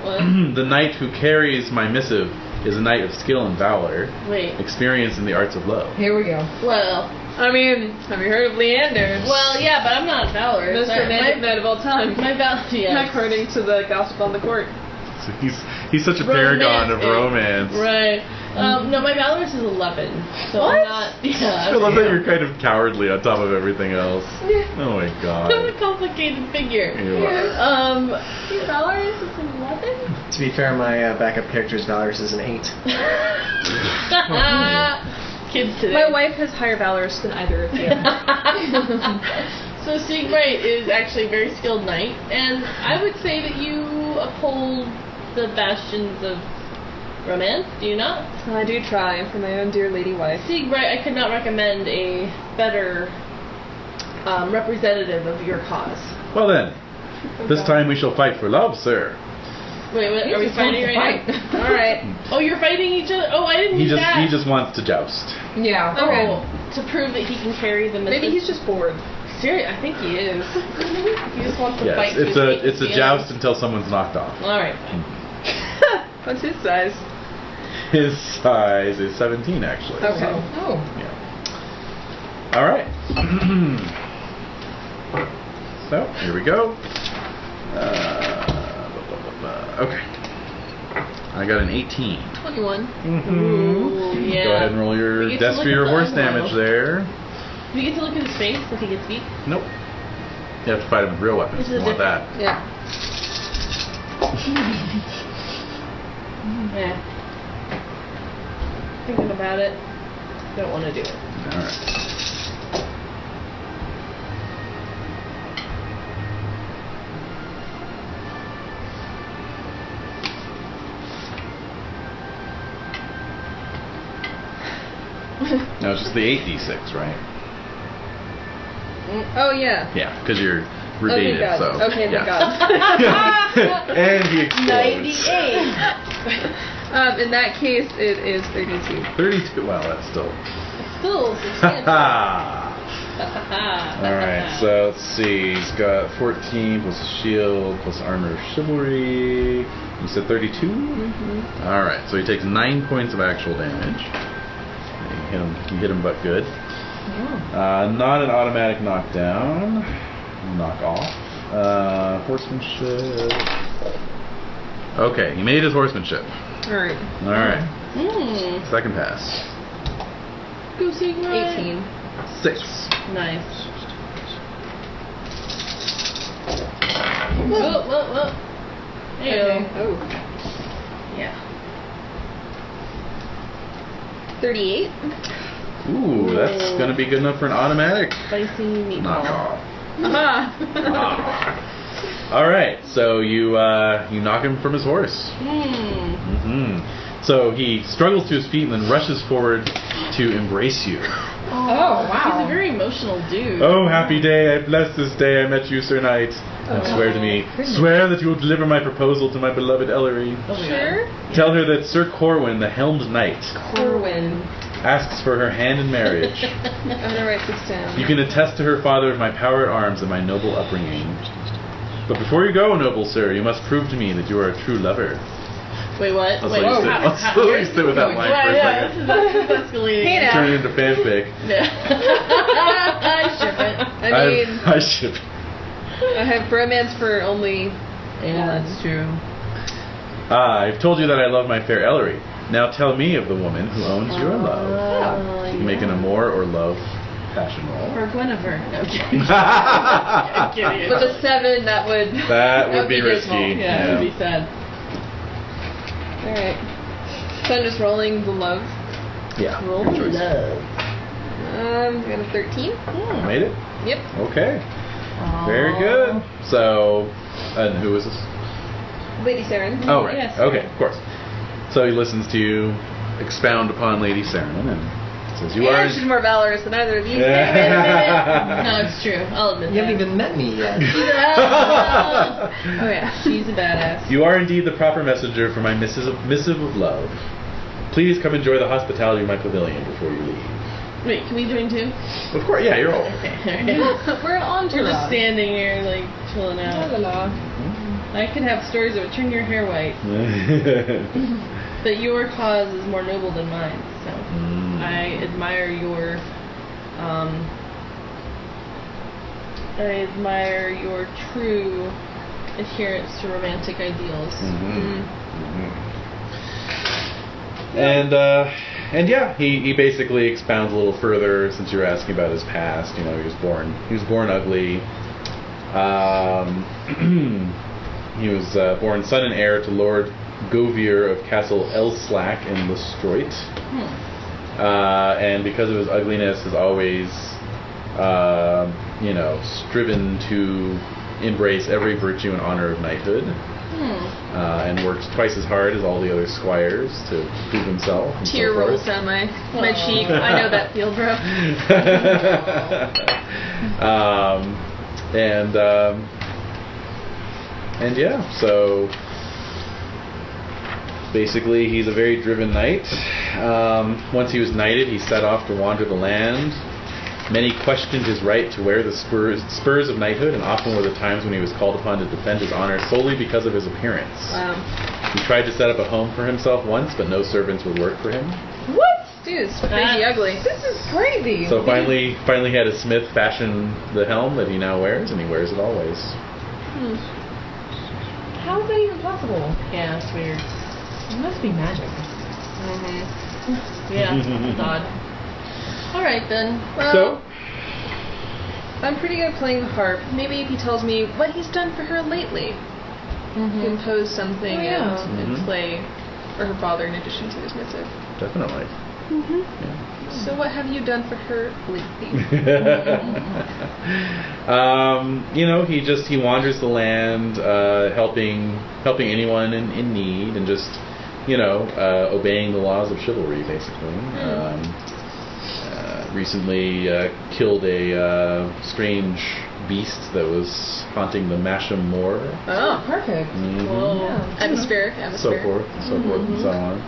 What? the knight who carries my missive is a knight of skill and valor, Wait. experienced in the arts of love. Here we go. Well, I mean, have you heard of Leander? yeah, but I'm not valorous. Most romantic knight of all time. My yeah. According to the gossip on the court. So he's such a paragon of romance. Right. No, my valorous is 11. So What? I'm not... Yeah. I love that you're kind of cowardly on top of everything else. Oh my god. I'm a complicated figure. You are. Your valorous is 11? To be fair, my backup character's Valorous is an 8. Kids today. My wife has higher valorous than either of you. So Siegbright is actually a very skilled knight, and I would say that you uphold the bastions of romance, do you not? I do try for my own dear lady wife. Siegbright, I could not recommend a better representative of your cause. Well then, this time we shall fight for love, sir. Wait, what, are we fighting right now? Alright. Oh, you're fighting each other? Oh, I didn't He mean that. just wants to joust. Yeah. Oh, to prove that he can carry the missive. Maybe he's just bored. Serious? I think he is. He just wants to Yes, fight. it's a joust until someone's knocked off. All right. What's his size? His size is 17, actually. Okay. Oh. Yeah. All right. So here we go. Okay. I got an 18. 21. Ooh, yeah. Go ahead and roll We your get to death look for your at the horse other damage one. there. Do we get to look at his face if he gets beat? Nope. You have to fight him with real weapons. This You is want that. Yeah. Yeah. Thinking about it. Don't want to do it. All right. No, it's just the 8d6, right? Oh, yeah. Yeah, because you're redated, God. so. Okay, yeah. thank God. And he explodes. 98! In that case, it is 32. 32. Well, that's still. Still substantial. Alright, so let's see. He's got 14 plus shield plus armor of chivalry. You said 32? Mm-hmm. Alright, so he takes 9 points of actual damage. You hit him but good. Not an automatic knockdown. Knock off. Horsemanship. Okay, he made his horsemanship. Alright. Alright. Second pass. Go Siegbright. 18. 6. Nice. Whoa. There you Okay. go. Oh. Yeah. 38. Ooh, that's gonna be good enough for an automatic Spicy meatball. knock off. Aha! All right, so you knock him from his horse. So he struggles to his feet and then rushes forward to embrace you. Oh, wow. He's a very emotional dude. Oh, happy day! I bless this day I met you, Sir Knight. And swear to me, swear that you will deliver my proposal to my beloved Ellery. Sure. Tell her that Sir Corwin, the helmed knight, Corwin. asks for her hand in marriage. I'm gonna write this down. You can attest to her father of my power at arms and my noble upbringing. But before you go, noble sir, you must prove to me that you are a true lover. Wait, what? I'll Wait, let you sit with that line for a second. This is escalating. Hey now. Turn it into fanfic. Yeah. I ship it. I mean, I ship it. I have romance for only. Yeah, that's true. I've told you that I love my fair Ellery. Now tell me of the woman who owns your love. You can make an amour or love passion roll. Or Guinevere. No, I'm kidding. That Kidding. With a 7, that would. would be dismal. risky. Yeah, it would be sad. Alright. So I'm just rolling the love. Yeah. Roll good choice. love. Got a 13. Made it? Yep. Okay. Very good. So, and who is this? Lady Saren. Oh, right. Yes. Okay, of course. So he listens to you expound upon Lady Saren and says, "You are." She's more valorous than either of these. No, it's true. I'll admit You that. haven't even met me yet. Oh yeah. She's a badass. You are indeed the proper messenger for my missive of love. Please come enjoy the hospitality of my pavilion before you leave. Wait, can we join too? Of course, yeah, you're all. Okay, alright. We're on to We're just standing here, like, chilling out. I could have stories that would turn your hair white. But your cause is more noble than mine, so I admire your true adherence to romantic ideals. And yeah, he basically expounds a little further since you were asking about his past. You know, he was born ugly. He was born son and heir to Lord Govier of Castle Elslack in Lestroit. And because of his ugliness, has always, striven to embrace every virtue and honor of knighthood. And works twice as hard as all the other squires to prove himself. And Tear so forth. rolls down my cheek. I know that feel, bro. And yeah, so basically he's a very driven knight. Once he was knighted, he set off to wander the land. Many questioned his right to wear the spurs of knighthood, and often were the times when he was called upon to defend his honor solely because of his appearance. Wow. He tried to set up a home for himself once, but no servants would work for him. What? Dude, it's crazy ugly. This is crazy. So finally he had a smith fashion the helm that he now wears, and he wears it always. How is that even possible? Yeah, it's weird. It must be magic. Yeah, it's odd. Alright then. Well, So I'm pretty good at playing the harp. Maybe if he tells me what he's done for her lately, compose something and play for her father in addition to his missive. definitely. Yeah. So what have you done for her lately? He wanders the land, helping anyone in need, and just obeying the laws of chivalry, basically. Recently killed a strange beast that was haunting the Masham Moor. Oh, Perfect. atmospheric. So forth and so on.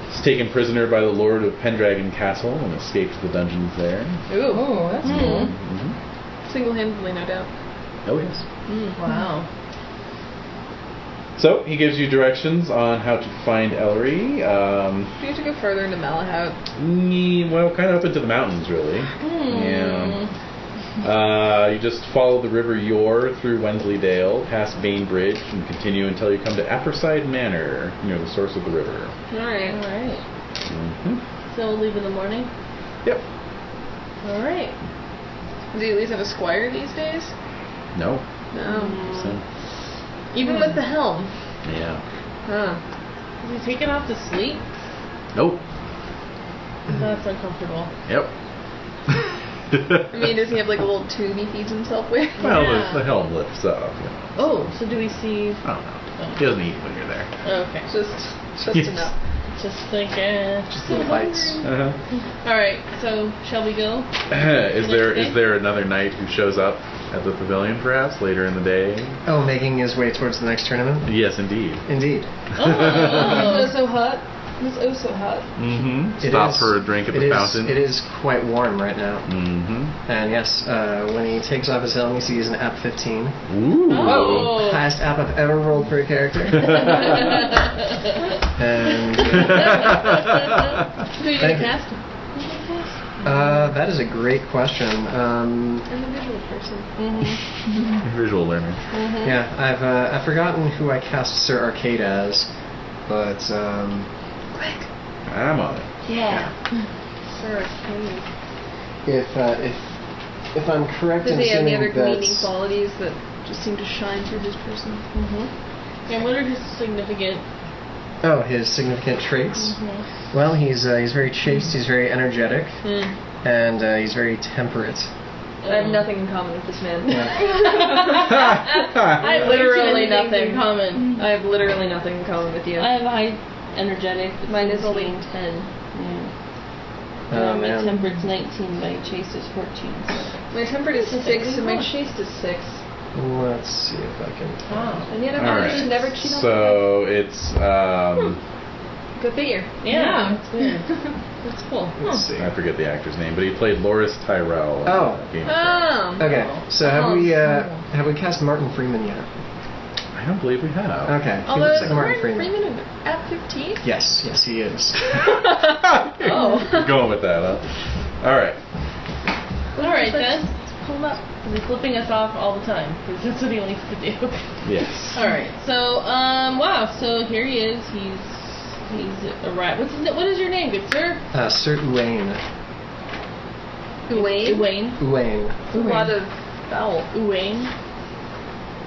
Was taken prisoner by the Lord of Pendragon Castle and escaped the dungeons there. Ooh. Oh, that's cool. Single-handedly, no doubt. Oh yes. Wow. So he gives you directions on how to find Ellery. You have to go further into Malahout. Well, kind of up into the mountains, really. Yeah. You just follow the River Yore through Wensleydale, past Bainbridge, and continue until you come to Apperside Manor, near the source of the river. Alright. So we'll leave in the morning? Yep. Alright. Do you at least have a squire these days? No. No. So, Even with the helm? yeah. Huh. Is he taking off to sleep? Nope. That's uncomfortable. Yep. I mean, does he have like a little tube he feeds himself with? Well, Yeah. the helm lifts up. Oh, so do we see? I don't know. He doesn't eat when you're there. Okay. Just Yes. enough. Just like, Just little bites. Alright, so shall we go? Is there another knight who shows up at the pavilion perhaps later in the day? Oh, making his way towards the next tournament? Yes, indeed. Indeed. Oh. It's so hot. It's oh so hot. Mm-hmm. It Stop is- for a drink at the fountain. It is quite warm right now. Mm-hmm. And yes, when he takes off his helm, he sees an app 15. Ooh. Oh. Highest app I've ever rolled for a character. And Who are you Thank gonna you. cast? that is a great question. I'm a visual person. Visual learner. Yeah, I've forgotten who I cast Sir Arcade as, but Quick. I'm on it. Yeah. Sir, if I'm correct does in he have any assuming other redeeming that qualities that just seem to shine through his person? And what are his significant? his significant traits. Well, he's very chaste. He's very energetic, and he's very temperate. I have nothing in common with this man. I have Literally way too many things nothing. in common. I have literally nothing in common with you. I have high energetic. Mine is only 10. 10. Oh, My man. temperat's 19. My chaste is 14. My temperate is 6 and my chaste is 6. Let's see if I can. And yet I All managed to right. never cheat on So it's Good figure. Yeah. It's weird. That's cool. Let's see. I forget the actor's name, but he played Loris Tyrell. in Oh. Game of Thrones. Oh. Okay, so have we cast Martin Freeman yet? I don't believe we have. Okay, he Although looks like is Martin Martin Freeman. Freeman at 15? Yes, he is. Oh. You're going with that, huh? All right. Alright then. Pull him up. He's flipping us off all the time because that's what he likes to do. Yes. Alright, so wow, so here he is. He's a rat. What is your name, good sir? Sir Uwain. Uwain? Uwain. Uwain. It's a lot of vowel. Uwain.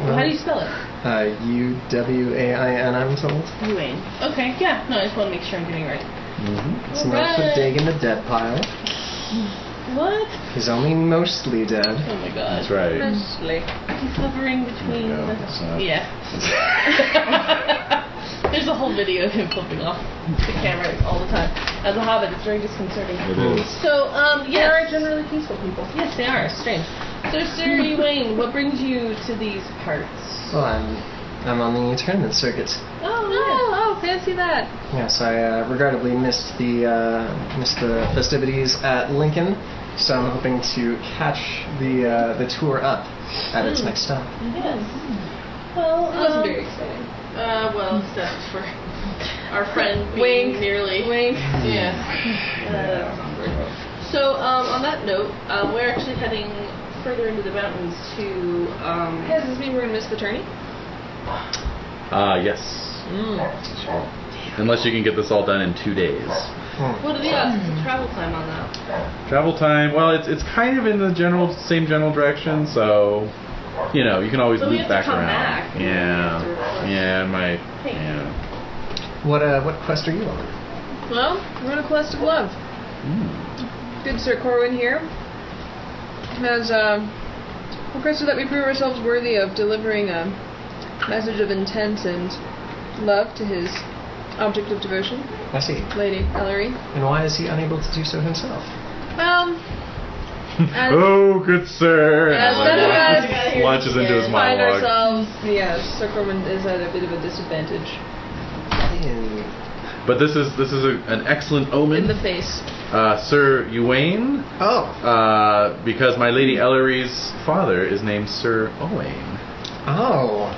How do you spell it? Uwain, I'm told. Uwain. Okay, yeah. No, I just want to make sure I'm getting it right. Mm-hmm. It's not to dig in the dead pile. What? He's only mostly dead. Oh my god. That's right. Mostly. He's hovering between No, the... it's not. Yeah. There's a whole video of him flipping off the camera all the time. As a hobbit, it's very disconcerting. It is. So, They are yes. generally peaceful people. Yes, they are. Strange. So, Sir Uwain, what brings you to these parts? Well, I'm on the tournament circuit. Oh, fancy that. Yes, I regrettably missed the festivities at Lincoln, so I'm hoping to catch the tour up at its next stop. Yes. Well, It wasn't very exciting. well, except for our friend Wink. being nearly... Wink. Yeah. That's awkward. So, on that note, we're actually heading further into the mountains to... Does this mean we're going to miss the tourney? Yes. Sure. Unless you can get this all done in 2 days. What are the odds of travel time on that? Travel time, well, it's kind of in the same general direction, so you know, you can always So we loop have to back come around. back. Yeah. Yeah, Hey. yeah. What quest are you on? Well, we're on a quest of love. Good Sir Corwin here has requested that we prove ourselves worthy of delivering a message of intent and love to his object of devotion, I see. Lady Ellery. And why is he unable to do so himself? Well, as Oh, good sir. As And none of us launches into his find monologue. ourselves, yes, Sir Corwin is at a bit of a disadvantage But this is an excellent omen. in the face. Sir Uwain, Oh. because my Lady Ellery's father is named Sir Owain. Oh.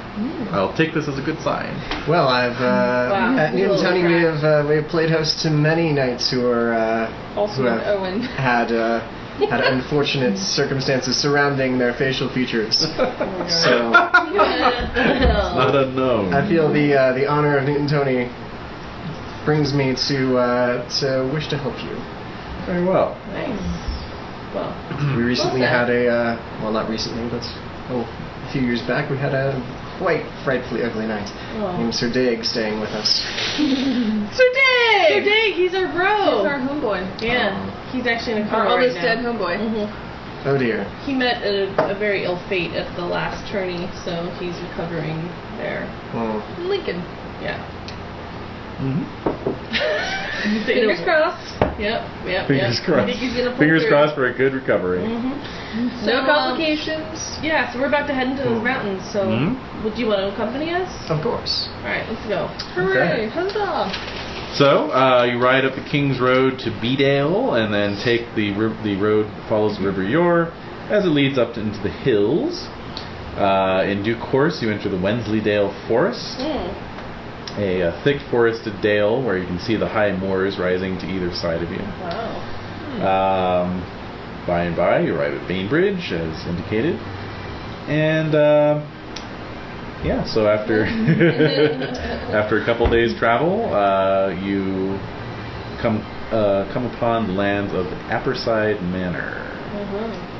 I'll take this as a good sign. Well, I've at Newton Little Tony crack. we have played host to many knights who are Also who named have Owen. had unfortunate circumstances surrounding their facial features. So It's not unknown. I feel the honor of Newton Tony brings me to wish to help you. Very well. Nice. Well, We recently Well had well, not recently, but a few years back, we had a quite frightfully ugly knight named Sir Dig staying with us. Sir Dig! Sir Dig, he's our bro! He's our homeboy. Yeah, he's actually in a car Our right almost now. dead homeboy. Oh dear. He met a very ill fate at the last tourney, so he's recovering there. Lincoln. Yeah. Fingers crossed. Yep. Fingers crossed. I think he's gonna pull Fingers through. crossed for a good recovery. No complications. Yeah, so we're about to head into those mountains. So, would you want to accompany us? Of course. All right, let's go. Hooray! Huzzah! So, you ride up the King's Road to Beedale, and then take the road that follows the River Yor as it leads up into the hills. In due course, you enter the Wensleydale Forest, a thick forested dale where you can see the high moors rising to either side of you. Wow. By and by, you arrive at Bainbridge, as indicated. And, so after after a couple days' travel, you come upon the lands of Apperside Manor.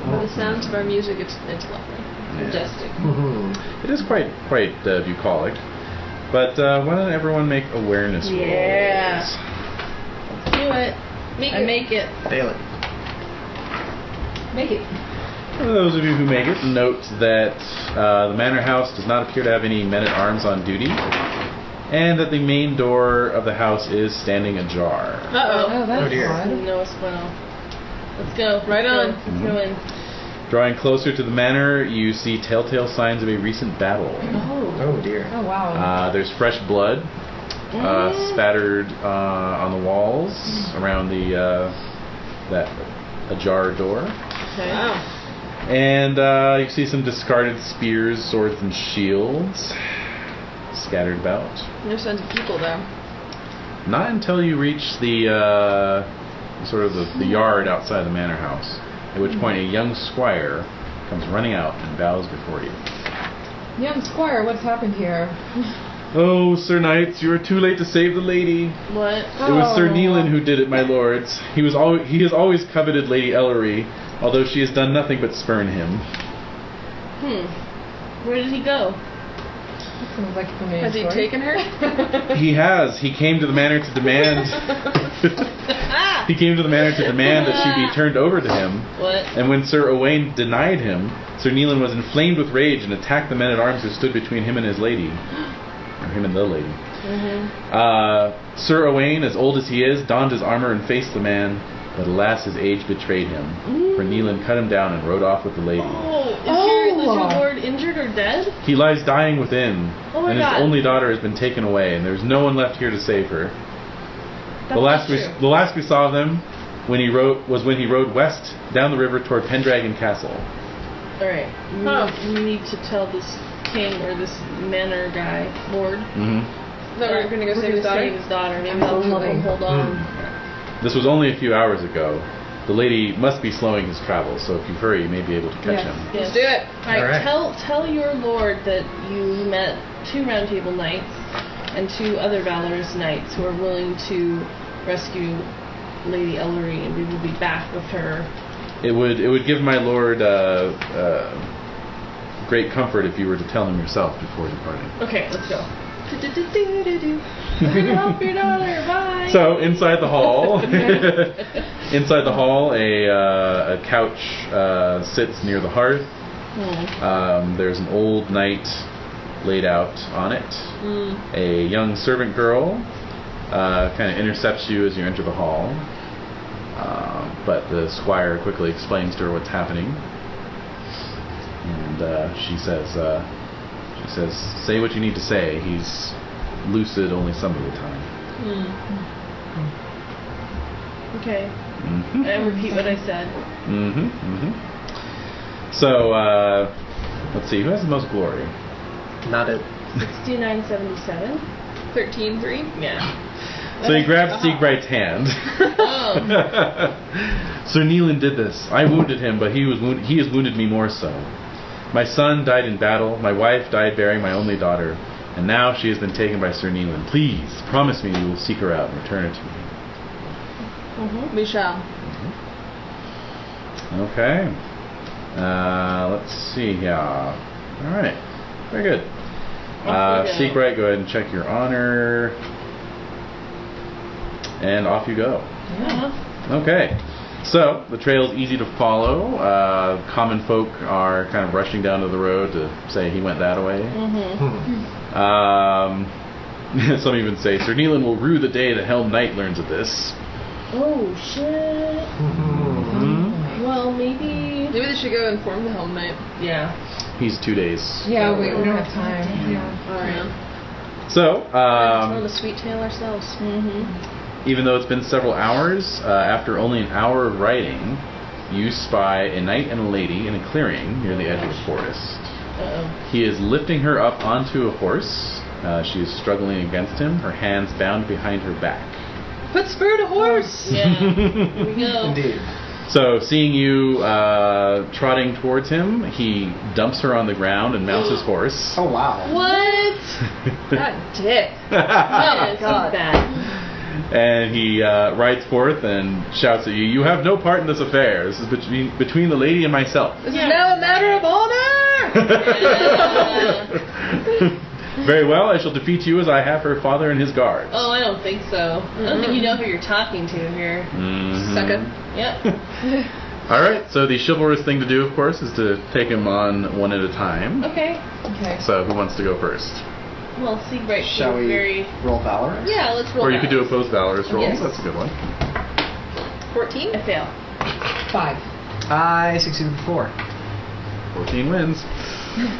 By the sounds of our music, it's lovely. Majestic. It is quite bucolic. But why don't everyone make awareness rolls? Let's do it. Make it. Fail it. Make it. For those of you who make it, note that the manor house does not appear to have any men-at-arms on duty, and that the main door of the house is standing ajar. Uh-oh. Oh, that's dear. odd. No, bueno. Let's go. Right on. Let's go in. Drawing closer to the manor, you see telltale signs of a recent battle. Oh dear. Oh, wow. There's fresh blood spattered on the walls around that ajar door. Okay. Wow. And you see some discarded spears, swords, and shields scattered about. No signs of people, though. Not until you reach the the yard outside the manor house, at which point a young squire comes running out and bows before you. Young squire, what's happened here? Oh, Sir Knights, you are too late to save the lady. What? It was Sir Neelan who did it, my lords. He has always coveted Lady Ellery, although she has done nothing but spurn him. Where did he go? That sounds like a familiar Has he story. taken her? He has. He came to the manor to demand. He came to the manor to demand that she be turned over to him. What? And when Sir Owain denied him, Sir Neelan was inflamed with rage and attacked the men-at-arms who stood between him and his lady. Or him and the lady. Sir Owain, as old as he is, donned his armor and faced the man, but alas, his age betrayed him. For Neelan cut him down and rode off with the lady. Is your lord injured or dead? He lies dying within, Oh my and God. his only daughter has been taken away, and there's no one left here to save her. That's The last not the last we saw of them when he rode west down the river toward Pendragon Castle. Alright. We need to tell this king or this manor guy, lord, That we're gonna go save his daughter? save his daughter. Maybe that'll help him hold on. This was only a few hours ago. The lady must be slowing his travels, so if you hurry, you may be able to catch him. Let's do it. Alright, tell your lord that you met 2 Round Table Knights and 2 other valorous knights who are willing to rescue Lady Ellery, and we will be back with her. It would give my lord great comfort if you were to tell him yourself before departing. Okay, let's go. Help your daughter, bye! So inside the hall, a couch sits near the hearth. There's an old knight laid out on it. A young servant girl kind of intercepts you as you enter the hall, but the squire quickly explains to her what's happening, and she says, "Say what you need to say. He's lucid only some of the time." Okay. I repeat what I said. So, let's see, who has the most glory? Not it. 6977. 13-3. Yeah. So he grabs Siegbright's hand. Sir Neelan did this. I wounded him, but he has wounded me more so. My son died in battle, my wife died bearing my only daughter, and now she has been taken by Sir Neelan. Please, promise me you will seek her out and return her to me. We shall. Okay. Let's see here. Alright. Very good. Siegbright, go ahead and check your honor. And off you go. Yeah. Okay. So, the trail is easy to follow. Common folk are kind of rushing down to the road to say he went that way. Some even say, Sir Neelan will rue the day the Helmed Knight learns of this. Oh, shit. Well, maybe... Maybe they should go inform the Helmed Knight. Yeah. He's 2 days. Yeah, we don't have time. Yeah. Alright. So, Tell the sweet tale ourselves. even though it's been several hours, after only an hour of riding, you spy a knight and a lady in a clearing near the edge of the forest. He is lifting her up onto a horse. She is struggling against him, her hands bound behind her back. Put spur to horse! Yeah. Here we go. Indeed. So, seeing you trotting towards him, he dumps her on the ground and mounts his horse. Oh, wow. What? That dick. Oh, God. bad. And he rides forth and shouts at you, "You have no part in this affair. This is between the lady and myself." This is now a matter of honor! Very well, I shall defeat you as I have her father and his guards. Oh, I don't think so. I don't think you know who you're talking to here. Sucker. Yep. Alright, so the chivalrous thing to do, of course, is to take him on one at a time. Okay. So, who wants to go first? Well, Siegbright Shall we very... roll valor? Yeah, let's roll Or you could do that. opposed valorous rolls. Yes. That's a good one. 14? I fail. 5. I succeeded with 4. 14 wins. I'm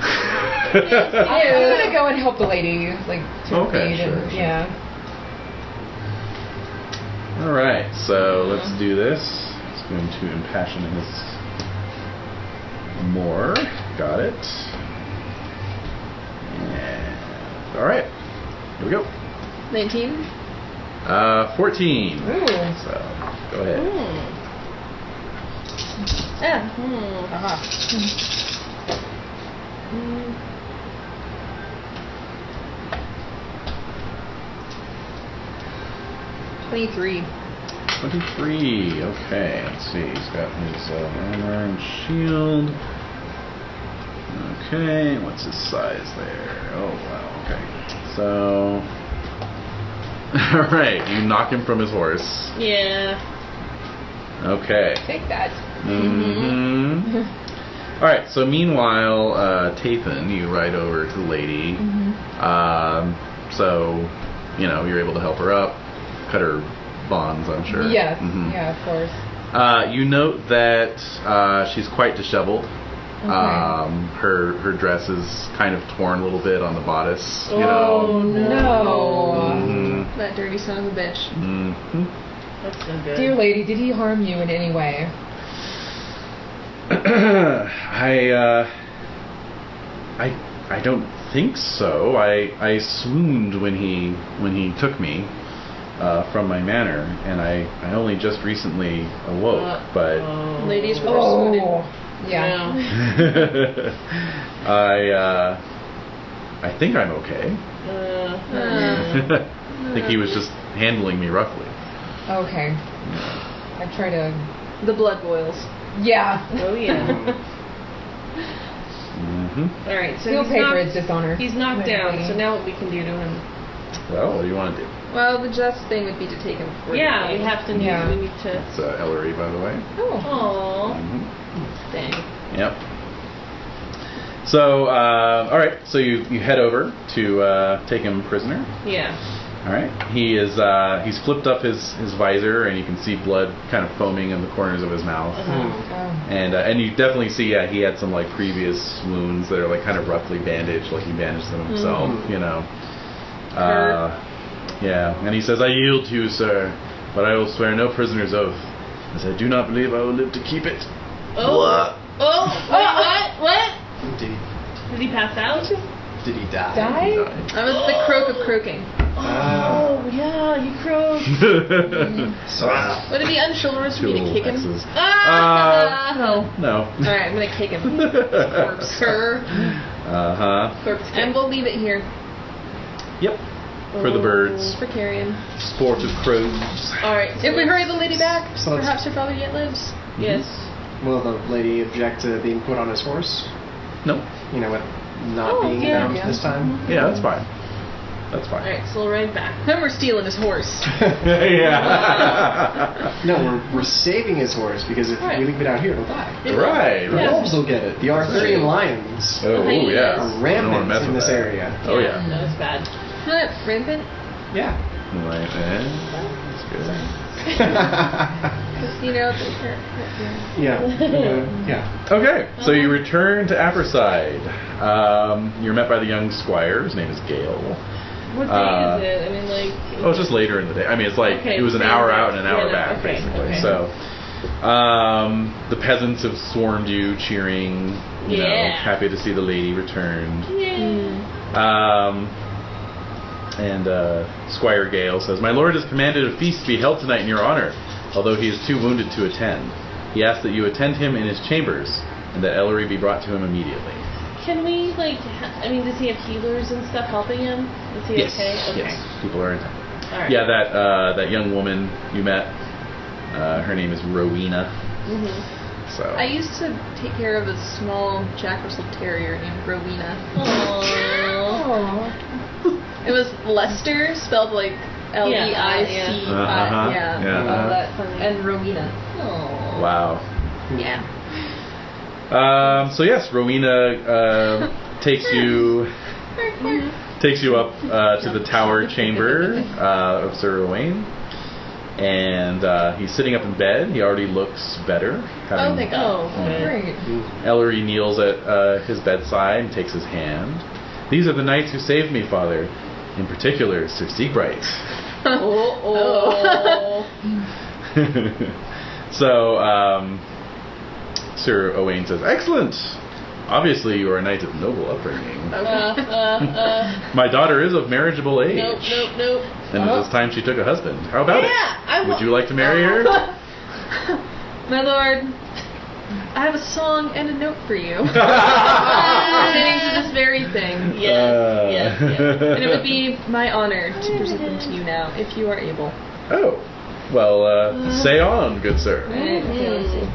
gonna go and help the lady, like, to Okay, feed sure, and, sure. yeah. Alright, so let's do this. It's going to impassion his more. Got it. And alright. Here we go. 19? 14. Ooh. So, go ahead. Yeah. Aha. 23. 23. Okay, let's see. He's got his armor and shield. Okay, what's his size there? Oh, wow, okay. So... Alright, you knock him from his horse. Yeah. Okay. Take that. Alright, so meanwhile, Tathan, you ride over to the lady. So, you know, you're able to help her up, cut her bonds, I'm sure. Yes. Yeah, of course. You note that she's quite disheveled. Her dress is kind of torn a little bit on the bodice. You know. No. That dirty son of a bitch. That's no good. Dear lady, did he harm you in any way? I don't think so. I swooned when he took me from my manor, and I only just recently awoke. But Ladies were swooning. Yeah. I think I'm okay. I think he was just handling me roughly. Okay. I try to... The blood boils. Yeah. Oh, yeah. Alright, so He'll he's pay for knocked, his dishonor. he's knocked down, so now what we can do to him? Well, what do you want to do? Well, the just thing would be to take him before Yeah, the we have to. Yeah. We need to. It's Ellery, by the way. Oh. Aww. Dang. Yep. So, all right. So you head over to take him prisoner. Yeah. All right. He's flipped up his visor, and you can see blood kind of foaming in the corners of his mouth. And you definitely see he had some like previous wounds that are like kind of roughly bandaged, like he bandaged them himself. You know. Yeah. And he says, "I yield to you, sir, but I will swear no prisoner's oath, as I do not believe I will live to keep it." Oh. Oh. Wait, what? Did Did he pass out? he die? Die? I was the croak of croaking. Oh, yeah, you croaked. Would it be unchivalrous for me to kick him? X's. No. Alright, I'm gonna kick him. Corpse. Sir. Corpse kick. And we'll leave it here. Yep. For the birds. For carrion. Sport of crows. Alright. If we hurry the lady back, So let's- perhaps her father yet lives. Yes. Will the lady object to being put on his horse? No. You know what? Not being bound this time? Yeah, that's fine. That's fine. Alright, so we'll ride back. Then we're stealing his horse. Yeah. No, we're saving his horse because if we leave it out here, it'll die. Right. The wolves will get it. The Arthurian lions Oh, yeah. are I don't wanna rampant mess in with this that. area. Oh, yeah. That was bad. What? Rampant? Yeah. Right, that's good. You know, Yeah. Okay, so you return to Apperside. You're met by the young squire. His name is Gale. What day is it? I mean, like... Oh, it's just later in the day. I mean, it's like it was an hour out and an hour back, basically. Okay. So, the peasants have swarmed you, cheering, you know, happy to see the lady returned. And Squire Gale says, "My lord has commanded a feast to be held tonight in your honor, although he is too wounded to attend. He asks that you attend him in his chambers, and that Ellery be brought to him immediately." Can we, like, I mean, does he have healers and stuff helping him? Is he okay? Okay. Yes, people are in town. All right. Yeah, that young woman you met, her name is Rowena. So I used to take care of a small Jack Russell Terrier named Rowena. Aww. It was Lester, spelled like Leici. That's funny. And Rowena. Aww. wow. Yeah. So yes, Rowena takes you up to the tower chamber of Sir Owain, and he's sitting up in bed. He already looks better. Oh, thank God. Great. Ellery kneels at his bedside and takes his hand. "These are the knights who saved me, father. In particular, Sir Siegbright." So, Sir Owain says, "Excellent! Obviously you are a knight of noble upbringing. My daughter is of marriageable age. Nope. And it is time she took a husband. How about it? Would you like to marry her?" My lord, I have a song and a note for you. Pertaining to this very thing. Yes. And it would be my honor to present them to you now, if you are able. Oh. Well, say on, good sir. Right, okay, let's see.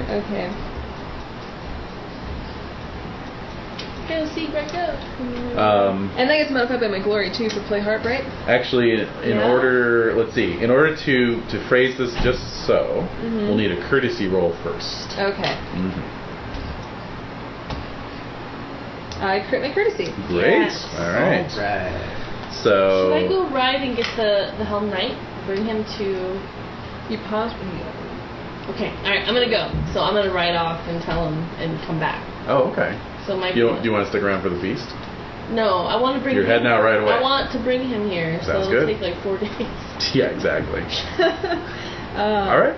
Okay. Go, Siegbright, go. And that gets modified by my glory too for play harp, right? Actually, in order to phrase this just so, we'll need a courtesy roll first. Okay. I crit my courtesy. Great. Yes. All right. So. Should I go ride and get the Helm Knight? Bring him to... You pause. Okay, alright, I'm gonna go. So I'm gonna ride off and tell him and come back. Oh, okay. So my... Do you want to stick around for the feast? No, I want to bring You're him... heading out right away. I want to bring him here. Sounds so good. it'll take like 4 days. Yeah, exactly. All right.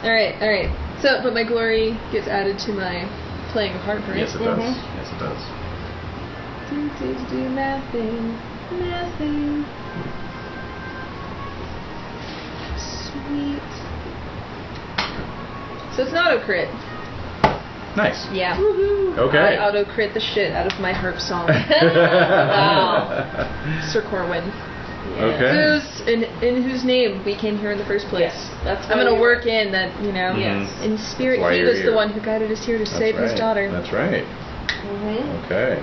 Alright. So, but my glory gets added to my playing of harp, right? Yes, it does. Yes, it does. Do nothing. Sweet. So it's an auto crit. Nice. Yeah. Okay. I auto crit the shit out of my harp song. Wow. Sir Corwin. Okay. In whose name we came here in the first place. Yes, that's I'm going to work in that, Yes. in spirit, That's why he you're was here. the one who guided us here to save his daughter. That's right. Okay.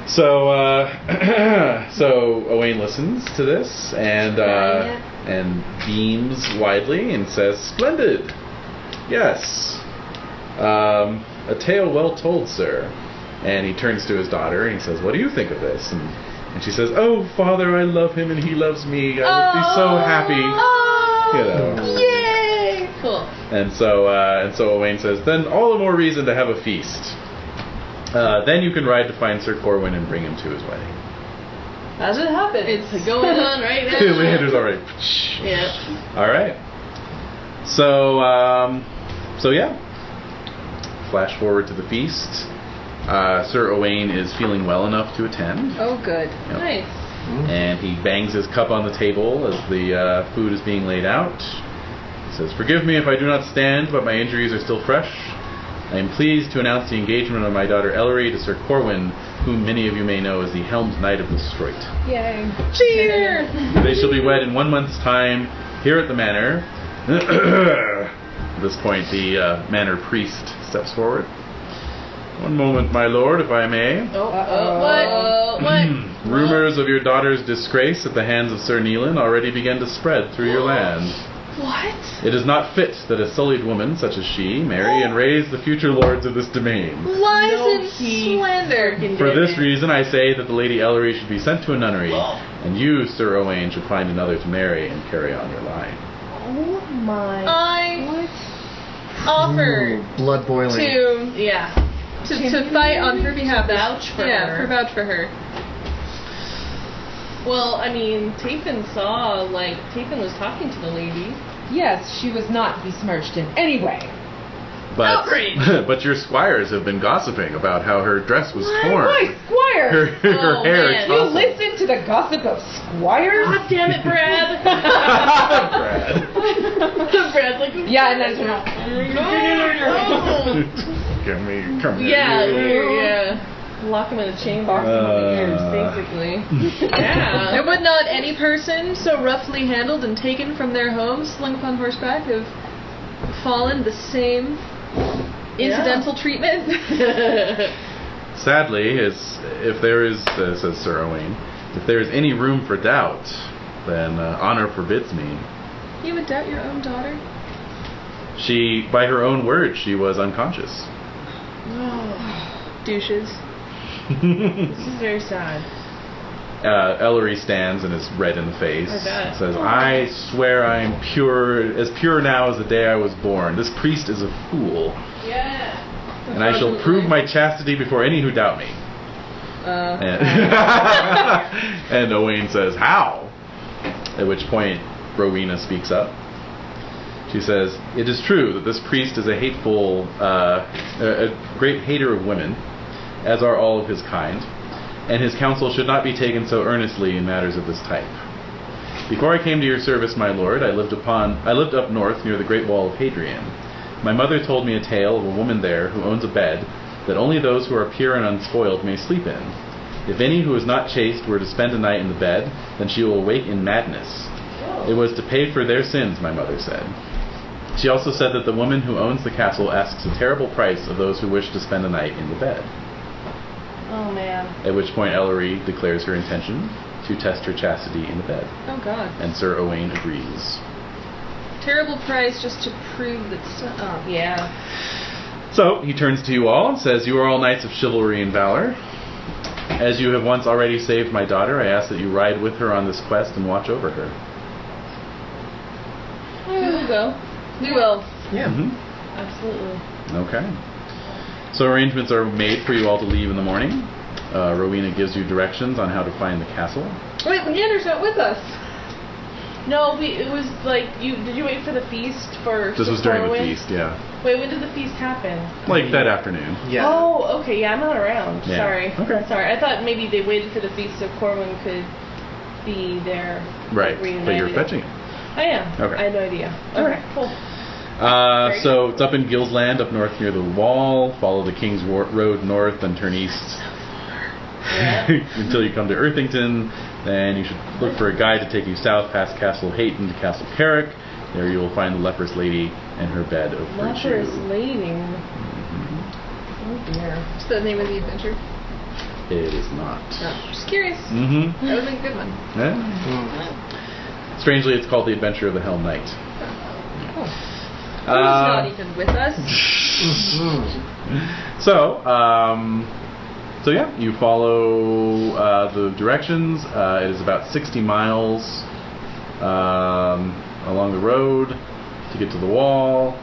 So, so Owain listens to this and beams widely and says, "Splendid. Yes. A tale well told, sir." And he turns to his daughter and he says, "What do you think of this?" And she says, "Oh, father, I love him and he loves me. I would be so happy." You know. Yay! Cool. And so Owain says, "Then all the more reason to have a feast. Then you can ride to find Sir Corwin and bring him to his wedding." As it happens. It's going on right now. Leander's already. Yeah. All right. So yeah. Flash forward to the feast. Sir Owain is feeling well enough to attend. Oh, good. Yep. Nice. And he bangs his cup on the table as the food is being laid out. He says, "Forgive me if I do not stand, but my injuries are still fresh. I am pleased to announce the engagement of my daughter Ellery to Sir Corwin, whom many of you may know as the helmed knight of the Strait. Yay. Cheers! They shall be wed in 1 month's time here at the manor." At this point, the manor priest steps forward. One moment, my lord, if I may. What? Rumors of your daughter's disgrace at the hands of Sir Neelan already began to spread through your land. What? It is not fit that a sullied woman such as she marry and raise the future lords of this domain. Lies and slander. For this reason, I say that the Lady Ellery should be sent to a nunnery, and you, Sir Owain, should find another to marry and carry on your line. Oh my. I offer Blood boiling. to fight on her behalf. Vouch for her. Vouch for her. Well, I mean, Tathan was talking to the lady. Yes, she was not besmirched in any way. But your squires have been gossiping about how her dress was torn. My squire! Her hair man. You tousled. listen to the gossip of squires? God damn it, Brad! Brad. Brad's like, Yeah, and then Come here. Yeah. Lock him in a chain box in the ears, basically. Yeah. And would not any person so roughly handled and taken from their homes, slung upon horseback, have fallen the same incidental treatment? Sadly, if there is, says Sir Owain, if there is any room for doubt, then honor forbids me. You would doubt your own daughter? She, by her own words, she was unconscious. Douches. This is very sad. Ellery stands and is red in the face. I bet. Says, I swear I am pure now as the day I was born. This priest is a fool. Yeah. And I shall prove my chastity before any who doubt me. And Owain says, how? At which point, Rowena speaks up. She says, it is true that this priest is a hateful, a great hater of women, as are all of his kind, and his counsel should not be taken so earnestly in matters of this type. Before I came to your service, my lord, I lived up north near the Great Wall of Hadrian. My mother told me a tale of a woman there who owns a bed that only those who are pure and unspoiled may sleep in. If any who is not chaste were to spend a night in the bed, then she will awake in madness. It was to pay for their sins, my mother said. She also said that the woman who owns the castle asks a terrible price of those who wish to spend a night in the bed. Oh, man. At which point Ellery declares her intention to test her chastity in the bed. Oh, God. And Sir Owain agrees. Terrible price just to prove that... Yeah. So, he turns to you all and says, you are all knights of chivalry and valor. As you have once already saved my daughter, I ask that you ride with her on this quest and watch over her. We'll go. We will. Yeah. Mm-hmm. Absolutely. Okay. So arrangements are made for you all to leave in the morning. Rowena gives you directions on how to find the castle. Wait, Leander's not with us. No, it was like, did you wait for the feast for... This was during the Corwin? feast, yeah. Wait, when did the feast happen? Like that afternoon. Yeah. Oh, okay, yeah, I'm not around. Yeah. Sorry. Okay. Sorry, I thought maybe they waited for the feast so Corwin could be there. Right, reunited. but you're fetching it. I am. Okay. I had no idea. Okay, cool. So it's up in Gillsland, up north near the wall. Follow the King's Road north and turn east until you come to Earthington. Then you should look for a guide to take you south past Castle Hayton to Castle Carrick. There you will find the leprous lady and her bed of virtue. Leprous lady. Oh dear. What's the name of the adventure? It is not. No, just curious. Mm-hmm. That would be a good one. Yeah. Strangely, it's called The Adventure of the Helmed Knight. Who's not even with us? So yeah, you follow the directions. It is about 60 miles along the road to get to the wall.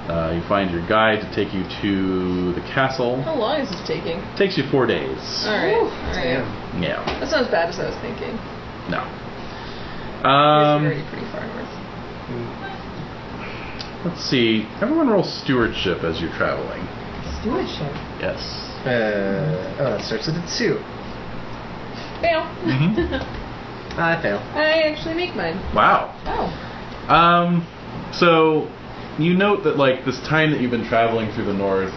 You find your guide to take you to the castle. How long is this taking? Takes you 4 days. Alright. Yeah. That's not as bad as I was thinking. No. It's already pretty far north. Let's see. Everyone roll stewardship as you're traveling. Stewardship. Yes. That starts at a 2. Fail. Mm-hmm. I fail. I actually make mine. Wow. Oh. So you note that like this time that you've been traveling through the north,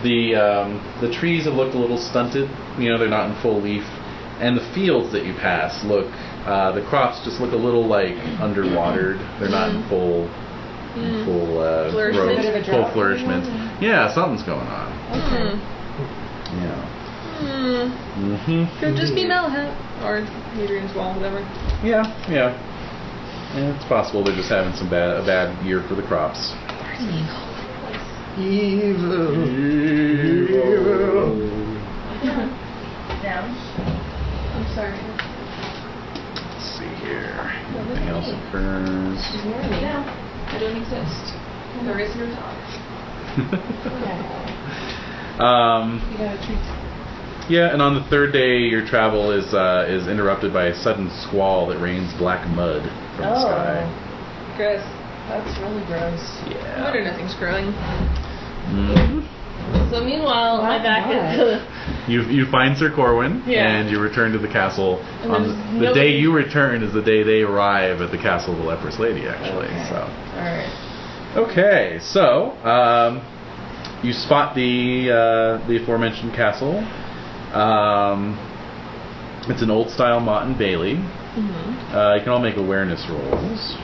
the trees have looked a little stunted. You know, they're not in full leaf, and the fields that you pass look, the crops just look a little like underwatered. They're not in full full Flourishment. growth, Bit of a full drought flourishment. going on? Yeah, something's going on. Okay. Yeah. Could just be Malahat or Hadrian's Wall, whatever. Yeah. Yeah, it's possible they're just having a bad year for the crops. Evil. Down. I'm sorry. Let's see here. Anything else occurs? No, I don't exist. There is no dog. You got a treat. Yeah, and on the third day, your travel is interrupted by a sudden squall that rains black mud from the sky. Gross. That's really gross. No Yeah. wonder nothing's growing. So meanwhile, Why I'm back not? at the... You find Sir Corwin, Yeah. and you return to the castle. And On there's the day nobody- you return is the day they arrive at the castle of the leprous lady, actually. Okay. So. Alright. Okay, so you spot the aforementioned castle. It's an old style motte and bailey. You can all make awareness rolls.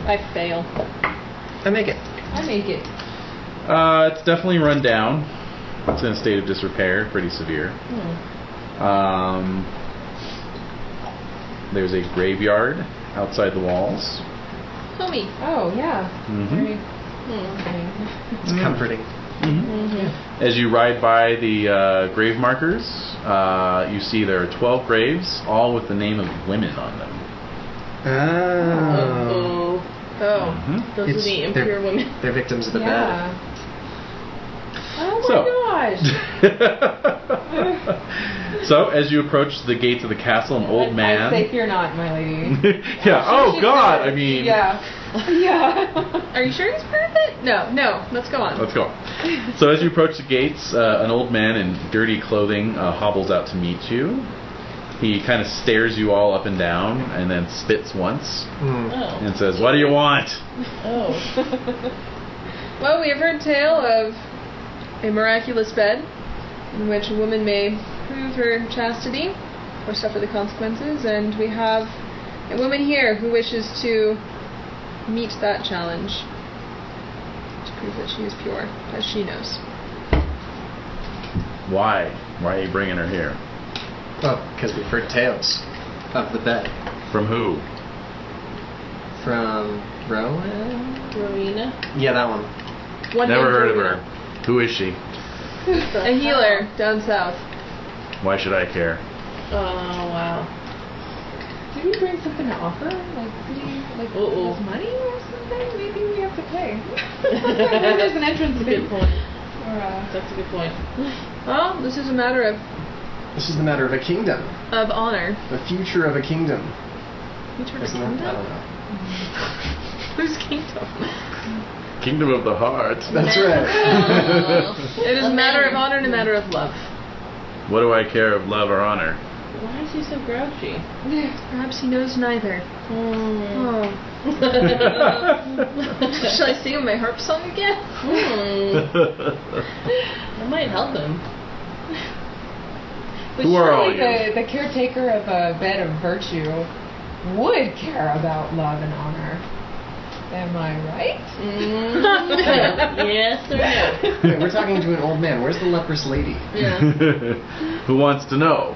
I fail. I make it. I make it. It's definitely run down. It's in a state of disrepair, pretty severe. There's a graveyard outside the walls. Homie. Oh, yeah. Mhm. It's comforting. As you ride by the grave markers, you see there are 12 graves, all with the name of women on them. Oh. Oh. Those are the impure women. They're victims of the bed. Yeah. Oh my So. gosh. So, as you approach the gates of the castle, an old man. I say fear not, my lady. Yeah. Oh She's God. good. I mean. Yeah. Yeah. Are you sure he's part of it? No. Let's go on. Let's go. So, as you approach the gates, an old man in dirty clothing hobbles out to meet you. He kind of stares you all up and down, and then spits once, Oh. and says, "What do you want?" Oh. Well, we have heard tale of a miraculous bed in which a woman may prove her chastity or suffer the consequences, and we have a woman here who wishes to meet that challenge to prove that she is pure, as she knows. Why? Why are you bringing her here? Oh, because we've heard tales of the bed. From who? From Rowan? Rowena? Yeah, that one. One Never named heard of Rowena. her. Who is she? A healer down south. Why should I care? Oh, wow. Did he bring something to offer? Like, did he, like, Uh-oh. his money or something? Maybe we have to pay. There's an entrance That's a fee. good point. Or, That's a good point. Well, this is a matter This is the matter of a kingdom. of honor. The future of a kingdom. Future of Isn't it? I kingdom? don't know. Whose kingdom? Kingdom of the Heart. That's right. It is a matter of honor and a matter of love. What do I care of love or honor? Why is he so grouchy? Perhaps he knows neither. Oh. Hmm. Shall I sing my harp song again? That might help him. But Who are all surely you? the caretaker of a bed of virtue would care about love and honor. Am I right? Yes or no? Wait, we're talking to an old man. Where's the leprous lady? Yeah. Who wants to know?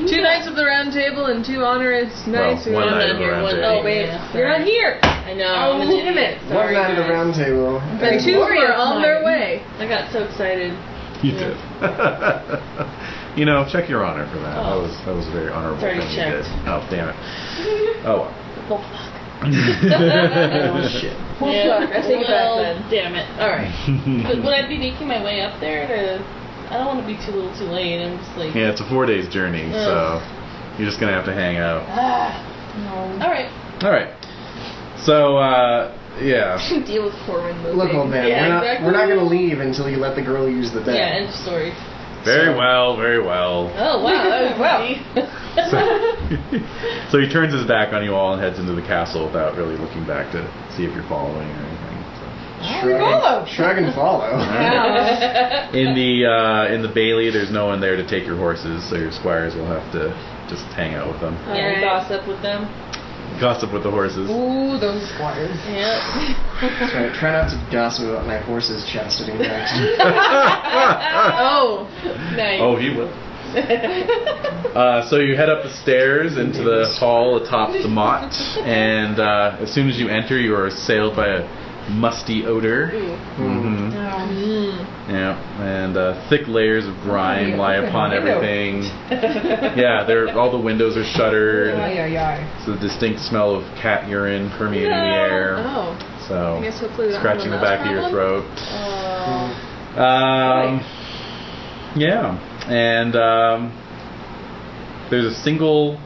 2 knights of the round table and 2 honorous knights. one who- knight of the round table. Oh wait, Yeah, you're not sorry. here. I know. Oh, I'm an damn idiot. it. One Sorry, night of the guys. round table. The 2 are on their Knight. way. I got so excited. You did. You know, check your honor for that. Oh. That was a very honorable It's already thing you did. checked. Oh, damn it. Oh well. Oh, fuck. Oh, shit. Well, fuck, I take it back well, then. damn it. Alright. But would I be making my way up there to... I don't want to be too little too late. I'm just like... Yeah, it's a 4 days journey, so you're just gonna have to hang out. Alright. All right. So, yeah. Deal with Corwin moving. Look, old man, Yeah, exactly. we're not going to leave until you let the girl use the bed. Yeah, end of story. Very well, very well. Oh, wow. That was So he turns his back on you all and heads into the castle without really looking back to see if you're following or anything. Shrug and follow. Yeah. In the bailey, there's no one there to take your horses, so your squires will have to just hang out with them. Yeah, gossip with them. Gossip with the horses. Ooh, those squires. Yeah. That's right. Try not to gossip about my horse's chastity next. Oh, nice. Oh, he will. So you head up the stairs into the hall atop the motte, and as soon as you enter, you are assailed by a musty odor. Mm-hmm. Yeah, and thick layers of grime lie upon everything. Yeah, all the windows are shuttered. It's a distinct smell of cat urine permeating the air. Oh. So I guess hopefully we don't scratching the have a back of mouse your problem. throat. Yeah, and there's a single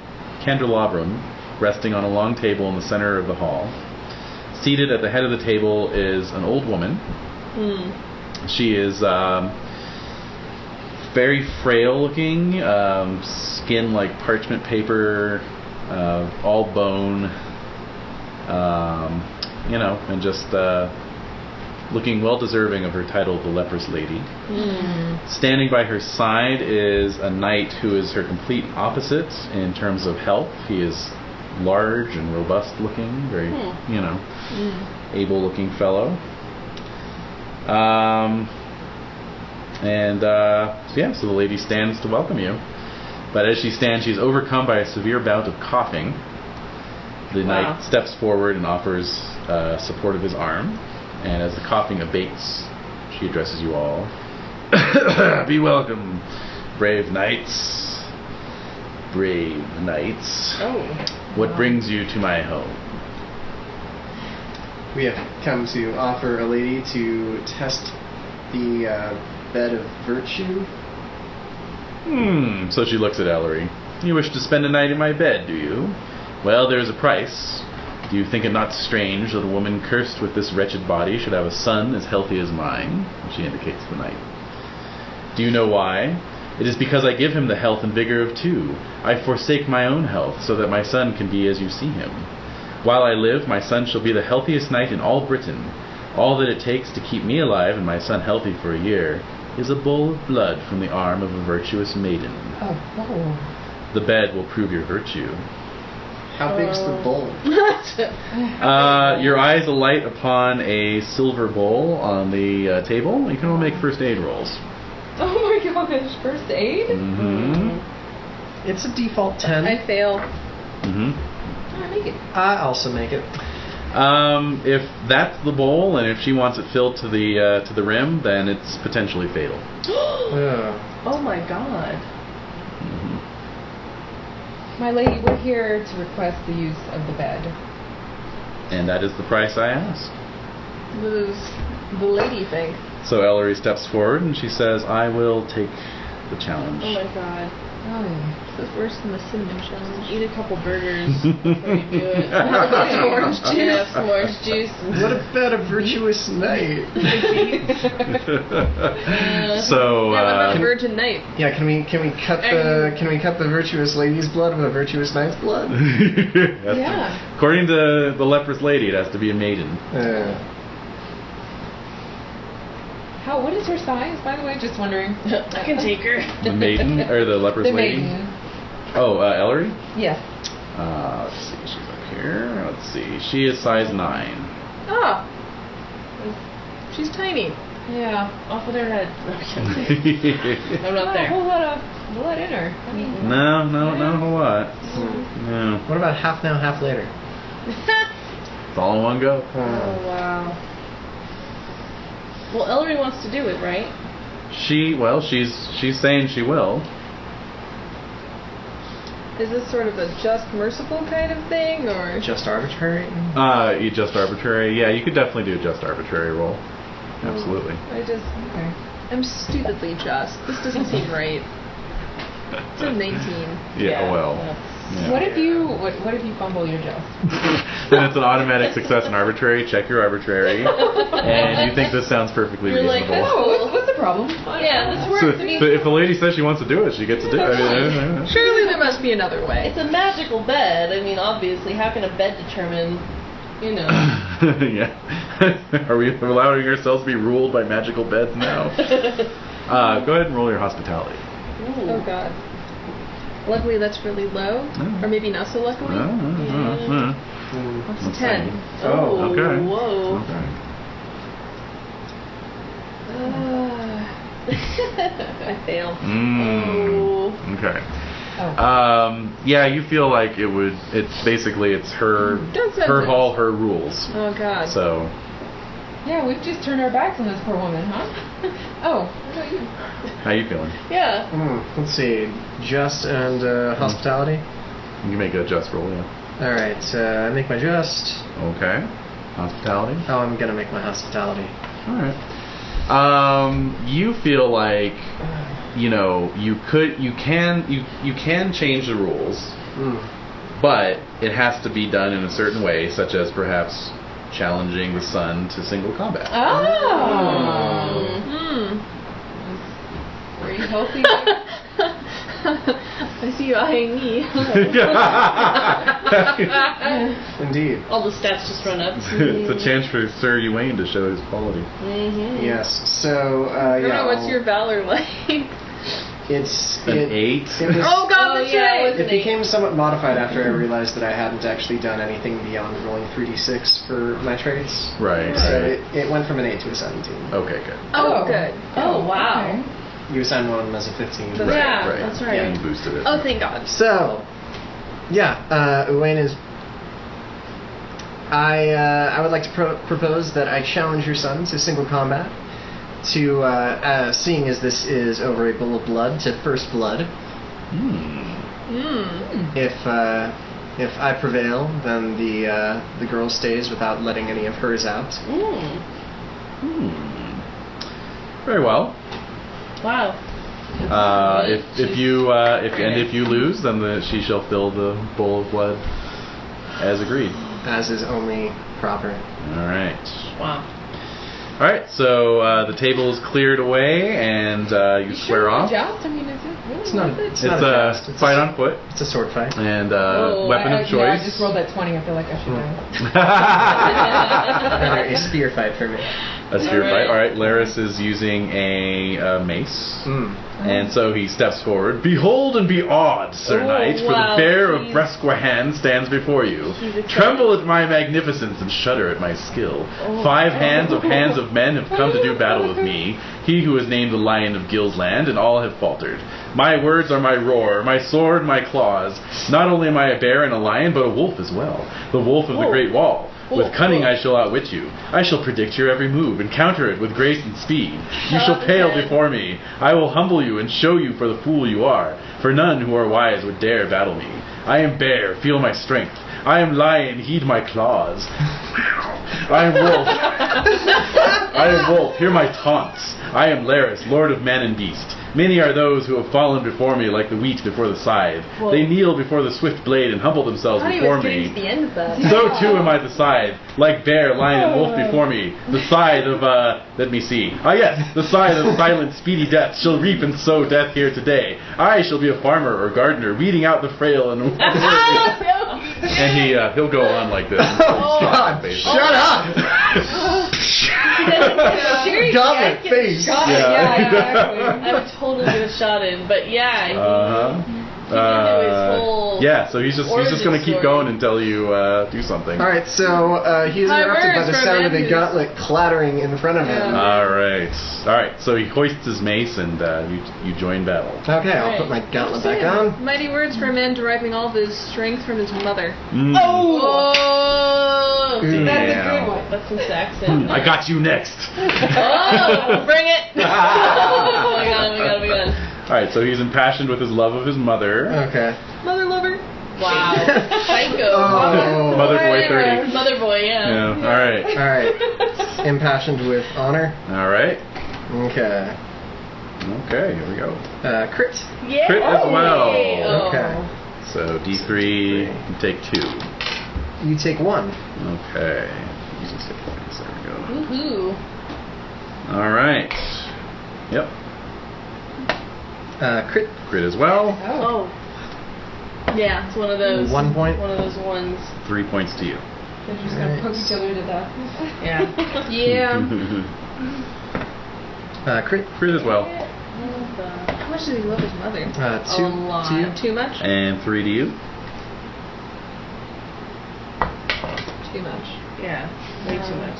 candelabrum resting on a long table in the center of the hall. Seated at the head of the table is an old woman. She is very frail looking, skin like parchment paper, all bone, and just looking well deserving of her title, the Leprous Lady. Standing by her side is a knight who is her complete opposite in terms of health. He is large and robust looking, very, able looking fellow. So the lady stands to welcome you. But as she stands, she's overcome by a severe bout of coughing. The knight steps forward and offers support of his arm. And as the coughing abates, she addresses you all. Be welcome, brave knights. Brave knights. Oh. What brings you to my home? We have come to offer a lady to test the bed of virtue. So she looks at Ellery. You wish to spend a night in my bed, do you? Well, there's a price. Do you think it not strange that a woman cursed with this wretched body should have a son as healthy as mine? She indicates the knight. Do you know why? It is because I give him the health and vigor of two. I forsake my own health, so that my son can be as you see him. While I live, my son shall be the healthiest knight in all Britain. All that it takes to keep me alive and my son healthy for a year is a bowl of blood from the arm of a virtuous maiden. The bed will prove your virtue. How big's the bowl? Your eyes alight upon a silver bowl on the table. You can all make first aid rolls. Oh my gosh, first aid? It's a default 10. I fail. I make it. I also make it. If that's the bowl, and if she wants it filled to the rim, then it's potentially fatal. Oh my god. My lady, we're here to request the use of the bed. And that is the price I ask. What does the lady think? So Ellery steps forward and she says, I will take the challenge. Oh my god. This is worse than the cinnamon challenge. Eat a couple burgers before you do it. Some orange juice. Yeah, some orange juice. What about a virtuous knight? So what about virgin knight? Yeah, can we cut the virtuous lady's blood with a virtuous knight's blood? Yeah. According to the leprous lady, it has to be a maiden. What is her size, by the way? Just wondering. I can take her. The maiden or the leprous lady? Maiden. Oh, Ellery? Yes. Let's see, she's up here. Let's see, she is size 9. Oh. She's tiny. Yeah. Off with her head. I'm not there. A whole lot in her. No, not a whole lot. No. What about half now, half later? It's all in one go. Oh, wow. Well, Ellery wants to do it, right? She's saying she will. Is this sort of a just merciful kind of thing, or Just arbitrary? You just arbitrary. Yeah, you could definitely do a just arbitrary roll. Absolutely. I'm stupidly just. This doesn't seem right. It's a 19. Yeah. Well. Yeah. What if you fumble your just? Then it's an automatic success in arbitrary. Check your arbitrary, and you think this sounds perfectly You're like, reasonable. Oh, what's the problem? Yeah, this So, works. if the lady says she wants to do it, she gets to do it. Surely there must be another way. It's a magical bed. I mean, obviously, how can a bed determine, Yeah. Are we allowing ourselves to be ruled by magical beds now? Go ahead and roll your hospitality. Ooh. Oh god. Luckily, that's really low. Or maybe not so luckily. That's a 10. Oh, okay. Whoa. I fail. Okay. Oh. Yeah, you feel like it's basically her hall, her rules. Oh God. So. Yeah, we've just turned our backs on this poor woman, huh? Oh, what about you? How you feeling? Yeah. Let's see. Just and hospitality. You can make a just roll, yeah. All right. I make my just. Okay. Hospitality. Oh, I'm gonna make my hospitality. All right. You feel like, you can change the rules, but it has to be done in a certain way, such as perhaps challenging the sun to single combat. Very healthy. I see you eyeing me. Indeed. All the stats just run up. It's a chance for Sir Ewain to show his quality. Yes. So Rena, what's your valor like? It's an 8. Oh God, that's right. It became somewhat modified after I realized that I hadn't actually done anything beyond rolling 3d6 for my traits. Right. So it went from an 8 to a 17. Okay, good. Oh, good. Oh, wow. Okay. You assigned one as a 15. Right, Yeah, right. that's right. Yeah, you boosted it. Oh, thank God. So, Uwain is. I would like to propose that I challenge your son to single combat. To seeing as this is over a bowl of blood, to first blood. If I prevail, then the girl stays without letting any of hers out. Very well. Wow. If you lose, then she shall fill the bowl of blood as agreed. As is only proper. All right. Wow. All right. So the table is cleared away, and you square off. Joust? I mean, is it really It's not. worth it? It's It's not a joust. a fight on foot, It's a sword fight. and weapon of Yeah, choice. I just rolled that 20. I feel like I should know. Rather a spear fight for me. A spear All right. fight. All right. Laris is using a mace. And so he steps forward. Behold and be awed, Sir Knight, for wow, the bear of Bresquahan stands before you. Tremble at my magnificence and shudder at my skill. 5 hands of men have come to do battle with me, he who is named the Lion of Gilsland, and all have faltered. My words are my roar, my sword, my claws. Not only am I a bear and a lion, but a wolf as well, the wolf of the Great Wall. With cunning I shall outwit you. I shall predict your every move and counter it with grace and speed. You shall pale before me. I will humble you and show you for the fool you are. For none who are wise would dare battle me. I am bear, feel my strength. I am lion, heed my claws. I am wolf. I am wolf, hear my taunts. I am Laris, lord of man and beast. Many are those who have fallen before me like the wheat before the scythe. Whoa. They kneel before the swift blade and humble themselves I thought he before was getting me. to the end of that. So too am I the scythe, like bear, lion, and wolf before me. The scythe of, let me see. Ah yes, the scythe of silent, speedy death shall reap and sow death here today. I shall be a farmer or gardener, weeding out the frail and and he'll go on like this. Oh God! Shut up! Goblet face. Got it, Yeah. yeah, exactly. I would totally get a shot in, but yeah. Yeah, so he's just gonna keep going until you do something. All right, so he's High interrupted by words the for sound of a Matthews. gauntlet clattering in front of him. All right. So he hoists his mace and you join battle. Okay, I'll put my gauntlet back on. Mighty words for a man deriving all of his strength from his mother. Oh! Ooh. That's a good one. That's some Saxon. I got you next. Oh! Bring it! Oh my god. All right, so he's impassioned with his love of his mother. Okay. Mother lover. Wow. Psycho. Oh. Mother boy 30. Mother boy, yeah. Yeah. All right. All right. Impassioned with honor. All right. Okay. Okay. Here we go. Crit. Yeah. Crit as well. Oh. Okay. So D3, you take 2. You take 1. Okay. Using 6 points. There we go. Woohoo. All right. Yep. Crit. Crit as well. Oh. Yeah, it's one of those. 1 point. One of those ones. 3 points to you. They're just gonna poke each other to death. Yeah. Yeah. Crit. Crit as well. How much does he love his mother? 2 A lot. to you. Too much? And 3 to you. Too much. Yeah, way too much.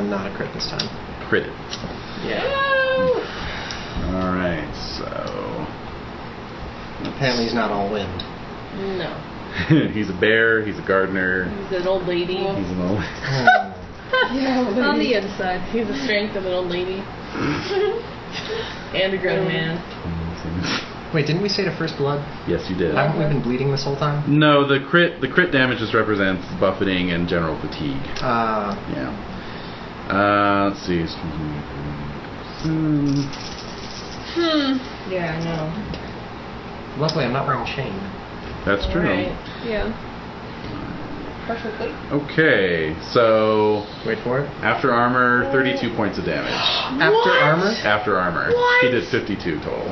Not a crit this time. Crit it. Yeah. Alright, so... Apparently he's not all wind. No. he's a bear, he's a gardener, He's an old lady. he's an old... Yeah, On the inside. He's the strength of an old lady. And a grown man. Wait, didn't we say to first blood? Yes, you did. Haven't we been bleeding this whole time? No, the crit damage just represents buffeting and general fatigue. Yeah. Let's see. Yeah, I know. Luckily, I'm not wearing a chain. That's true. Right. Yeah. Perfectly. Okay, so Wait for it. after armor, 32 points of damage. After armor? After armor. What? He did 52 total.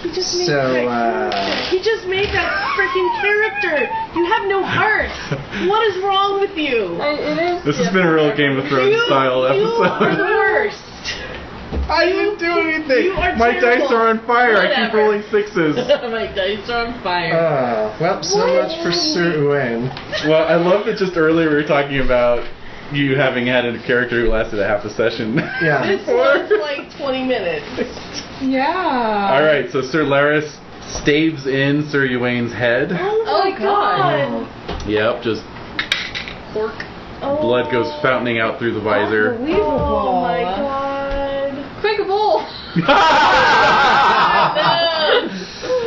He just made So, He just made that freaking character. You have no heart. What is wrong with you? It is. This has been a real Game of Thrones style You are the episode. worst. I didn't do anything. You are My terrible. dice are on fire. I keep Whatever. rolling 6s. My dice are on fire. well, so much for Sir Uwen. Well, I love that just earlier we were talking about you having had a character who lasted a half a session. Yeah. This was like 20 minutes. Yeah. All right, so Sir Laris staves in Sir Ywain's head. Oh my god. Yep, just Pork. Oh. blood goes fountaining out through the visor. Unbelievable. Oh my god. Quick, a bowl!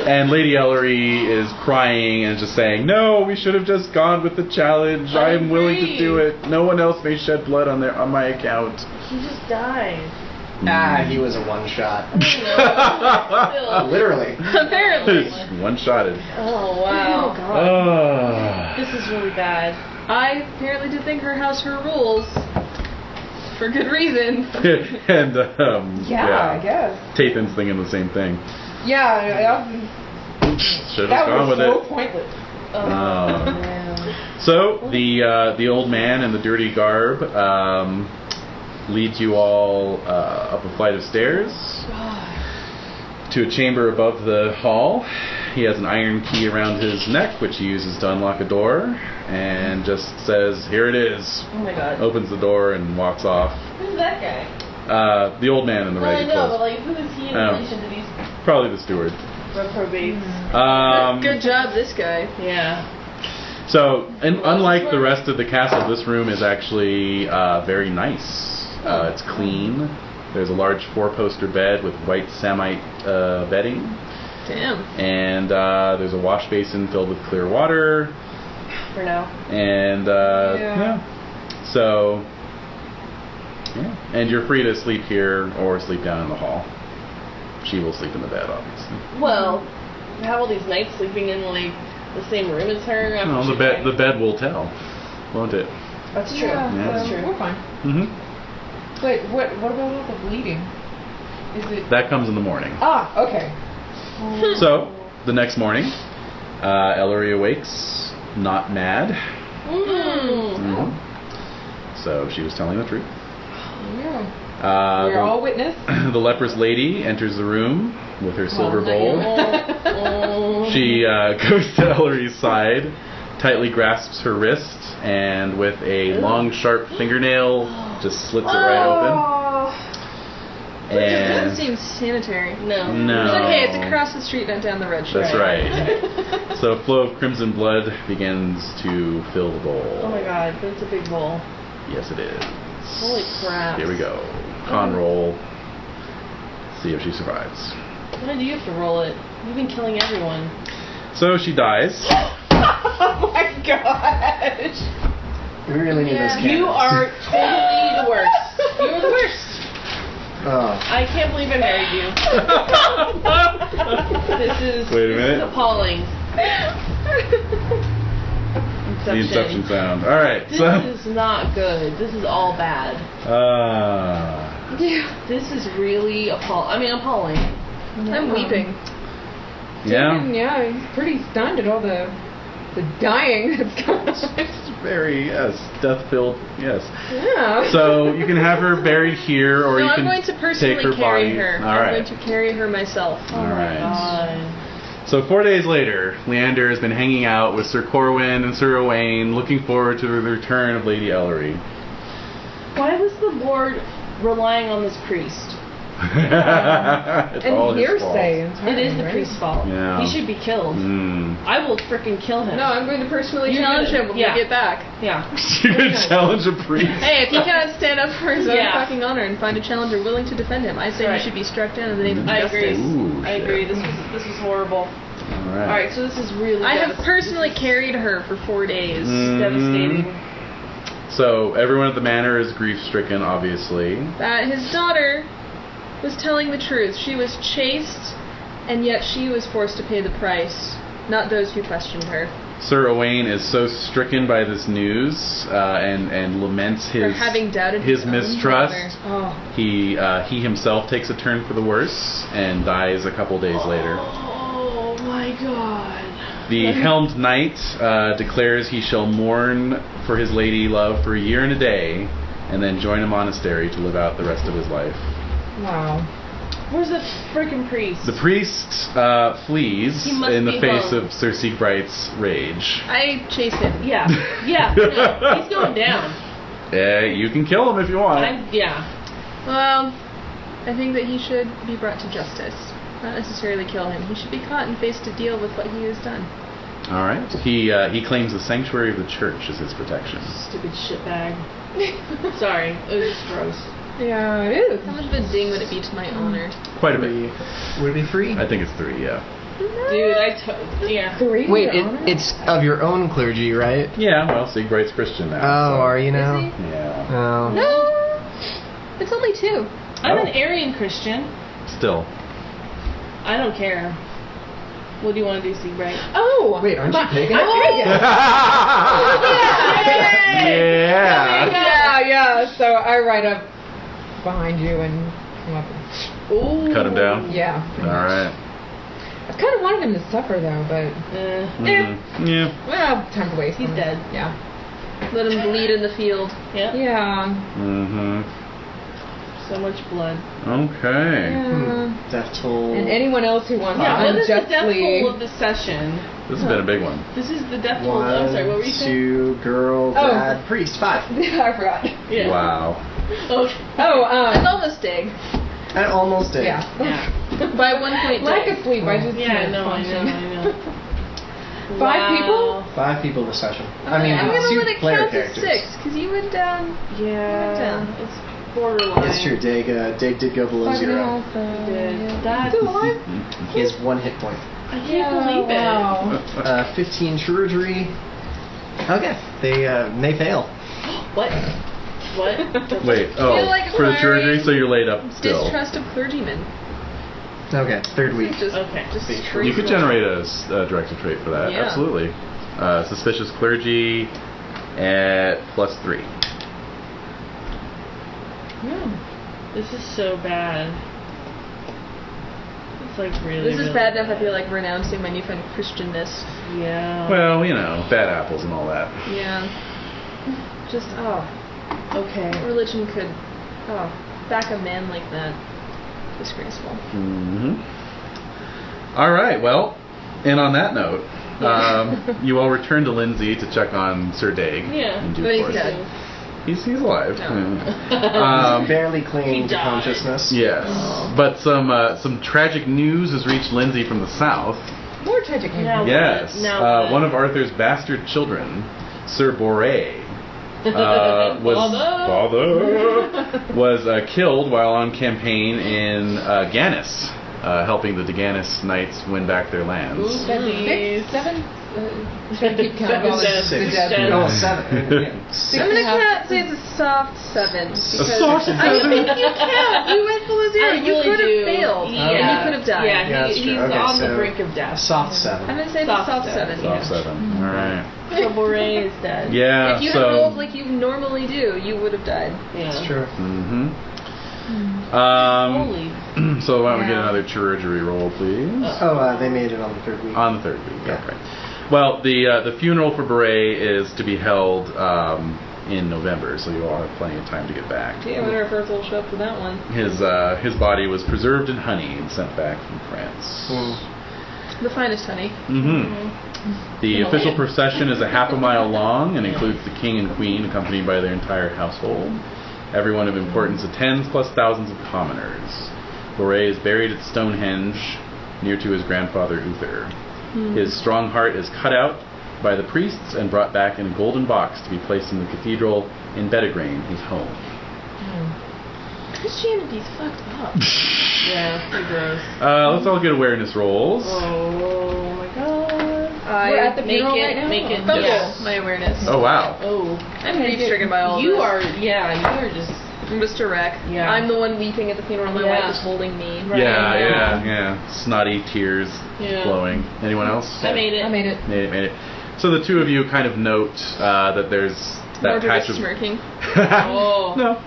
And Lady Ellery is crying and just saying, "No, we should have just gone with the challenge. I am willing to do it. No one else may shed blood on my account." He just died. He was a one-shot. Still. Literally. Apparently. One-shotted. Oh wow. This is really bad. I apparently did think her house, her rules. For good reason. And Yeah, I guess. Tathan's thinking the same thing. Yeah, Should that have gone was with so it. pointless. Oh man. So the old man in the dirty garb leads you all up a flight of stairs to a chamber above the hall. He has an iron key around his neck, which he uses to unlock a door, and just says, "Here it is." Oh my god. Opens the door and walks off. Who's that guy? The old man in the Well, I ragged know, clothes. but like, who is he in Oh. relation to these Probably the steward. reprobates? Good job, this guy. Yeah. So, and unlike the rest of the castle, this room is actually very nice. It's clean. There's a large 4-poster bed with white samite bedding. Damn. And there's a wash basin filled with clear water. For now. And, So, yeah. And you're free to sleep here or sleep down in the hall. She will sleep in the bed, obviously. Well, have all these knights sleeping in like the same room as her. after No, she the died? bed will tell, won't it? That's true. Yeah, That's so true. we're fine. Mm-hmm. But what about all the bleeding? Is it... That comes in the morning. okay. So, the next morning, Ellery awakes, not mad. Mm. So she was telling the truth. Yeah. We're all witness. The leprous lady enters the room with her silver bowl. She goes to Ellery's side, tightly grasps her wrist, and with a long, sharp fingernail, just slits it right open. It And doesn't seem sanitary. No. no, It's okay, it's across the street, not down the road. That's right. So a flow of crimson blood begins to fill the bowl. Oh my god, that's a big bowl. Yes, it is. Holy crap. Here we go. Con roll. See if she survives. Why do you have to roll it? You've been killing everyone. So she dies. Oh my gosh. We really need those cannons. You are totally the worst. You are the worst. Oh. I can't believe I married you. This is Wait a minute. appalling. The Inception sound. All right. This So. is not good. This is all bad. This is really appalling. I'm weeping. Yeah. Yeah, he's pretty stunned at all the the dying that's going on. It's very, yes, death-filled, yes. Yeah. So you can have her buried here, or No, you I'm can going to personally take her carry body. her. All I'm right. going to carry her myself. Oh All my right. god. So 4 days later, Leander has been hanging out with Sir Corwin and Sir Owain, looking forward to the return of Lady Ellery. Why was the board relying on this priest? It's all And his hearsay. fault. entirely, It is the right? priest's fault. Yeah. He should be killed. I will frickin' kill him. No, I'm going to personally You're challenge gonna- him when yeah. we get back. Yeah. You could challenge a priest. Hey, if he can't stand up for his own Yeah. fucking honor and find a challenger willing to defend him, I say Right. he should be struck down in the name of I justice. agree. Ooh, I shit. agree. This was horrible. All right. Alright, so this is really I have personally carried her for 4 days. devastating. So everyone at the manor is grief-stricken, obviously. That his daughter was telling the truth. She was chaste, and yet she was forced to pay the price, not those who questioned her. Sir Owain is so stricken by this news and laments For his having doubted his own mistrust. daughter. Oh. He himself takes a turn for the worse and dies a couple days later. Oh my god. The helmed knight declares he shall mourn for his lady love for a year and a day, and then join a monastery to live out the rest of his life. Wow. Where's the frickin' priest? The priest flees He must in the be face hung. of Sir Siegbright's rage. I chase him. Yeah. Yeah. No, he's going down. You can kill him if you want. Yeah. Well, I think that he should be brought to justice. Not necessarily kill him. He should be caught and faced to deal with what he has done. All right. He claims the sanctuary of the church as his protection. Stupid shitbag. Sorry. It was just gross. Yeah, it is. How much of a ding would it be to my honor? Quite a bit. Would it be 3? I think it's 3. Yeah. Dude, yeah. 3. Wait, to honor? it's of your own clergy, right? Yeah. Well, Siegbright's Christian now. Oh, so- are you now? Is he? Yeah. Oh. No! It's only 2. I'm Oh. an Aryan Christian. Still. I don't care. What do you want to do, Siegbright? Oh! Wait, aren't you pagan? I'm pagan. Yeah. Yeah. So I ride up behind you and come up and... Ooh. Cut him down. Yeah. All right. I kind of wanted him to suffer, though, but... Mhm. Yeah. Well, time to waste. He's him. dead. Yeah. Let him bleed in the field. Yeah. Yeah. Mhm. So much blood. Okay. Yeah. Death toll. And anyone else who wants Yeah, to what is the death unjustly... toll of the session? This has been a big one. This is the death toll. I'm sorry, what were you saying? 2, girl, Oh. dad, priest, 5. I forgot. Yeah. Wow. Okay. Oh, It's almost dig. I almost did. yeah. Yeah. By 1 point Lack dig. of sleep, I just Yeah, can't no, I function. know, I know. 5 people? 5 people this session. I mean, I'm gonna 2 let it player count characters. as 6, because you went down. Yeah. down. It's borderline. It's true. Dig did go below 0. That's, Still alive? He has 1 hit point. I can't believe it. Wow. 15 chirurgery. Okay, they fail. What? What? Wait. Feel Oh, like for the acquiring surgery, so you're laid up still. Distrust of clergymen. Okay, 3rd week. Just, Okay. just You straight You could roll. generate a directed trait for that. Yeah. Absolutely. Suspicious clergy at +3. This is so bad. It's like really. This is really bad enough. I feel like renouncing my newfound Christianness. Yeah. Well, you know, bad apples and all that. Yeah. Just Okay. religion could back a man like that. Disgraceful. All right. Well, and on that note, you all return to Lindsay to check on Sir Dag. Yeah. in due But he's course. dead. He's alive. No. Yeah. Barely clinging He to died. consciousness. Yes, but some tragic news has reached Lindsay from the south. More tragic news. Now Yes, what? Now what? one of Arthur's bastard children, Sir Boré, was killed while on campaign in Gannis, helping the Deganis knights win back their lands. 6, 7? Should I keep count all the 6. dead? Oh, 7. I'm gonna say it's a soft 7. Because soft I seven? think you count. You went below 0. I You really could have do. failed. Yeah. And you could have died. Yeah, Yeah, that's he's true. Okay, on the so- brink of death. Soft I'm 7. gonna say it's a Soft soft seven. 7. Soft 7. All right. So Boré is dead. Yeah. If you so. had rolled like you normally do, you would have died. Yeah. It's true. Holy. So why don't we get another chirurgery roll, please? Oh, they made it on the 3rd week. On the 3rd week. Yeah. Okay. Well, the funeral for Beret is to be held in November, so you all have plenty of time to get back. Yeah, I wonder if Earth will show up for that one. His body was preserved in honey and sent back from France. The finest honey. The official procession is a half a mile long and includes the king and queen accompanied by their entire household. Everyone of importance attends, plus thousands of commoners. Beret is buried at Stonehenge, near to his grandfather Uther. His strong heart is cut out by the priests and brought back in a golden box to be placed in the cathedral in Pendragon, his home. Christianity's fucked up. Yeah, pretty gross. Let's all get awareness rolls. Oh my god. We're at the funeral right now? Make it. Fumble Yeah. my awareness. Oh, wow. Oh. I'm grief-stricken by all You this. are. Yeah. You are just. I'm just a wreck. Yeah. I'm the one weeping at the funeral. My Yeah. wife is holding me. Right. Yeah. Snotty tears Yeah. flowing. Anyone else? I made it. I made it. Made it. So the two of you kind of note that there's that Mordred patch is of... smirking. Oh. No.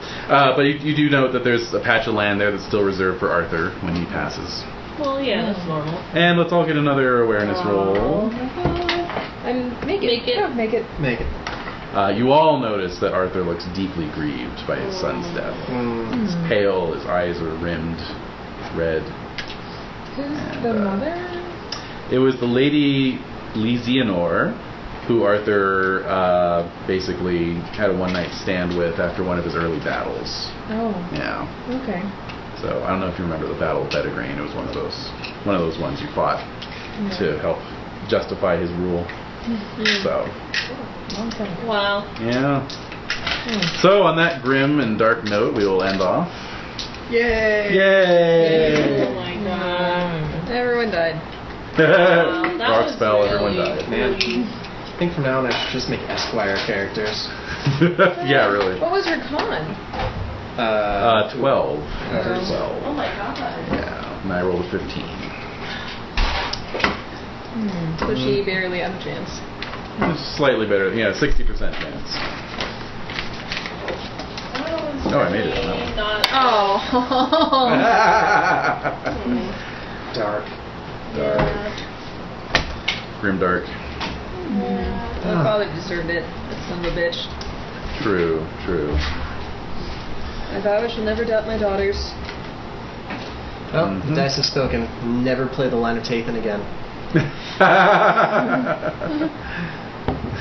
But you do note that there's a patch of land there that's still reserved for Arthur when he passes. Well, yeah, that's normal. And let's all get another awareness roll. And make it. Make it. Oh, make it. Make it. You all notice that Arthur looks deeply grieved by his son's death. He's pale, his eyes are rimmed red. Who's And, the mother? It was the Lady Lysianor, who Arthur basically had a one-night stand with after one of his early battles. Oh, Yeah. okay. So I don't know if you remember the Battle of Pendragon. It was one of those ones you fought to help justify his rule. So Long time. Wow. yeah. So on that grim and dark note, we will end off. Yay! Yay! Oh my god. Everyone died. That Dark was spell. really, Everyone died. Man. I think from now on I should just make Esquire characters. Yeah, really. What was her con? 12. 12. Oh my god. Yeah, and I rolled a 15. So she barely had a chance. It's slightly better. Yeah, 60% chance. Oh, I made it on that one. Oh. Dark. Dark. Grim dark. My father deserved it. That son of a bitch. True. I vow I shall never doubt my daughters. Oh, the dice have spoken. Never play the line of Tathan again.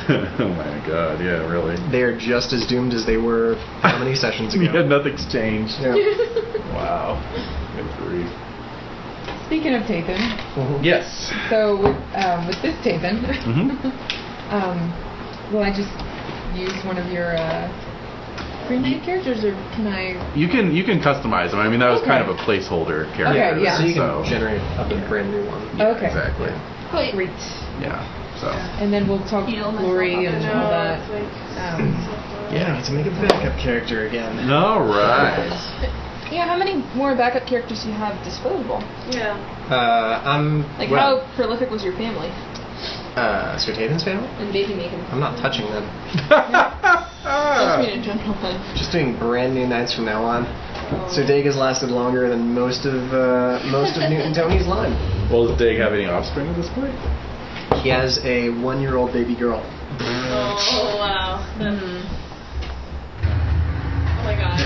Oh my god, yeah, really. They are just as doomed as they were how many sessions ago? Yeah, nothing's changed. Yeah. Wow. Good grief. Speaking of Tathan, Yes. so with this Tathan, will I just use one of your pre-made characters, or can I? You can customize them. I mean, that was kind of a placeholder character. Okay, yeah. So you can generate up a brand new one. Yeah, Okay. Exactly. Great. Yeah. So. And then we'll talk glory and all that. Yeah, I get to make a backup character again. All right. Yeah, how many more backup characters do you have disposable? Yeah. I'm Like, well, how prolific was your family Sir Tathan's family? in baby making? I'm not touching them. Just mean in general then. Just doing brand new nights from now on. Sir Dago's lasted longer than most of Newton Tony's line. Well, does Dig have any offspring at this point? He has a 1-year-old baby girl. Oh wow. Oh my god.